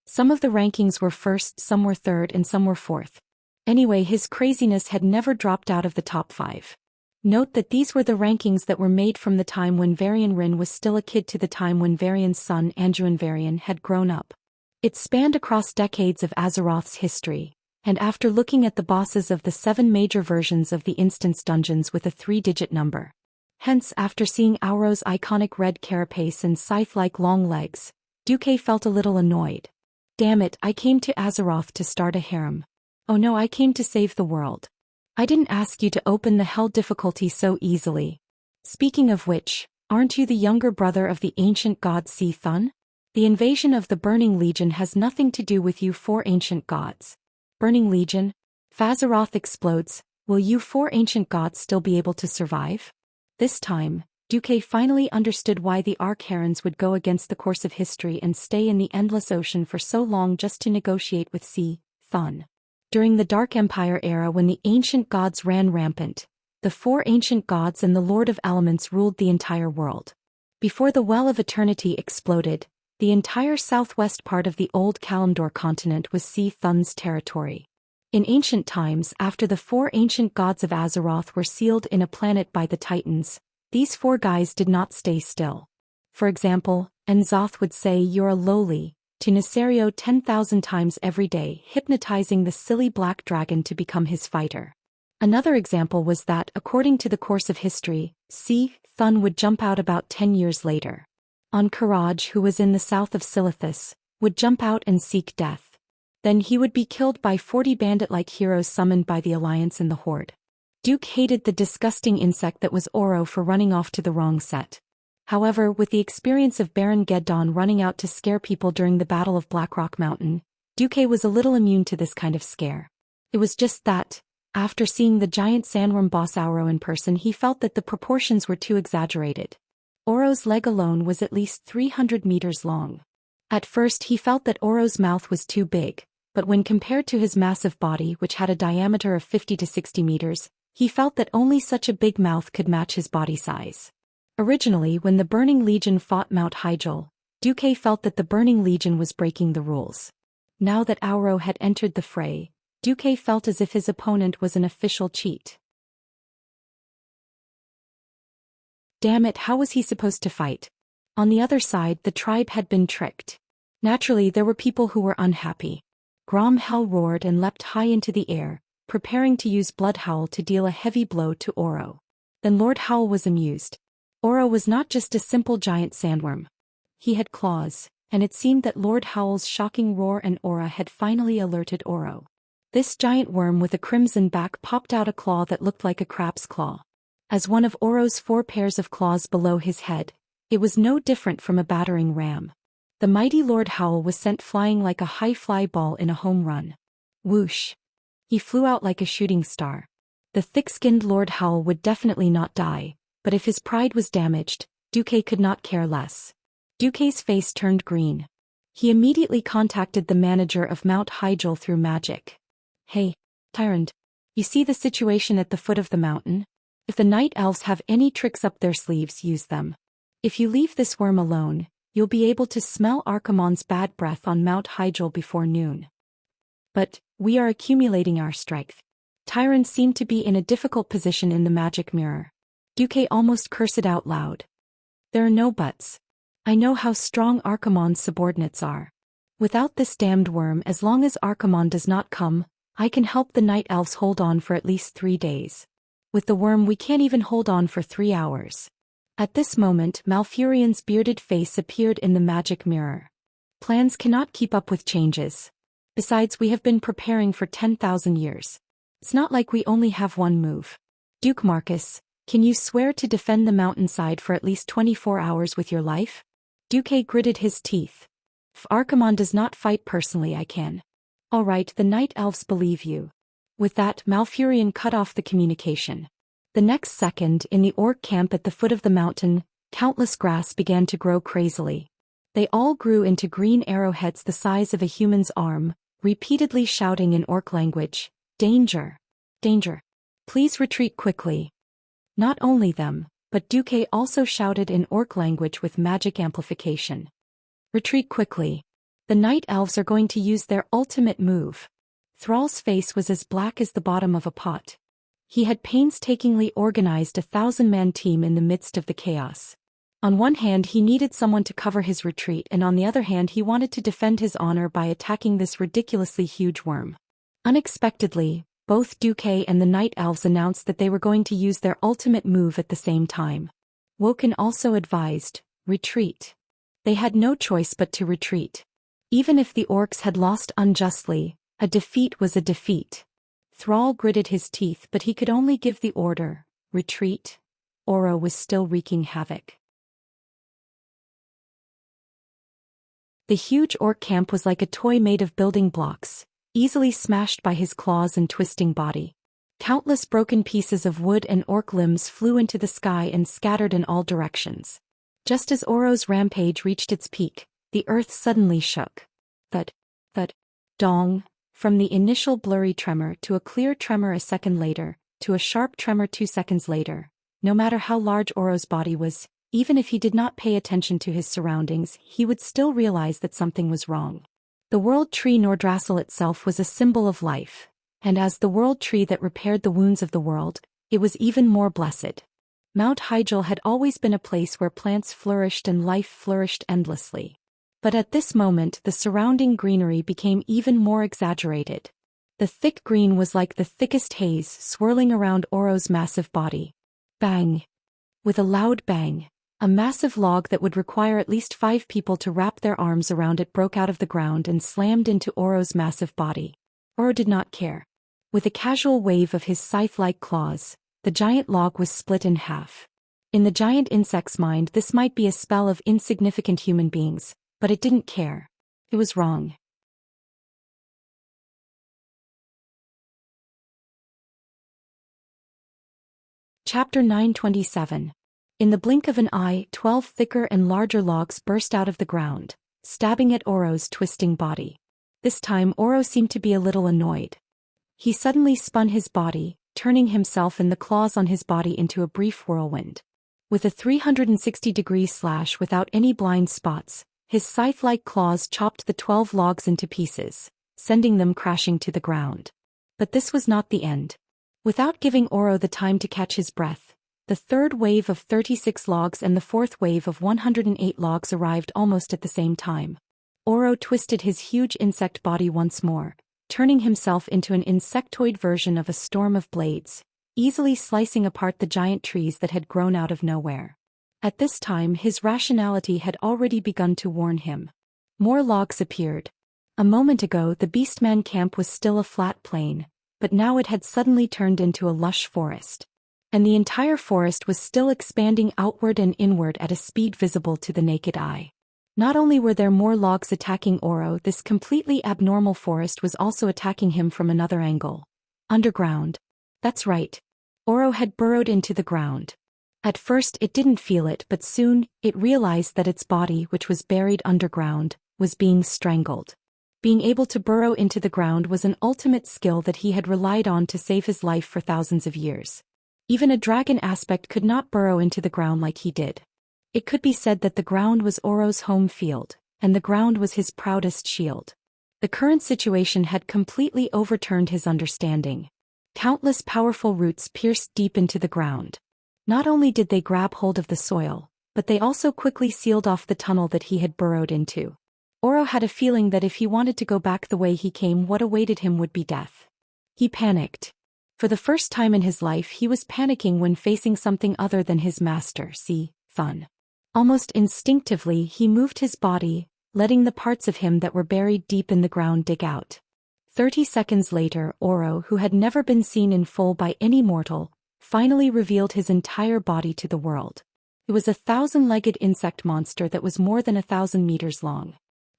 Some of the rankings were first, some were third, and some were fourth. Anyway, his craziness had never dropped out of the top 5. Note that these were the rankings that were made from the time when Varian Rin was still a kid to the time when Varian's son Anduin Varian had grown up. It spanned across decades of Azeroth's history, and after looking at the bosses of the 7 major versions of the instance dungeons with a 3-digit number. Hence, after seeing Auro's iconic red carapace and scythe-like long legs, Duque felt a little annoyed. Damn it, I came to Azeroth to start a harem. Oh no, I came to save the world. I didn't ask you to open the hell difficulty so easily. Speaking of which, aren't you the younger brother of the ancient god Thun? The invasion of the Burning Legion has nothing to do with you 4 ancient gods. Burning Legion? Azeroth explodes, will you 4 ancient gods still be able to survive? This time, Duque finally understood why the Archaerons would go against the course of history and stay in the endless ocean for so long just to negotiate with Thun. During the Dark Empire era when the ancient gods ran rampant, the 4 ancient gods and the Lord of Elements ruled the entire world. Before the Well of Eternity exploded, the entire southwest part of the old Kalimdor continent was Thun's territory. In ancient times, after the 4 ancient gods of Azeroth were sealed in a planet by the Titans, these 4 guys did not stay still. For example, N'Zoth would say "You're a lowly" to Nesario 10,000 times every day, hypnotizing the silly black dragon to become his fighter. Another example was that, according to the course of history, Thun would jump out about 10 years later. Karaj, who was in the south of Silithus, would jump out and seek death. Then he would be killed by 40 bandit-like heroes summoned by the Alliance and the Horde. Duke hated the disgusting insect that was Oro for running off to the wrong set. However, with the experience of Baron Geddon running out to scare people during the Battle of Blackrock Mountain, Duque was a little immune to this kind of scare. It was just that, after seeing the giant sandworm boss Auro in person, he felt that the proportions were too exaggerated. Oro's leg alone was at least 300 meters long. At first he felt that Oro's mouth was too big, but when compared to his massive body, which had a diameter of 50 to 60 meters, he felt that only such a big mouth could match his body size. Originally, when the Burning Legion fought Mount Hyjal, Duque felt that the Burning Legion was breaking the rules. Now that Auro had entered the fray, Duque felt as if his opponent was an official cheat. Damn it, how was he supposed to fight? On the other side, the tribe had been tricked. Naturally, there were people who were unhappy. Grom Hell roared and leapt high into the air, preparing to use Bloodhowl to deal a heavy blow to Oro. Then Lord Howl was amused. Oro was not just a simple giant sandworm. He had claws, and it seemed that Lord Howl's shocking roar and aura had finally alerted Oro. This giant worm with a crimson back popped out a claw that looked like a crab's claw. As one of Oro's 4 pairs of claws below his head, it was no different from a battering ram. The mighty Lord Howl was sent flying like a high fly ball in a home run. Whoosh! He flew out like a shooting star. The thick-skinned Lord Howl would definitely not die, but if his pride was damaged, Duque could not care less. Duque's face turned green. He immediately contacted the manager of Mount Hyjal through magic. Hey, Tyrant. You see the situation at the foot of the mountain? If the night elves have any tricks up their sleeves, use them. If you leave this worm alone, you'll be able to smell Archimonde's bad breath on Mount Hyjal before noon. But, we are accumulating our strength. Tyrant seemed to be in a difficult position in the magic mirror. Duque almost cursed out loud. There are no buts. I know how strong Archimonde's subordinates are. Without this damned worm, as long as Archimonde does not come, I can help the night elves hold on for at least 3 days. With the worm we can't even hold on for 3 hours. At this moment Malfurion's bearded face appeared in the magic mirror. Plans cannot keep up with changes. Besides, we have been preparing for 10,000 years. It's not like we only have one move. Duke Marcus, can you swear to defend the mountainside for at least 24 hours with your life? Duque gritted his teeth. If Archimonde does not fight personally, I can. All right, the night elves believe you. With that, Malfurion cut off the communication. The next second, in the orc camp at the foot of the mountain, countless grass began to grow crazily. They all grew into green arrowheads the size of a human's arm, repeatedly shouting in orc language, "Danger! Danger! Please retreat quickly." Not only them, but Duque also shouted in orc language with magic amplification. "Retreat quickly. The night elves are going to use their ultimate move." Thrall's face was as black as the bottom of a pot. He had painstakingly organized a 1,000-man team in the midst of the chaos. On one hand he needed someone to cover his retreat, and on the other hand he wanted to defend his honor by attacking this ridiculously huge worm. Unexpectedly, both Duque and the Night Elves announced that they were going to use their ultimate move at the same time. Woken also advised, retreat. They had no choice but to retreat. Even if the orcs had lost unjustly, a defeat was a defeat. Thrall gritted his teeth, but he could only give the order, retreat. Oro was still wreaking havoc. The huge orc camp was like a toy made of building blocks, easily smashed by his claws and twisting body. Countless broken pieces of wood and orc limbs flew into the sky and scattered in all directions. Just as Oro's rampage reached its peak, the earth suddenly shook. Thud, dong, from the initial blurry tremor to a clear tremor a second later, to a sharp tremor 2 seconds later. No matter how large Oro's body was, even if he did not pay attention to his surroundings, he would still realize that something was wrong. The world tree Nordrassil itself was a symbol of life, and as the world tree that repaired the wounds of the world, it was even more blessed. Mount Hyjal had always been a place where plants flourished and life flourished endlessly. But at this moment the surrounding greenery became even more exaggerated. The thick green was like the thickest haze swirling around Oro's massive body. Bang! With a loud bang, a massive log that would require at least 5 people to wrap their arms around it broke out of the ground and slammed into Oro's massive body. Oro did not care. With a casual wave of his scythe-like claws, the giant log was split in half. In the giant insect's mind, this might be a spell of insignificant human beings, but it didn't care. It was wrong. Chapter 927. In the blink of an eye, 12 thicker and larger logs burst out of the ground, stabbing at Oro's twisting body. This time Oro seemed to be a little annoyed. He suddenly spun his body, turning himself and the claws on his body into a brief whirlwind. With a 360-degree slash without any blind spots, his scythe-like claws chopped the 12 logs into pieces, sending them crashing to the ground. But this was not the end. Without giving Oro the time to catch his breath, the third wave of 36 logs and the fourth wave of 108 logs arrived almost at the same time. Oro twisted his huge insect body once more, turning himself into an insectoid version of a storm of blades, easily slicing apart the giant trees that had grown out of nowhere. At this time his rationality had already begun to warn him. More logs appeared. A moment ago the Beastman camp was still a flat plain, but now it had suddenly turned into a lush forest. And the entire forest was still expanding outward and inward at a speed visible to the naked eye. Not only were there more logs attacking Oro, this completely abnormal forest was also attacking him from another angle. Underground. That's right. Oro had burrowed into the ground. At first it didn't feel it, but soon it realized that its body, which was buried underground, was being strangled. Being able to burrow into the ground was an ultimate skill that he had relied on to save his life for thousands of years. Even a dragon aspect could not burrow into the ground like he did. It could be said that the ground was Oro's home field, and the ground was his proudest shield. The current situation had completely overturned his understanding. Countless powerful roots pierced deep into the ground. Not only did they grab hold of the soil, but they also quickly sealed off the tunnel that he had burrowed into. Oro had a feeling that if he wanted to go back the way he came, what awaited him would be death. He panicked. For the first time in his life he was panicking when facing something other than his master, Fun. Almost instinctively he moved his body, letting the parts of him that were buried deep in the ground dig out. 30 seconds later Oro, who had never been seen in full by any mortal, finally revealed his entire body to the world. It was a 1,000-legged insect monster that was more than 1,000 meters long.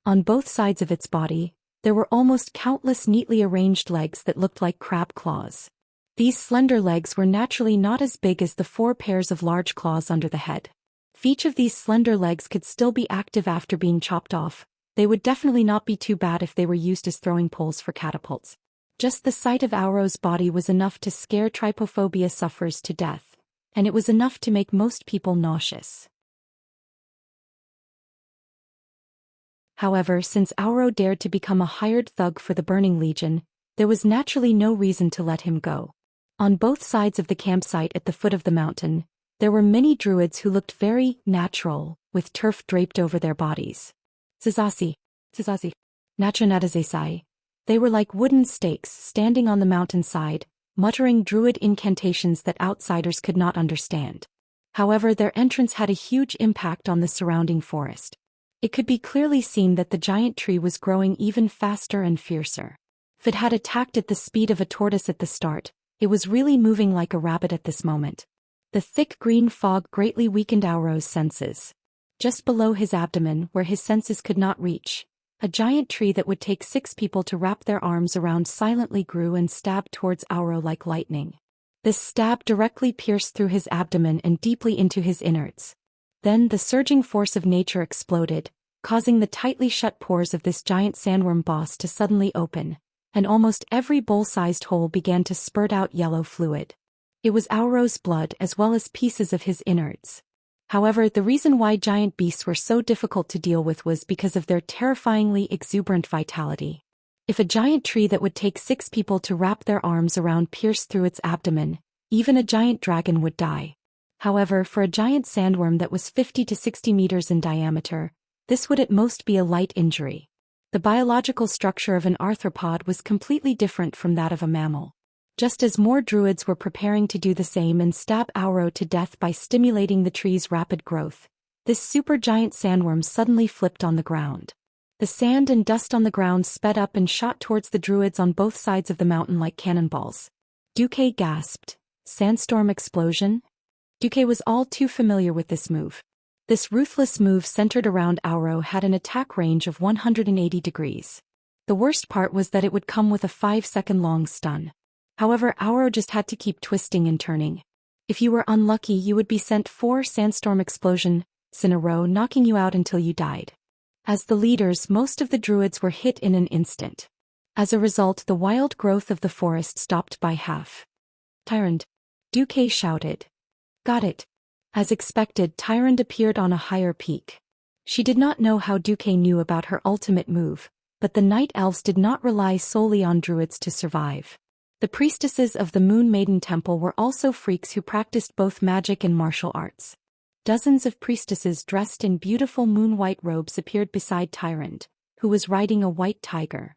On both sides of its body, there were almost countless neatly arranged legs that looked like crab claws. These slender legs were naturally not as big as the 4 pairs of large claws under the head. If each of these slender legs could still be active after being chopped off, they would definitely not be too bad if they were used as throwing poles for catapults. Just the sight of Oro's body was enough to scare trypophobia sufferers to death, and it was enough to make most people nauseous. However, since Oro dared to become a hired thug for the Burning Legion, there was naturally no reason to let him go. On both sides of the campsite at the foot of the mountain, There were many druids who looked very natural, with turf draped over their bodies. Zazasi. Nachanadazesai. They were like wooden stakes standing on the mountainside, muttering druid incantations that outsiders could not understand. However, their entrance had a huge impact on the surrounding forest. It could be clearly seen that the giant tree was growing even faster and fiercer. If it had attacked at the speed of a tortoise at the start, it was really moving like a rabbit at this moment. The thick green fog greatly weakened Auro's senses. Just below his abdomen, where his senses could not reach, a giant tree that would take 6 people to wrap their arms around silently grew and stabbed towards Auro like lightning. This stab directly pierced through his abdomen and deeply into his innards. Then the surging force of nature exploded, causing the tightly shut pores of this giant sandworm boss to suddenly open, and almost every bowl-sized hole began to spurt out yellow fluid. It was Auro's blood as well as pieces of his innards. However, the reason why giant beasts were so difficult to deal with was because of their terrifyingly exuberant vitality. If a giant tree that would take 6 people to wrap their arms around pierced through its abdomen, even a giant dragon would die. However, for a giant sandworm that was 50 to 60 meters in diameter, this would at most be a light injury. The biological structure of an arthropod was completely different from that of a mammal. Just as more druids were preparing to do the same and stab Auro to death by stimulating the tree's rapid growth, this supergiant sandworm suddenly flipped on the ground. The sand and dust on the ground sped up and shot towards the druids on both sides of the mountain like cannonballs. Duque gasped. Sandstorm explosion? Duque was all too familiar with this move. This ruthless move centered around Auro had an attack range of 180 degrees. The worst part was that it would come with a 5-second-long stun. However, Auro just had to keep twisting and turning. If you were unlucky, you would be sent 4 sandstorm explosions in a row, knocking you out until you died. As the leaders, most of the druids were hit in an instant. As a result, the wild growth of the forest stopped by half. Tyrant! Duque shouted. Got it. As expected, Tyrant appeared on a higher peak. She did not know how Duque knew about her ultimate move, but the night elves did not rely solely on druids to survive. The priestesses of the Moon Maiden Temple were also freaks who practiced both magic and martial arts. Dozens of priestesses dressed in beautiful moon-white robes appeared beside Tyrant, who was riding a white tiger.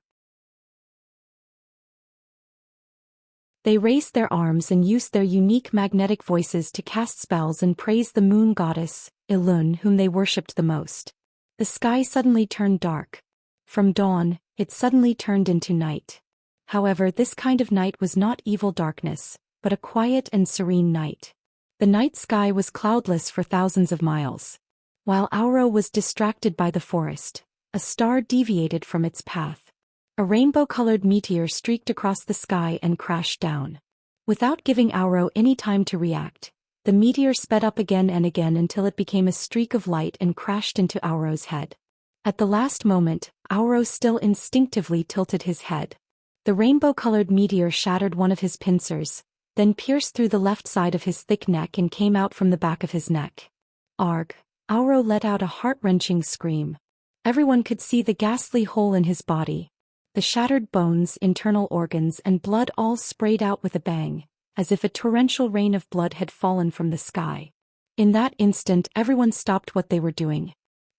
They raised their arms and used their unique magnetic voices to cast spells and praise the moon goddess, Ilun, whom they worshipped the most. The sky suddenly turned dark. From dawn, it suddenly turned into night. However, this kind of night was not evil darkness, but a quiet and serene night. The night sky was cloudless for thousands of miles. While Auro was distracted by the forest, a star deviated from its path. A rainbow-colored meteor streaked across the sky and crashed down. Without giving Auro any time to react, the meteor sped up again and again until it became a streak of light and crashed into Auro's head. At the last moment, Auro still instinctively tilted his head. The rainbow-colored meteor shattered one of his pincers, then pierced through the left side of his thick neck and came out from the back of his neck. Arg! Auro let out a heart-wrenching scream. Everyone could see the ghastly hole in his body. The shattered bones, internal organs, and blood all sprayed out with a bang, as if a torrential rain of blood had fallen from the sky. In that instant, everyone stopped what they were doing.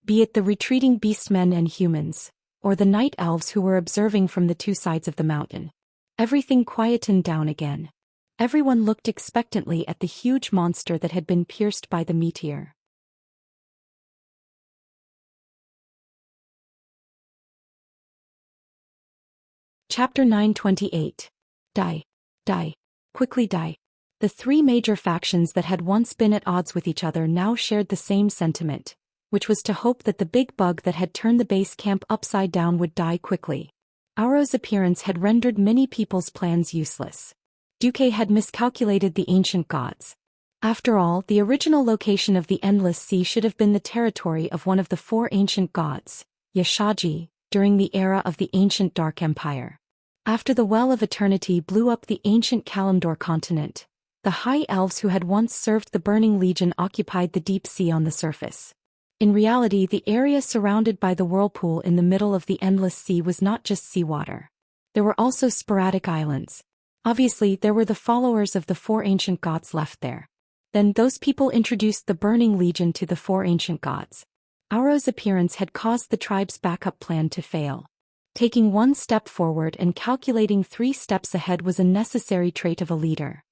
Be it the retreating beastmen and humans, or the night elves who were observing from the 2 sides of the mountain. Everything quietened down again. Everyone looked expectantly at the huge monster that had been pierced by the meteor. Chapter 928. Die. Die. Quickly die. The 3 major factions that had once been at odds with each other now shared the same sentiment, which was to hope that the big bug that had turned the base camp upside down would die quickly. Auro's appearance had rendered many people's plans useless. Duque had miscalculated the ancient gods. After all, the original location of the Endless Sea should have been the territory of one of the 4 ancient gods, Yashaji, during the era of the ancient Dark Empire. After the Well of Eternity blew up the ancient Kalimdor continent, the High Elves who had once served the Burning Legion occupied the deep sea on the surface. In reality, the area surrounded by the whirlpool in the middle of the Endless Sea was not just seawater. There were also sporadic islands. Obviously, there were the followers of the 4 ancient gods left there. Then those people introduced the Burning Legion to the four ancient gods. Auro's appearance had caused the tribe's backup plan to fail. Taking one step forward and calculating 3 steps ahead was a necessary trait of a leader.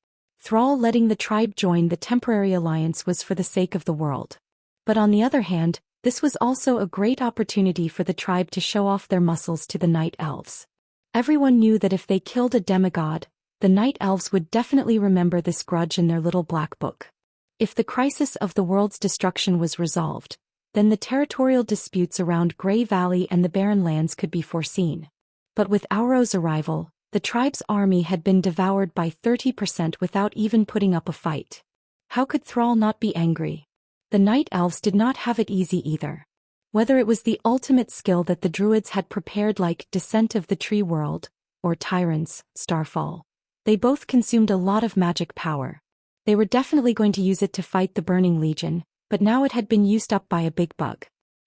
Thrall letting the tribe join the temporary alliance was for the sake of the world. But on the other hand, this was also a great opportunity for the tribe to show off their muscles to the Night Elves. Everyone knew that if they killed a demigod, the Night Elves would definitely remember this grudge in their little black book. If the crisis of the world's destruction was resolved, then the territorial disputes around Grey Valley and the Barren Lands could be foreseen. But with Auro's arrival, the tribe's army had been devoured by 30% without even putting up a fight. How could Thrall not be angry? The Night Elves did not have it easy either. Whether it was the ultimate skill that the Druids had prepared like Descent of the Tree World, or Tyrants, Starfall, they both consumed a lot of magic power. They were definitely going to use it to fight the Burning Legion, but now it had been used up by a big bug.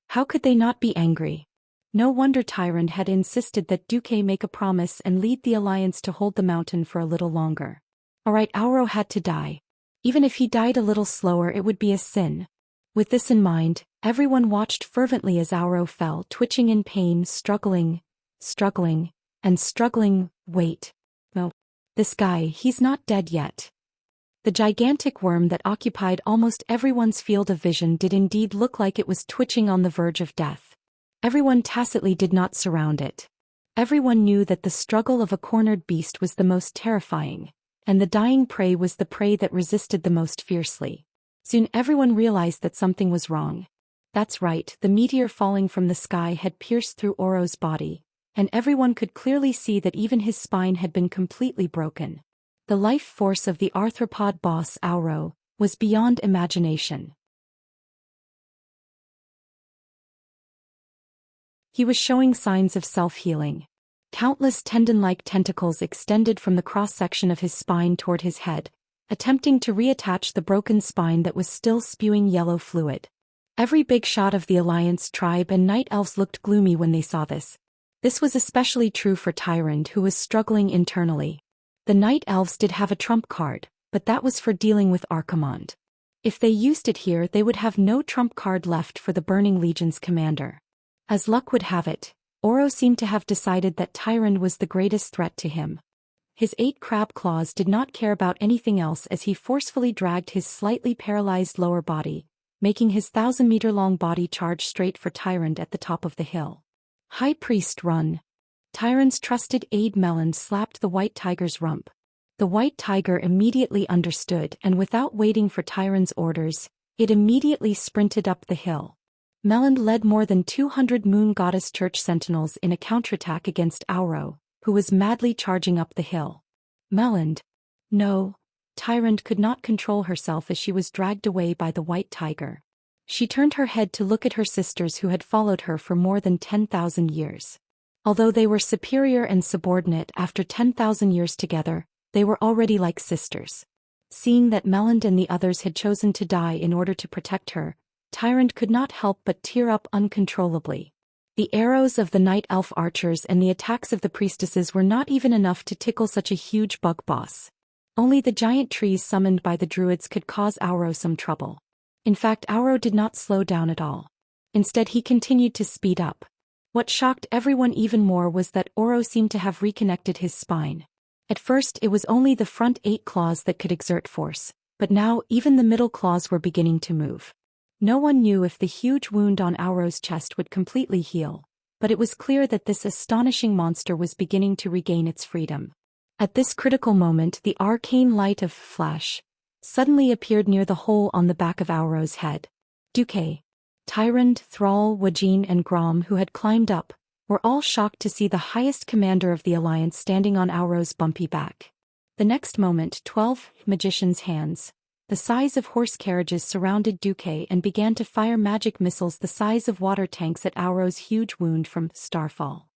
How could they not be angry? No wonder Tyrant had insisted that Duque make a promise and lead the alliance to hold the mountain for a little longer. Alright, Auro had to die. Even if he died a little slower, it would be a sin. With this in mind, everyone watched fervently as Auro fell, twitching in pain, struggling, and struggling. Wait. No. This guy, he's not dead yet. The gigantic worm that occupied almost everyone's field of vision did indeed look like it was twitching on the verge of death. Everyone tacitly did not surround it. Everyone knew that the struggle of a cornered beast was the most terrifying, and the dying prey was the prey that resisted the most fiercely. Soon everyone realized that something was wrong. That's right, the meteor falling from the sky had pierced through Auro's body, and everyone could clearly see that even his spine had been completely broken. The life force of the arthropod boss Auro was beyond imagination. He was showing signs of self-healing. Countless tendon-like tentacles extended from the cross-section of his spine toward his head, attempting to reattach the broken spine that was still spewing yellow fluid. Every big shot of the Alliance tribe and Night Elves looked gloomy when they saw this. This was especially true for Tyrant, who was struggling internally. The Night Elves did have a trump card, but that was for dealing with Archimonde. If they used it here, they would have no trump card left for the Burning Legion's commander. As luck would have it, Auro seemed to have decided that Tyrant was the greatest threat to him. His 8 crab claws did not care about anything else as he forcefully dragged his slightly paralyzed lower body, making his 1,000-meter-long body charge straight for Tyrant at the top of the hill. High Priest, run! Tyrant's trusted aide Melon slapped the white tiger's rump. The white tiger immediately understood, and without waiting for Tyrant's orders, it immediately sprinted up the hill. Melon led more than 200 Moon Goddess Church sentinels in a counterattack against Auro, who was madly charging up the hill. Melon! No. Tyrant could not control herself as she was dragged away by the white tiger. She turned her head to look at her sisters who had followed her for more than 10,000 years. Although they were superior and subordinate after 10,000 years together, they were already like sisters. Seeing that Melon and the others had chosen to die in order to protect her, Tyrant could not help but tear up uncontrollably. The arrows of the Night Elf archers and the attacks of the priestesses were not even enough to tickle such a huge bug boss. Only the giant trees summoned by the druids could cause Auro some trouble. In fact, Auro did not slow down at all. Instead, he continued to speed up. What shocked everyone even more was that Auro seemed to have reconnected his spine. At first, it was only the front 8 claws that could exert force, but now even the middle claws were beginning to move. No one knew if the huge wound on Auro's chest would completely heal, but it was clear that this astonishing monster was beginning to regain its freedom. At this critical moment, the arcane light of Flash suddenly appeared near the hole on the back of Auro's head. Duque, Tyrant, Thrall, Wajin and Grom, who had climbed up, were all shocked to see the highest commander of the Alliance standing on Auro's bumpy back. The next moment, 12 magicians' hands, the size of horse carriages, surrounded Duque and began to fire magic missiles the size of water tanks at Auro's huge wound from Starfall.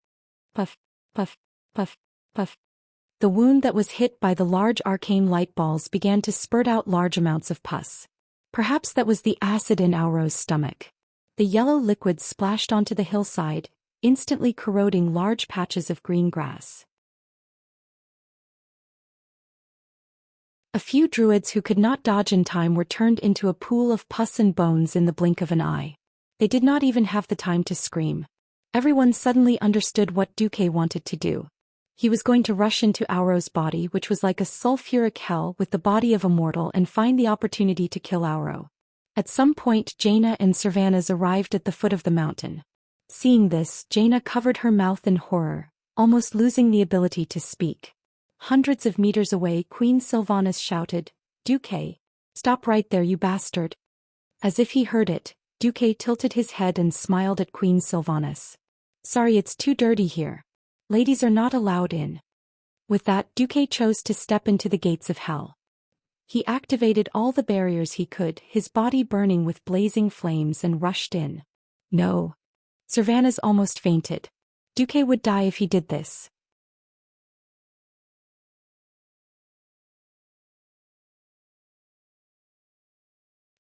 Puff, puff, puff, puff. The wound that was hit by the large arcane light balls began to spurt out large amounts of pus. Perhaps that was the acid in Auro's stomach. The yellow liquid splashed onto the hillside, instantly corroding large patches of green grass. A few druids who could not dodge in time were turned into a pool of pus and bones in the blink of an eye. They did not even have the time to scream. Everyone suddenly understood what Duque wanted to do. He was going to rush into Auro's body, which was like a sulfuric hell with the body of Immortal, and find the opportunity to kill Auro. At some point Jaina and Servanas arrived at the foot of the mountain. Seeing this, Jaina covered her mouth in horror, almost losing the ability to speak. Hundreds of meters away Queen Sylvanas shouted, "Duque! Stop right there, you bastard!" As if he heard it, Duque tilted his head and smiled at Queen Sylvanas. "Sorry, it's too dirty here. Ladies are not allowed in." With that, Duque chose to step into the gates of hell. He activated all the barriers he could, his body burning with blazing flames, and rushed in. No. Servanas almost fainted. Duque would die if he did this.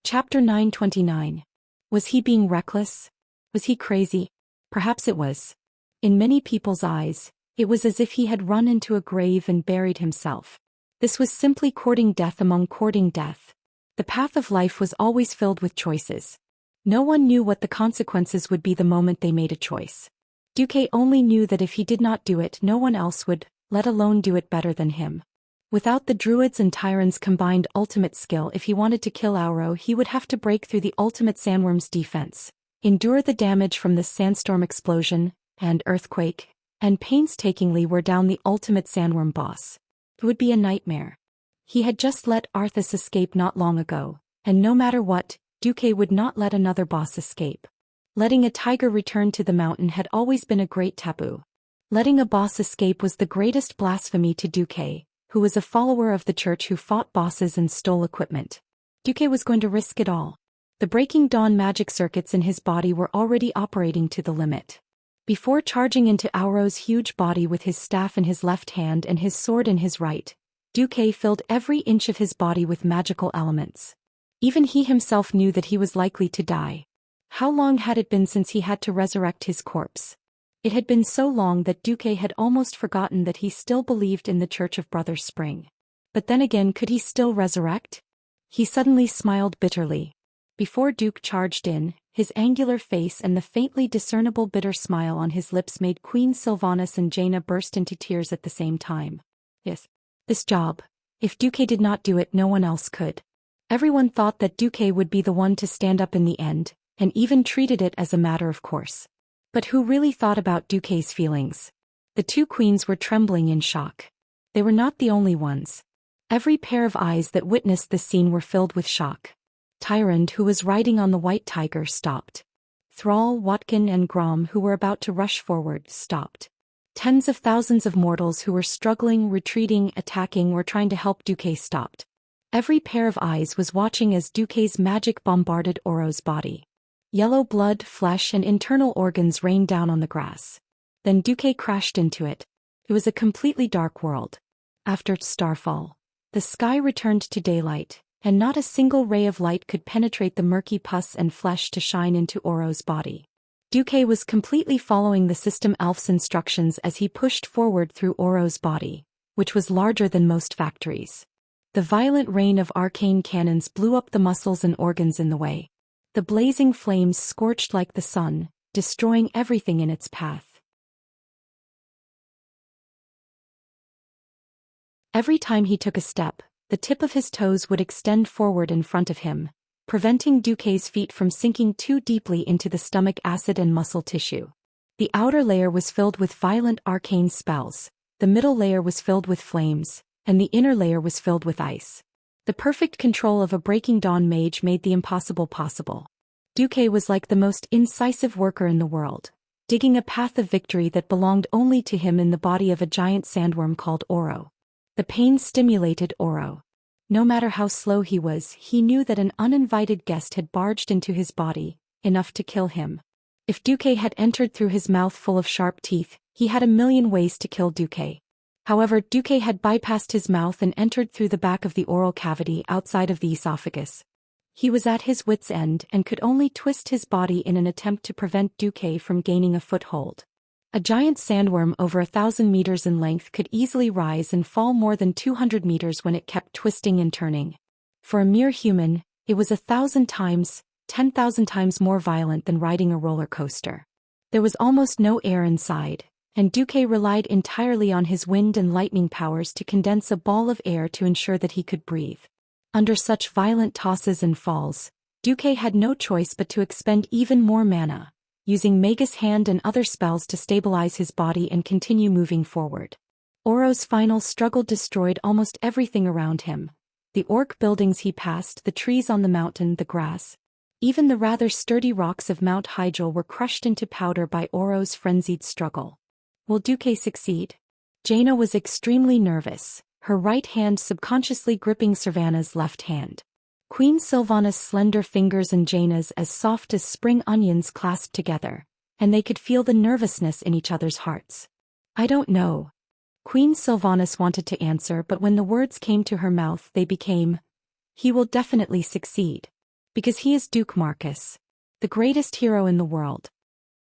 Chapter 929. Was he being reckless? Was he crazy? Perhaps it was. In many people's eyes, it was as if he had run into a grave and buried himself. This was simply courting death among courting death. The path of life was always filled with choices. No one knew what the consequences would be the moment they made a choice. Duque only knew that if he did not do it, no one else would, let alone do it better than him. Without the druids and tyrants' combined ultimate skill, if he wanted to kill Auro, he would have to break through the ultimate sandworm's defense, endure the damage from the sandstorm explosion and earthquake, and painstakingly wear down the ultimate sandworm boss. It would be a nightmare. He had just let Arthas escape not long ago, and no matter what, Duque would not let another boss escape. Letting a tiger return to the mountain had always been a great taboo. Letting a boss escape was the greatest blasphemy to Duque, who was a follower of the church who fought bosses and stole equipment. Duque was going to risk it all. The Breaking Dawn magic circuits in his body were already operating to the limit. Before charging into Auro's huge body with his staff in his left hand and his sword in his right, Duque filled every inch of his body with magical elements. Even he himself knew that he was likely to die. How long had it been since he had to resurrect his corpse? It had been so long that Duque had almost forgotten that he still believed in the Church of Brother Spring. But then again, could he still resurrect? He suddenly smiled bitterly. Before Duque charged in, his angular face and the faintly discernible bitter smile on his lips made Queen Sylvanas and Jaina burst into tears at the same time. Yes. This job. If Duque did not do it, no one else could. Everyone thought that Duque would be the one to stand up in the end, and even treated it as a matter of course. But who really thought about Duque's feelings? The two queens were trembling in shock. They were not the only ones. Every pair of eyes that witnessed the scene were filled with shock. Tyrande, who was riding on the white tiger, stopped. Thrall, Watkin and Grom, who were about to rush forward, stopped. Tens of thousands of mortals who were struggling, retreating, attacking, or trying to help Duque stopped. Every pair of eyes was watching as Duque's magic bombarded Auro's body. Yellow blood, flesh and internal organs rained down on the grass. Then Duque crashed into it. It was a completely dark world. After starfall, the sky returned to daylight, and not a single ray of light could penetrate the murky pus and flesh to shine into Auro's body. Duque was completely following the System Elf's instructions as he pushed forward through Auro's body, which was larger than most factories. The violent rain of arcane cannons blew up the muscles and organs in the way. The blazing flames scorched like the sun, destroying everything in its path. Every time he took a step, the tip of his toes would extend forward in front of him, preventing Duque's feet from sinking too deeply into the stomach acid and muscle tissue. The outer layer was filled with violent arcane spells, the middle layer was filled with flames, and the inner layer was filled with ice. The perfect control of a Breaking Dawn mage made the impossible possible. Duque was like the most incisive worker in the world, digging a path of victory that belonged only to him in the body of a giant sandworm called Auro. The pain stimulated Auro. No matter how slow he was, he knew that an uninvited guest had barged into his body, enough to kill him. If Duque had entered through his mouth full of sharp teeth, he had a million ways to kill Duque. However, Duque had bypassed his mouth and entered through the back of the oral cavity outside of the esophagus. He was at his wit's end and could only twist his body in an attempt to prevent Duque from gaining a foothold. A giant sandworm over 1,000 meters in length could easily rise and fall more than 200 meters when it kept twisting and turning. For a mere human, it was 1,000 times, 10,000 times more violent than riding a roller coaster. There was almost no air inside, and Duque relied entirely on his wind and lightning powers to condense a ball of air to ensure that he could breathe. Under such violent tosses and falls, Duque had no choice but to expend even more mana, using Magus Hand and other spells to stabilize his body and continue moving forward. Oro's final struggle destroyed almost everything around him. The orc buildings he passed, the trees on the mountain, the grass. Even the rather sturdy rocks of Mount Hyjal were crushed into powder by Oro's frenzied struggle. Will Duque succeed? Jaina was extremely nervous, her right hand subconsciously gripping Savannah's left hand. Queen Sylvana's slender fingers and Jaina's as soft as spring onions clasped together, and they could feel the nervousness in each other's hearts. I don't know. Queen Sylvanas wanted to answer, but when the words came to her mouth they became, he will definitely succeed. Because he is Duke Marcus. The greatest hero in the world.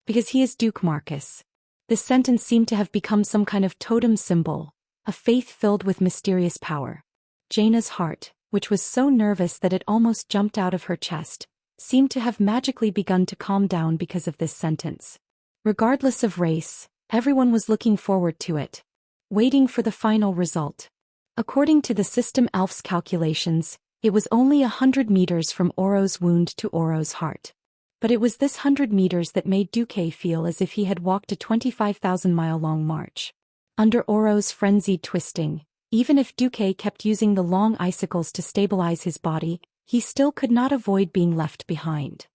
Because he is Duke Marcus. This sentence seemed to have become some kind of totem symbol, a faith filled with mysterious power. Jaina's heart, which was so nervous that it almost jumped out of her chest, seemed to have magically begun to calm down because of this sentence. Regardless of race, everyone was looking forward to it, waiting for the final result. According to the System Elf's calculations, it was only 100 meters from Oro's wound to Oro's heart. But it was this 100 meters that made Duque feel as if he had walked a 25,000-mile-long march. Under Oro's frenzied twisting, even if Duque kept using the long icicles to stabilize his body, he still could not avoid being left behind.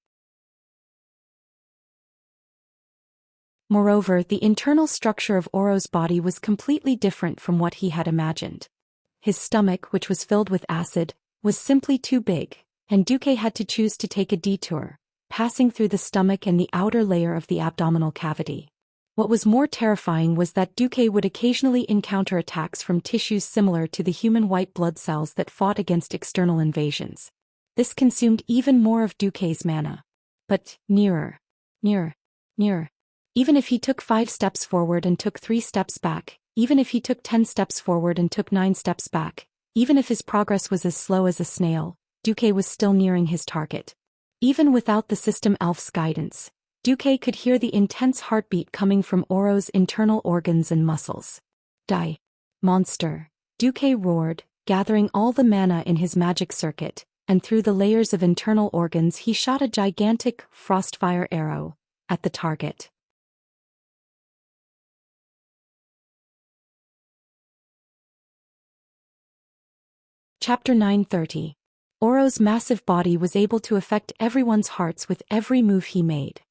Moreover, the internal structure of Oro's body was completely different from what he had imagined. His stomach, which was filled with acid, was simply too big, and Duque had to choose to take a detour, passing through the stomach and the outer layer of the abdominal cavity. What was more terrifying was that Duque would occasionally encounter attacks from tissues similar to the human white blood cells that fought against external invasions. This consumed even more of Duque's mana. But, nearer. Even if he took 5 steps forward and took 3 steps back, even if he took 10 steps forward and took 9 steps back, even if his progress was as slow as a snail, Duque was still nearing his target. Even without the System Elf's guidance, Duque could hear the intense heartbeat coming from Oro's internal organs and muscles. Die. Monster. Duque roared, gathering all the mana in his magic circuit, and through the layers of internal organs he shot a gigantic, frostfire arrow at the target. Chapter 930. Oro's massive body was able to affect everyone's hearts with every move he made.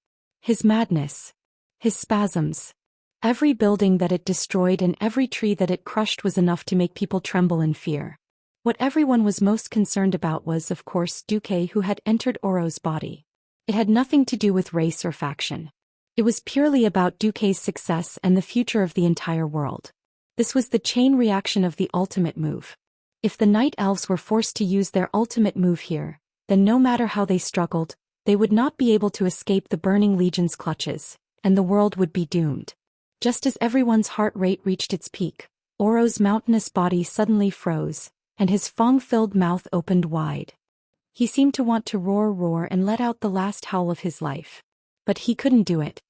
His madness. His spasms. Every building that it destroyed and every tree that it crushed was enough to make people tremble in fear. What everyone was most concerned about was, of course, Duque, who had entered Oro's body. It had nothing to do with race or faction. It was purely about Duque's success and the future of the entire world. This was the chain reaction of the ultimate move. If the Night Elves were forced to use their ultimate move here, then no matter how they struggled, they would not be able to escape the Burning Legion's clutches, and the world would be doomed. Just as everyone's heart rate reached its peak, Oro's mountainous body suddenly froze, and his fang-filled mouth opened wide. He seemed to want to roar and let out the last howl of his life. But he couldn't do it.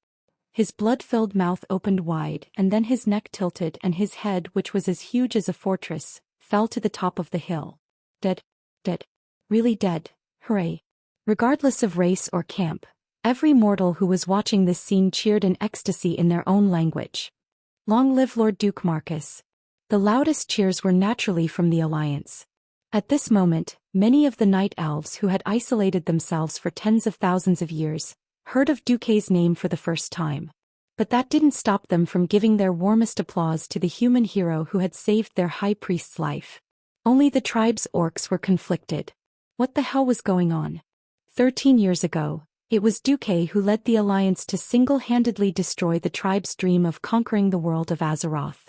His blood-filled mouth opened wide, and then his neck tilted and his head, which was as huge as a fortress, fell to the top of the hill. Dead. Really dead. Hooray. Regardless of race or camp, every mortal who was watching this scene cheered in ecstasy in their own language. Long live Lord Duke Marcus. The loudest cheers were naturally from the Alliance. At this moment, many of the Night Elves who had isolated themselves for tens of thousands of years, heard of Duque's name for the first time. But that didn't stop them from giving their warmest applause to the human hero who had saved their high priest's life. Only the tribe's orcs were conflicted. What the hell was going on? 13 years ago, it was Duque who led the Alliance to single-handedly destroy the tribe's dream of conquering the world of Azeroth.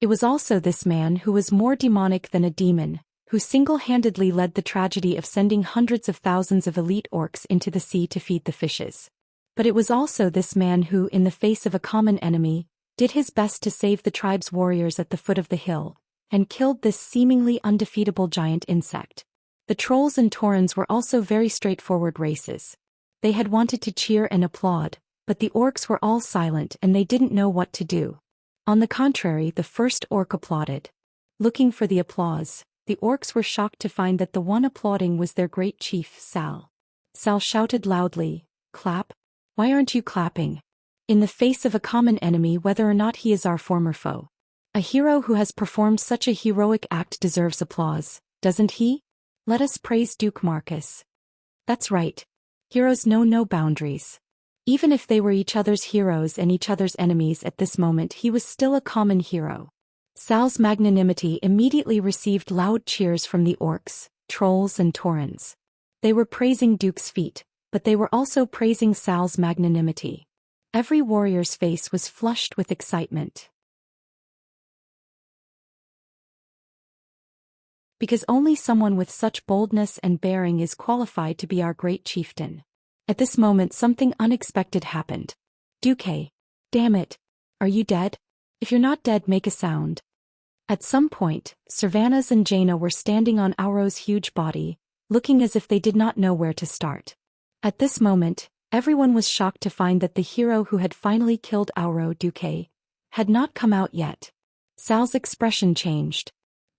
It was also this man who was more demonic than a demon, who single-handedly led the tragedy of sending hundreds of thousands of elite orcs into the sea to feed the fishes. But it was also this man who, in the face of a common enemy, did his best to save the tribe's warriors at the foot of the hill, and killed this seemingly undefeatable giant insect. The trolls and taurens were also very straightforward races. They had wanted to cheer and applaud, but the orcs were all silent and they didn't know what to do. On the contrary, the first orc applauded. Looking for the applause, the orcs were shocked to find that the one applauding was their great chief, Sal. Sal shouted loudly, "Clap? Why aren't you clapping? In the face of a common enemy, whether or not he is our former foe. A hero who has performed such a heroic act deserves applause, doesn't he? Let us praise Duke Marcus." That's right. Heroes know no boundaries. Even if they were each other's heroes and each other's enemies at this moment, he was still a common hero. Sal's magnanimity immediately received loud cheers from the orcs, trolls and taurens. They were praising Duke's feat, but they were also praising Sal's magnanimity. Every warrior's face was flushed with excitement. Because only someone with such boldness and bearing is qualified to be our great chieftain. At this moment something unexpected happened. "Duque. Damn it. Are you dead? If you're not dead, make a sound." At some point, Servanas and Jaina were standing on Auro's huge body, looking as if they did not know where to start. At this moment, everyone was shocked to find that the hero who had finally killed Auro, Duque, had not come out yet. Sal's expression changed.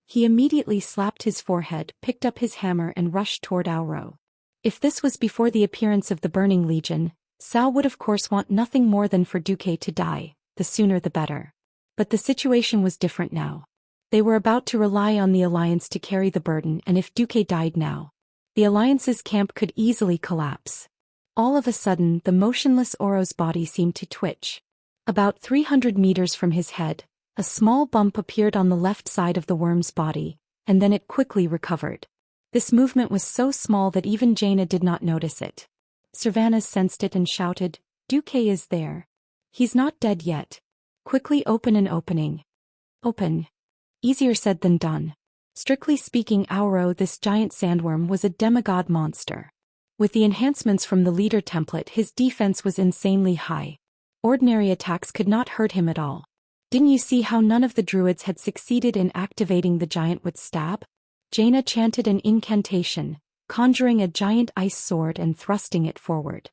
He immediately slapped his forehead, picked up his hammer and rushed toward Auro. If this was before the appearance of the Burning Legion, Sal would of course want nothing more than for Duque to die, the sooner the better. But the situation was different now. They were about to rely on the Alliance to carry the burden, and if Duque died now, the Alliance's camp could easily collapse. All of a sudden, the motionless Auro's body seemed to twitch. About 300 meters from his head, a small bump appeared on the left side of the worm's body, and then it quickly recovered. This movement was so small that even Jaina did not notice it. Servanas sensed it and shouted, "Duque is there. He's not dead yet. Quickly open an opening." Open. Easier said than done. Strictly speaking, Auro, this giant sandworm, was a demigod monster. With the enhancements from the leader template, his defense was insanely high. Ordinary attacks could not hurt him at all. Didn't you see how none of the druids had succeeded in activating the giant with stab? Jaina chanted an incantation, conjuring a giant ice sword and thrusting it forward.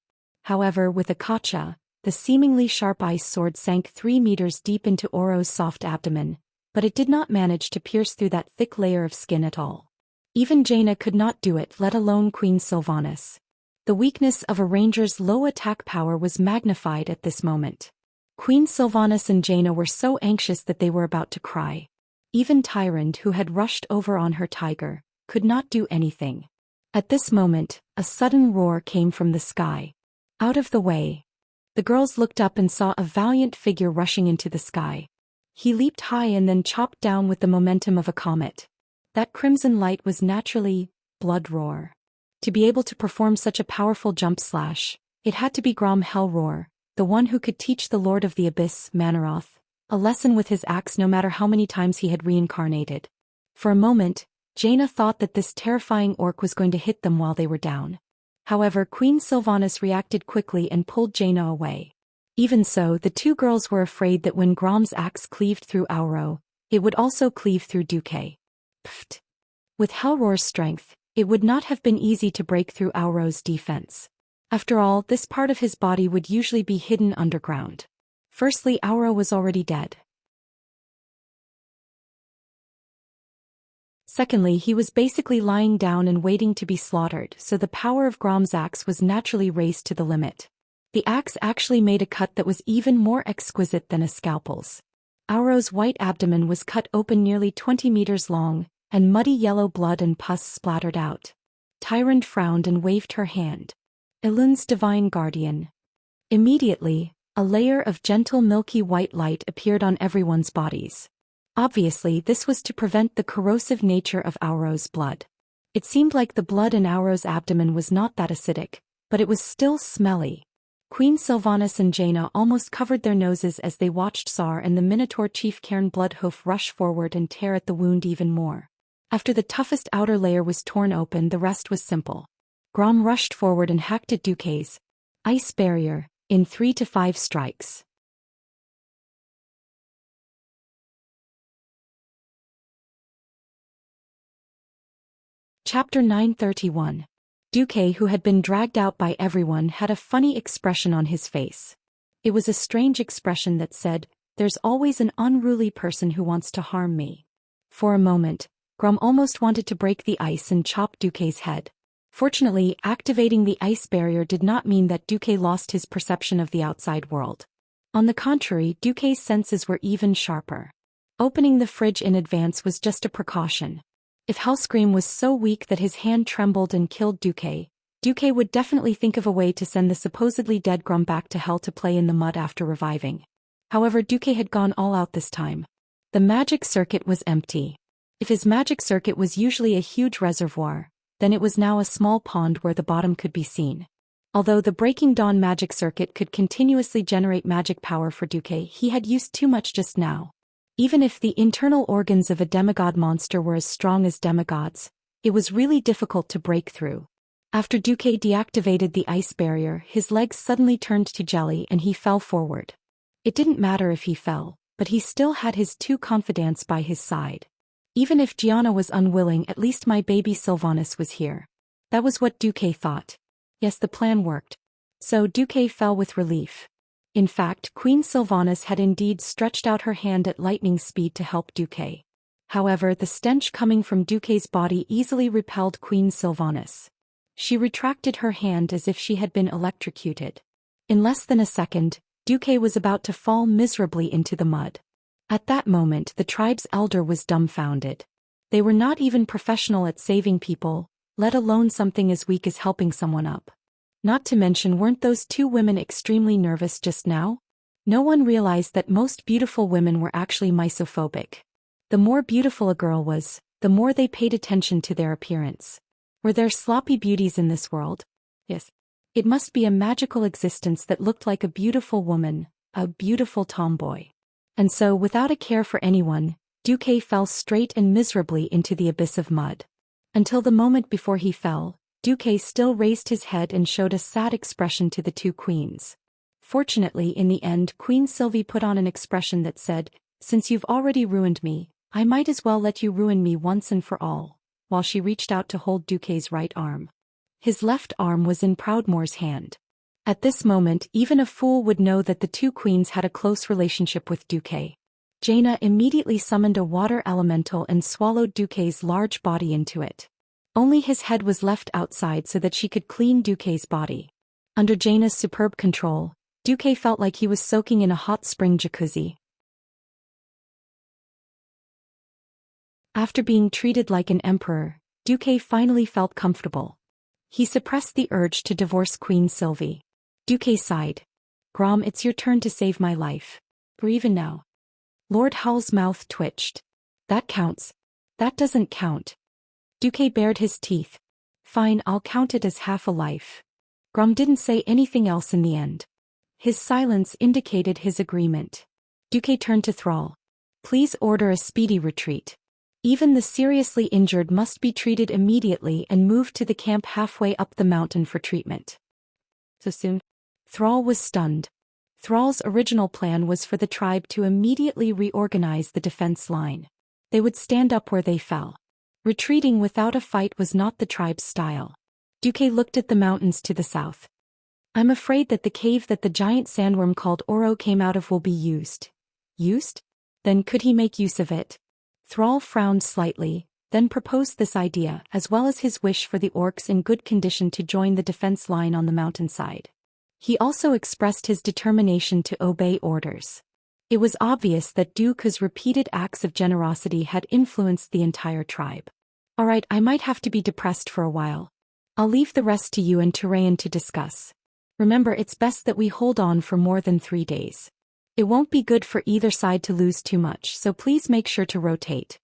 However, with Akacha, the seemingly sharp ice sword sank 3 meters deep into Auro's soft abdomen, but it did not manage to pierce through that thick layer of skin at all. Even Jaina could not do it, let alone Queen Sylvanas. The weakness of a ranger's low attack power was magnified at this moment. Queen Sylvanas and Jaina were so anxious that they were about to cry. Even Tyrant, who had rushed over on her tiger, could not do anything. At this moment, a sudden roar came from the sky. Out of the way. The girls looked up and saw a valiant figure rushing into the sky. He leaped high and then chopped down with the momentum of a comet. That crimson light was naturally Blood Roar. To be able to perform such a powerful jump slash, it had to be Grom Hellroar, the one who could teach the Lord of the Abyss, Manaroth, a lesson with his axe no matter how many times he had reincarnated. For a moment, Jaina thought that this terrifying orc was going to hit them while they were down. However, Queen Sylvanas reacted quickly and pulled Jaina away. Even so, the two girls were afraid that when Grom's axe cleaved through Auro, it would also cleave through Duque. Pfft. With Hellroar's strength, it would not have been easy to break through Auro's defense. After all, this part of his body would usually be hidden underground. Firstly, Auro was already dead. Secondly, he was basically lying down and waiting to be slaughtered, so the power of Grom's axe was naturally raised to the limit. The axe actually made a cut that was even more exquisite than a scalpel's. Auro's white abdomen was cut open nearly 20 meters long, and muddy yellow blood and pus splattered out. Tyrant frowned and waved her hand. Elun's divine guardian. Immediately, a layer of gentle milky white light appeared on everyone's bodies. Obviously, this was to prevent the corrosive nature of Auro's blood. It seemed like the blood in Auro's abdomen was not that acidic, but it was still smelly. Queen Sylvanas and Jaina almost covered their noses as they watched Sar and the Minotaur chief Cairn Bloodhoof rush forward and tear at the wound even more. After the toughest outer layer was torn open, the rest was simple. Grom rushed forward and hacked at Duque's ice barrier, in 3 to 5 strikes. Chapter 931. Duque, who had been dragged out by everyone, had a funny expression on his face. It was a strange expression that said, "There's always an unruly person who wants to harm me." For a moment, Grom almost wanted to break the ice and chop Duque's head. Fortunately, activating the ice barrier did not mean that Duque lost his perception of the outside world. On the contrary, Duque's senses were even sharper. Opening the fridge in advance was just a precaution. If Hellscream was so weak that his hand trembled and killed Duque, Duque would definitely think of a way to send the supposedly dead Grom back to hell to play in the mud after reviving. However, Duque had gone all out this time. The magic circuit was empty. If his magic circuit was usually a huge reservoir, then it was now a small pond where the bottom could be seen. Although the Breaking Dawn magic circuit could continuously generate magic power for Duque, he had used too much just now. Even if the internal organs of a demigod monster were as strong as demigods, it was really difficult to break through. After Duque deactivated the ice barrier, his legs suddenly turned to jelly and he fell forward. It didn't matter if he fell, but he still had his 2 confidants by his side. Even if Gianna was unwilling, at least my baby Sylvanas was here. That was what Duque thought. Yes, the plan worked. So Duque fell with relief. In fact, Queen Sylvanas had indeed stretched out her hand at lightning speed to help Duque. However, the stench coming from Duque's body easily repelled Queen Sylvanas. She retracted her hand as if she had been electrocuted. In less than a second, Duque was about to fall miserably into the mud. At that moment, the tribe's elder was dumbfounded. They were not even professional at saving people, let alone something as weak as helping someone up. Not to mention, weren't those 2 women extremely nervous just now? No one realized that most beautiful women were actually misophobic. The more beautiful a girl was, the more they paid attention to their appearance. Were there sloppy beauties in this world? Yes. It must be a magical existence that looked like a beautiful woman, a beautiful tomboy. And so, without a care for anyone, Duque fell straight and miserably into the abyss of mud. Until the moment before he fell, Duque still raised his head and showed a sad expression to the 2 queens. Fortunately, in the end, Queen Sylvie put on an expression that said, "Since you've already ruined me, I might as well let you ruin me once and for all," while she reached out to hold Duque's right arm. His left arm was in Proudmoore's hand. At this moment, even a fool would know that the 2 queens had a close relationship with Duque. Jaina immediately summoned a water elemental and swallowed Duque's large body into it. Only his head was left outside so that she could clean Duque's body. Under Jaina's superb control, Duque felt like he was soaking in a hot spring jacuzzi. After being treated like an emperor, Duque finally felt comfortable. He suppressed the urge to divorce Queen Sylvie. Duque sighed. "Grom, it's your turn to save my life. Or even now." Lord Howell's mouth twitched. "That counts." "That doesn't count." Duque bared his teeth. "Fine, I'll count it as half a life." Grom didn't say anything else in the end. His silence indicated his agreement. Duque turned to Thrall. "Please order a speedy retreat. Even the seriously injured must be treated immediately and moved to the camp halfway up the mountain for treatment." "So soon?" Thrall was stunned. Thrall's original plan was for the tribe to immediately reorganize the defense line. They would stand up where they fell. Retreating without a fight was not the tribe's style. Duque looked at the mountains to the south. "I'm afraid that the cave that the giant sandworm called Oro came out of will be used." "Used? Then could he make use of it?" Thrall frowned slightly, then proposed this idea, as well as his wish for the orcs in good condition to join the defense line on the mountainside. He also expressed his determination to obey orders. It was obvious that Duque's repeated acts of generosity had influenced the entire tribe. "Alright, I might have to be depressed for a while. I'll leave the rest to you and Tyrion to discuss. Remember, it's best that we hold on for more than 3 days. It won't be good for either side to lose too much, so please make sure to rotate."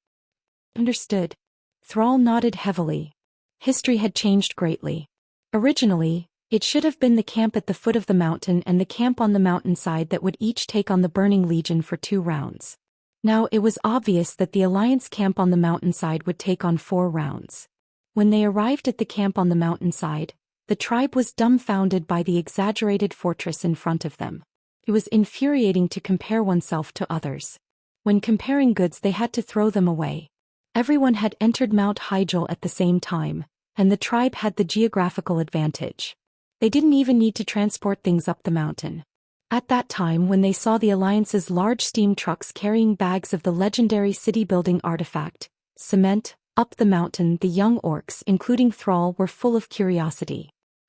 "Understood." Thrall nodded heavily. History had changed greatly. Originally, it should have been the camp at the foot of the mountain and the camp on the mountainside that would each take on the Burning Legion for 2 rounds. Now it was obvious that the Alliance camp on the mountainside would take on 4 rounds. When they arrived at the camp on the mountainside, The tribe was dumbfounded by the exaggerated fortress in front of them. It was infuriating to compare oneself to others. When comparing goods, they had to throw them away. Everyone had entered Mount Hyjal at the same time, and the tribe had the geographical advantage. They didn't even need to transport things up the mountain. At that time, when they saw the Alliance's large steam trucks carrying bags of the legendary city-building artifact, cement, up the mountain, the young orcs, including Thrall, were full of curiosity.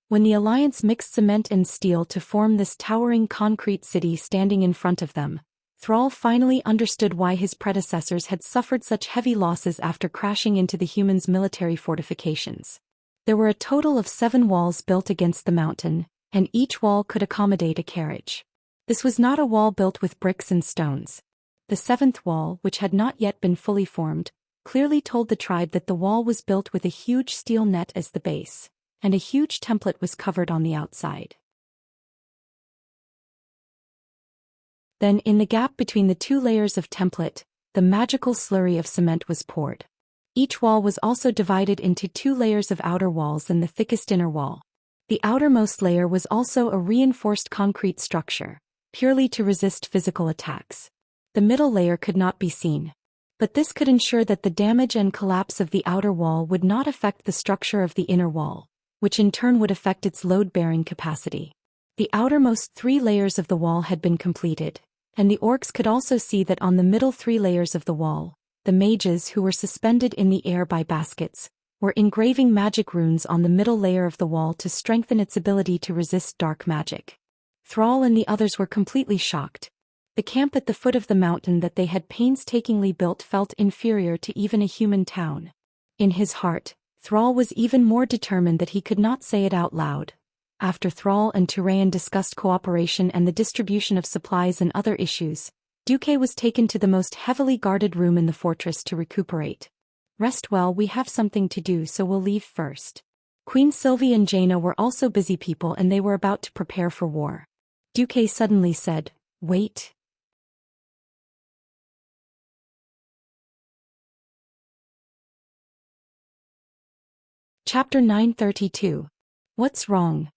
When the Alliance mixed cement and steel to form this towering concrete city standing in front of them, Thrall finally understood why his predecessors had suffered such heavy losses after crashing into the humans' military fortifications. There were a total of 7 walls built against the mountain, and each wall could accommodate a carriage. This was not a wall built with bricks and stones. The 7th wall, which had not yet been fully formed, clearly told the tribe that the wall was built with a huge steel net as the base, and a huge template was covered on the outside. Then, in the gap between the 2 layers of template, the magical slurry of cement was poured. Each wall was also divided into 2 layers of outer walls and the thickest inner wall. The outermost layer was also a reinforced concrete structure, purely to resist physical attacks. The middle layer could not be seen. But this could ensure that the damage and collapse of the outer wall would not affect the structure of the inner wall, which in turn would affect its load-bearing capacity. The outermost 3 layers of the wall had been completed, and the orcs could also see that on the middle 3 layers of the wall, the mages who were suspended in the air by baskets, were engraving magic runes on the middle layer of the wall to strengthen its ability to resist dark magic. Thrall and the others were completely shocked. The camp at the foot of the mountain that they had painstakingly built felt inferior to even a human town. In his heart, Thrall was even more determined that he could not say it out loud. After Thrall and Turayan discussed cooperation and the distribution of supplies and other issues, Duque was taken to the most heavily guarded room in the fortress to recuperate. "Rest well, we have something to do, so we'll leave first." Queen Sylvie and Jaina were also busy people and they were about to prepare for war. Duque suddenly said, "Wait." Chapter 932. What's wrong?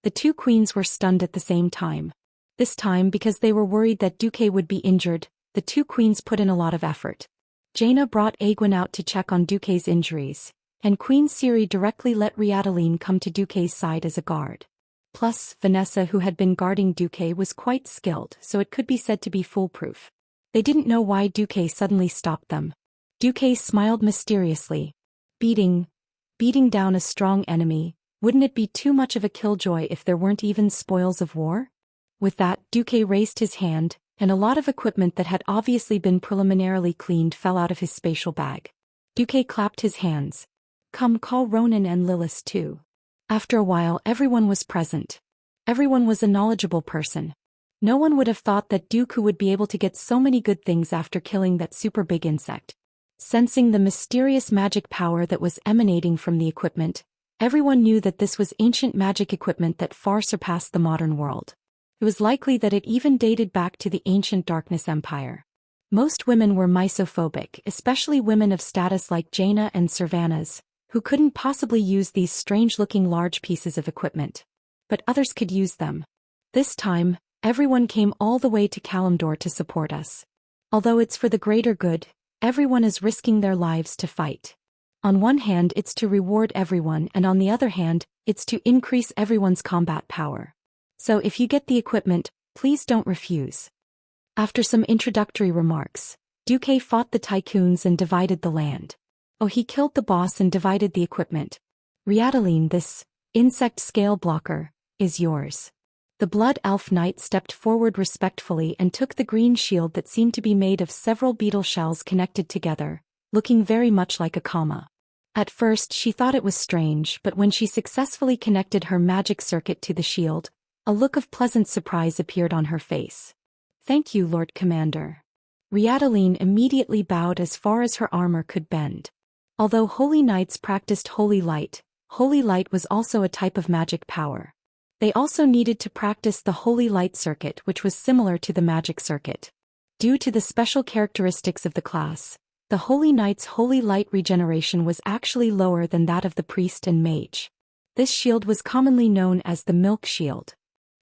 The 2 queens were stunned at the same time. This time, because they were worried that Duque would be injured, the 2 queens put in a lot of effort. Jaina brought Aegwynn out to check on Duque's injuries, and Queen Ciri directly let Riadaline come to Duque's side as a guard. Plus, Vanessa, who had been guarding Duque, was quite skilled, so it could be said to be foolproof. They didn't know why Duque suddenly stopped them. Duque smiled mysteriously. Beating down a strong enemy, wouldn't it be too much of a killjoy if there weren't even spoils of war? With that, Duque raised his hand, and a lot of equipment that had obviously been preliminarily cleaned fell out of his spatial bag. Duque clapped his hands. "Come, call Ronan and Lilith too." After a while, everyone was present. Everyone was a knowledgeable person. No one would have thought that Dooku would be able to get so many good things after killing that super big insect. Sensing the mysterious magic power that was emanating from the equipment, everyone knew that this was ancient magic equipment that far surpassed the modern world. It was likely that it even dated back to the ancient Darkness Empire. Most women were misophobic, especially women of status like Jaina and Servanas, who couldn't possibly use these strange-looking large pieces of equipment. But others could use them. This time, everyone came all the way to Kalimdor to support us. Although it's for the greater good, everyone is risking their lives to fight. On one hand, it's to reward everyone, and on the other hand, it's to increase everyone's combat power. So if you get the equipment, please don't refuse. After some introductory remarks, Duque fought the tycoons and divided the land. Oh, he killed the boss and divided the equipment. Riadaline, this insect scale blocker is yours. The Blood Elf Knight stepped forward respectfully and took the green shield that seemed to be made of several beetle shells connected together, looking very much like a comma. At first she thought it was strange, but when she successfully connected her magic circuit to the shield, a look of pleasant surprise appeared on her face. "Thank you, Lord Commander." Riadaline immediately bowed as far as her armor could bend. Although Holy Knights practiced Holy Light was also a type of magic power. They also needed to practice the Holy Light circuit, which was similar to the magic circuit. Due to the special characteristics of the class, the Holy Knight's Holy Light regeneration was actually lower than that of the priest and mage. This shield was commonly known as the Milk Shield.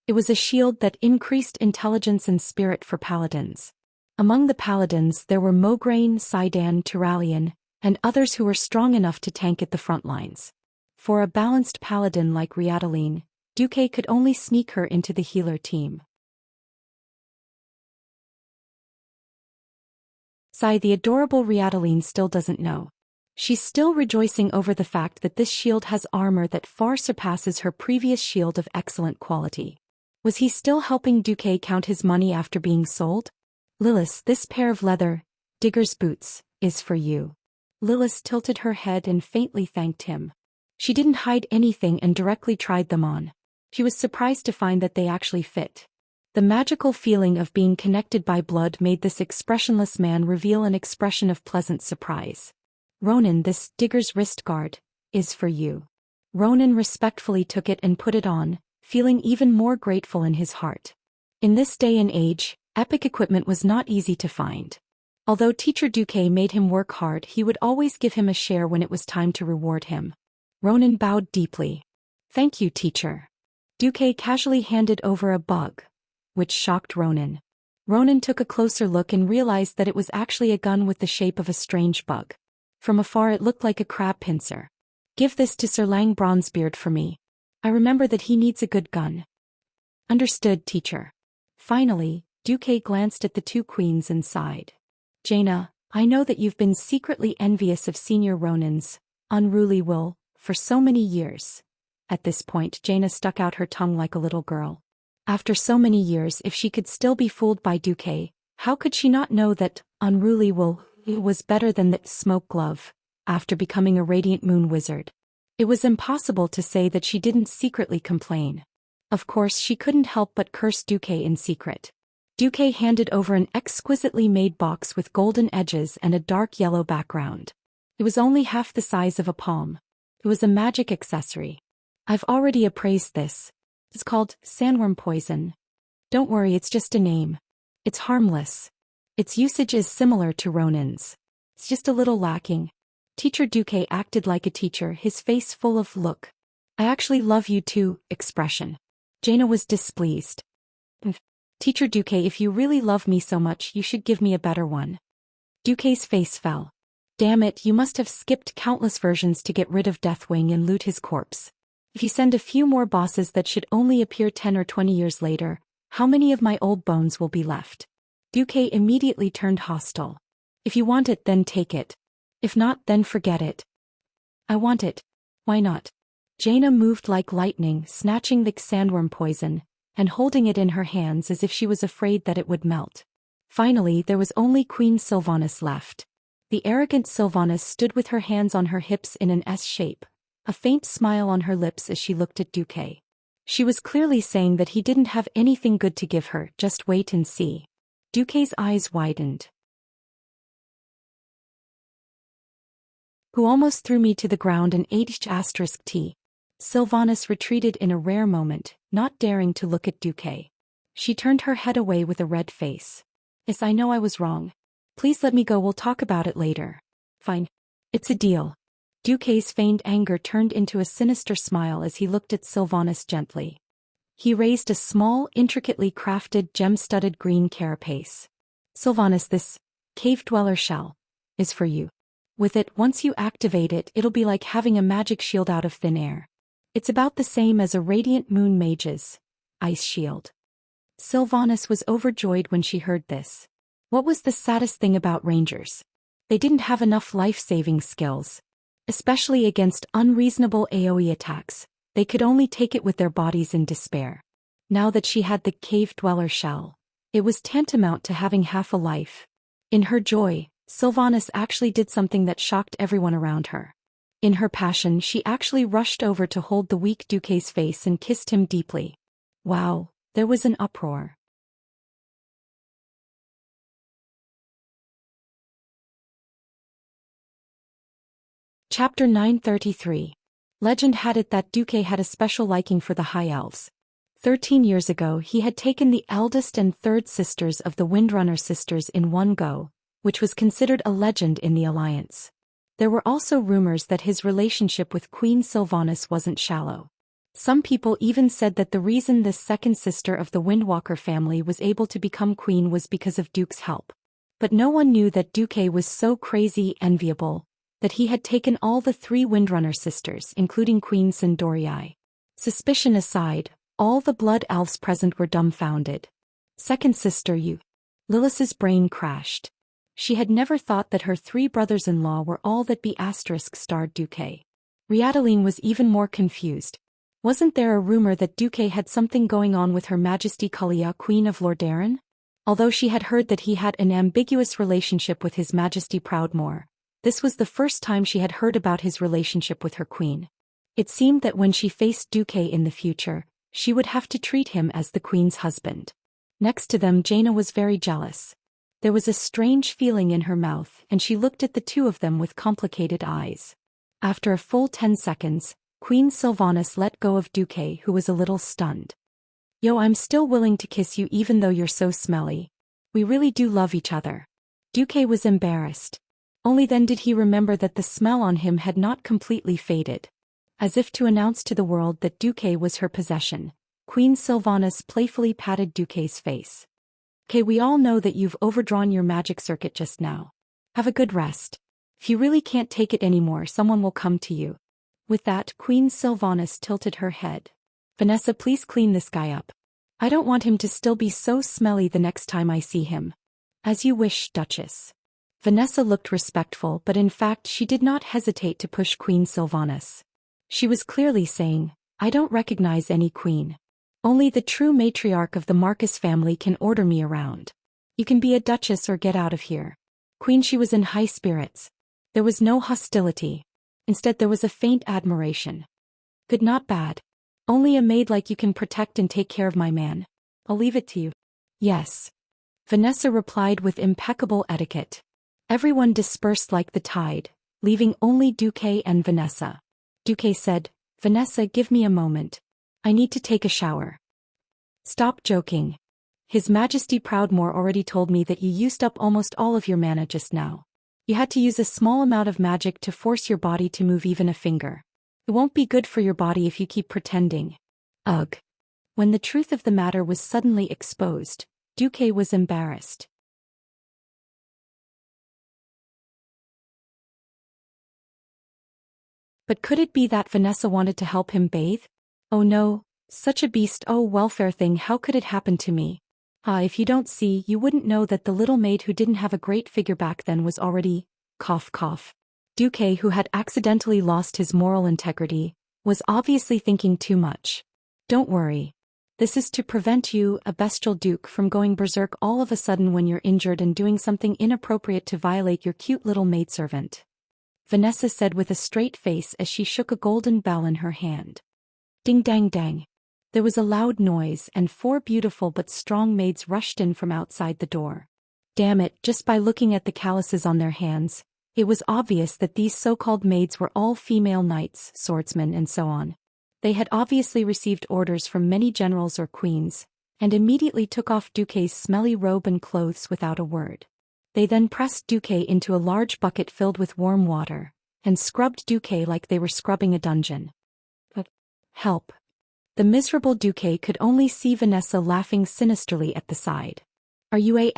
It was a shield that increased intelligence and spirit for paladins. Among the paladins there were Mograine, Sidan, Turalian, and others who were strong enough to tank at the front lines. For a balanced paladin like Riataline, Duque could only sneak her into the healer team. Sigh, the adorable Riataline still doesn't know. She's still rejoicing over the fact that this shield has armor that far surpasses her previous shield of excellent quality. Was he still helping Duque count his money after being sold? Lilith, this pair of leather, digger's boots, is for you. Lilith tilted her head and faintly thanked him. She didn't hide anything and directly tried them on. She was surprised to find that they actually fit. The magical feeling of being connected by blood made this expressionless man reveal an expression of pleasant surprise. Ronan, this digger's wrist guard, is for you. Ronan respectfully took it and put it on, feeling even more grateful in his heart. In this day and age, epic equipment was not easy to find. Although Teacher Duque made him work hard, he would always give him a share when it was time to reward him. Ronan bowed deeply. Thank you, teacher. Duque casually handed over a bug, which shocked Ronan. Ronan took a closer look and realized that it was actually a gun with the shape of a strange bug. From afar it looked like a crab pincer. Give this to Sir Lang Bronzebeard for me. I remember that he needs a good gun. Understood, teacher. Finally, Duque glanced at the two queens and sighed. Jaina, I know that you've been secretly envious of Senior Ronan's unruly will for so many years. At this point, Jaina stuck out her tongue like a little girl. After so many years, if she could still be fooled by Duque, how could she not know that unruly will was better than that smoke glove after becoming a radiant moon wizard? It was impossible to say that she didn't secretly complain. Of course, she couldn't help but curse Duque in secret. Duque handed over an exquisitely made box with golden edges and a dark yellow background. It was only half the size of a palm. It was a magic accessory. I've already appraised this. It's called sandworm poison. Don't worry, it's just a name. It's harmless. Its usage is similar to Ronan's. It's just a little lacking. Teacher Duque acted like a teacher, his face full of look. I actually love you too, expression. Jaina was displeased. Teacher Duque, if you really love me so much, you should give me a better one. Duque's face fell. Damn it, you must have skipped countless versions to get rid of Deathwing and loot his corpse. If you send a few more bosses that should only appear 10 or 20 years later, how many of my old bones will be left? Duque immediately turned hostile. If you want it, then take it. If not, then forget it. I want it. Why not? Jaina moved like lightning, snatching the sandworm poison and holding it in her hands as if she was afraid that it would melt. Finally, there was only Queen Sylvanas left. The arrogant Sylvanas stood with her hands on her hips in an S shape, a faint smile on her lips as she looked at Duque. She was clearly saying that he didn't have anything good to give her, just wait and see. Duque's eyes widened. Who almost threw me to the ground and **T. Sylvanas retreated in a rare moment, not daring to look at Duque. She turned her head away with a red face. Yes, I know I was wrong. Please let me go, we'll talk about it later. Fine. It's a deal. Duque's feigned anger turned into a sinister smile as he looked at Sylvanas gently. He raised a small, intricately crafted, gem-studded green carapace. Sylvanas, this cave dweller shell is for you. With it, once you activate it, it'll be like having a magic shield out of thin air. It's about the same as a radiant moon mage's ice shield. Sylvanas was overjoyed when she heard this. What was the saddest thing about rangers? They didn't have enough life-saving skills. Especially against unreasonable AoE attacks, they could only take it with their bodies in despair. Now that she had the cave dweller shell, it was tantamount to having half a life. In her joy, Sylvanas actually did something that shocked everyone around her. In her passion, she actually rushed over to hold the weak Duque's face and kissed him deeply. Wow, there was an uproar. Chapter 933. Legend had it that Duque had a special liking for the High Elves. 13 years ago he had taken the eldest and third sisters of the Windrunner sisters in one go, which was considered a legend in the Alliance. There were also rumors that his relationship with Queen Sylvanas wasn't shallow. Some people even said that the reason this second sister of the Windwalker family was able to become queen was because of Duke's help. But no one knew that Duke was so crazy enviable that he had taken all the 3 Windrunner sisters, including Queen Sindorii. Suspicion aside, all the blood elves present were dumbfounded. Second sister you. Lilith's brain crashed. She had never thought that her 3 brothers-in-law were all that B***starred Duke. Riadeline was even more confused. Wasn't there a rumor that Duke had something going on with Her Majesty Kalia, Queen of Lordaeron? Although she had heard that he had an ambiguous relationship with His Majesty Proudmoore, this was the first time she had heard about his relationship with her queen. It seemed that when she faced Duke in the future, she would have to treat him as the queen's husband. Next to them, Jaina was very jealous. There was a strange feeling in her mouth, and she looked at the 2 of them with complicated eyes. After a full 10 seconds, Queen Sylvanas let go of Duke, who was a little stunned. Yo, I'm still willing to kiss you even though you're so smelly. We really do love each other. Duke was embarrassed. Only then did he remember that the smell on him had not completely faded. As if to announce to the world that Duke was her possession, Queen Sylvanas playfully patted Duke's face. Okay, we all know that you've overdrawn your magic circuit just now. Have a good rest. If you really can't take it anymore, someone will come to you. With that, Queen Sylvanas tilted her head. Vanessa, please clean this guy up. I don't want him to still be so smelly the next time I see him. As you wish, Duchess. Vanessa looked respectful, but in fact she did not hesitate to push Queen Sylvanas. She was clearly saying, I don't recognize any queen. Only the true matriarch of the Marcus family can order me around. You can be a duchess or get out of here. Queen, she was in high spirits. There was no hostility. Instead there was a faint admiration. Good, not bad. Only a maid like you can protect and take care of my man. I'll leave it to you. Yes. Vanessa replied with impeccable etiquette. Everyone dispersed like the tide, leaving only Duque and Vanessa. Duque said, Vanessa, give me a moment. I need to take a shower. Stop joking. His Majesty Proudmoore already told me that you used up almost all of your mana just now. You had to use a small amount of magic to force your body to move even a finger. It won't be good for your body if you keep pretending. Ugh. When the truth of the matter was suddenly exposed, Duque was embarrassed. But could it be that Vanessa wanted to help him bathe? Oh no, such a beast, oh welfare thing, how could it happen to me? If you don't see, you wouldn't know that the little maid who didn't have a great figure back then was already, cough cough. Duque, who had accidentally lost his moral integrity, was obviously thinking too much. Don't worry. This is to prevent you, a bestial duke, from going berserk all of a sudden when you're injured and doing something inappropriate to violate your cute little maidservant. Vanessa said with a straight face as she shook a golden bell in her hand. Ding dang dang. There was a loud noise and 4 beautiful but strong maids rushed in from outside the door. Damn it, just by looking at the calluses on their hands, it was obvious that these so-called maids were all female knights, swordsmen and so on. They had obviously received orders from many generals or queens, and immediately took off Duque's smelly robe and clothes without a word. They then pressed Duque into a large bucket filled with warm water, and scrubbed Duque like they were scrubbing a dungeon. But help. The miserable Duque could only see Vanessa laughing sinisterly at the side. Are you a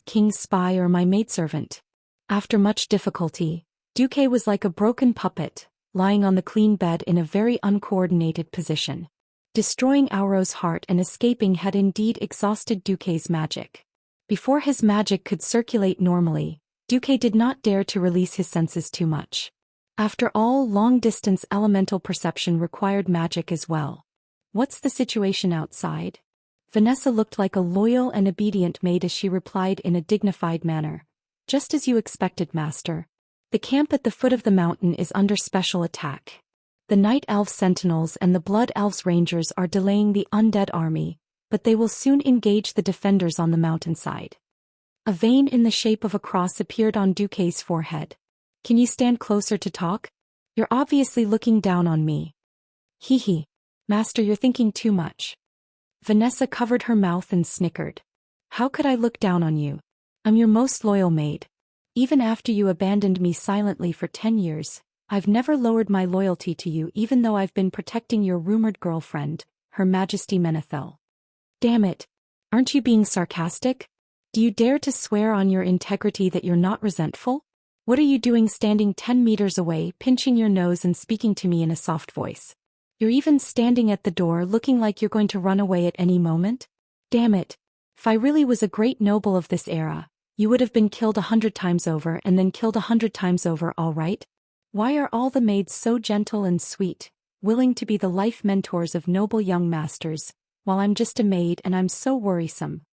king's spy or my maidservant? After much difficulty, Duque was like a broken puppet, lying on the clean bed in a very uncoordinated position. Destroying Auro's heart and escaping had indeed exhausted Duque's magic. Before his magic could circulate normally, Duque did not dare to release his senses too much. After all, long-distance elemental perception required magic as well. What's the situation outside? Vanessa looked like a loyal and obedient maid as she replied in a dignified manner. Just as you expected, master. The camp at the foot of the mountain is under special attack. The Night Elf Sentinels and the Blood Elves Rangers are delaying the undead army, but they will soon engage the defenders on the mountainside. A vein in the shape of a cross appeared on Duque's forehead. Can you stand closer to talk? You're obviously looking down on me. Hee hee. Master, you're thinking too much. Vanessa covered her mouth and snickered. How could I look down on you? I'm your most loyal maid. Even after you abandoned me silently for 10 years, I've never lowered my loyalty to you even though I've been protecting your rumored girlfriend, Her Majesty Menethil. Damn it. Aren't you being sarcastic? Do you dare to swear on your integrity that you're not resentful? What are you doing standing 10 meters away, pinching your nose and speaking to me in a soft voice? You're even standing at the door looking like you're going to run away at any moment? Damn it. If I really was a great noble of this era, you would have been killed 100 times over and then killed 100 times over, all right? Why are all the maids so gentle and sweet, willing to be the life mentors of noble young masters, while I'm just a maid and I'm so worrisome?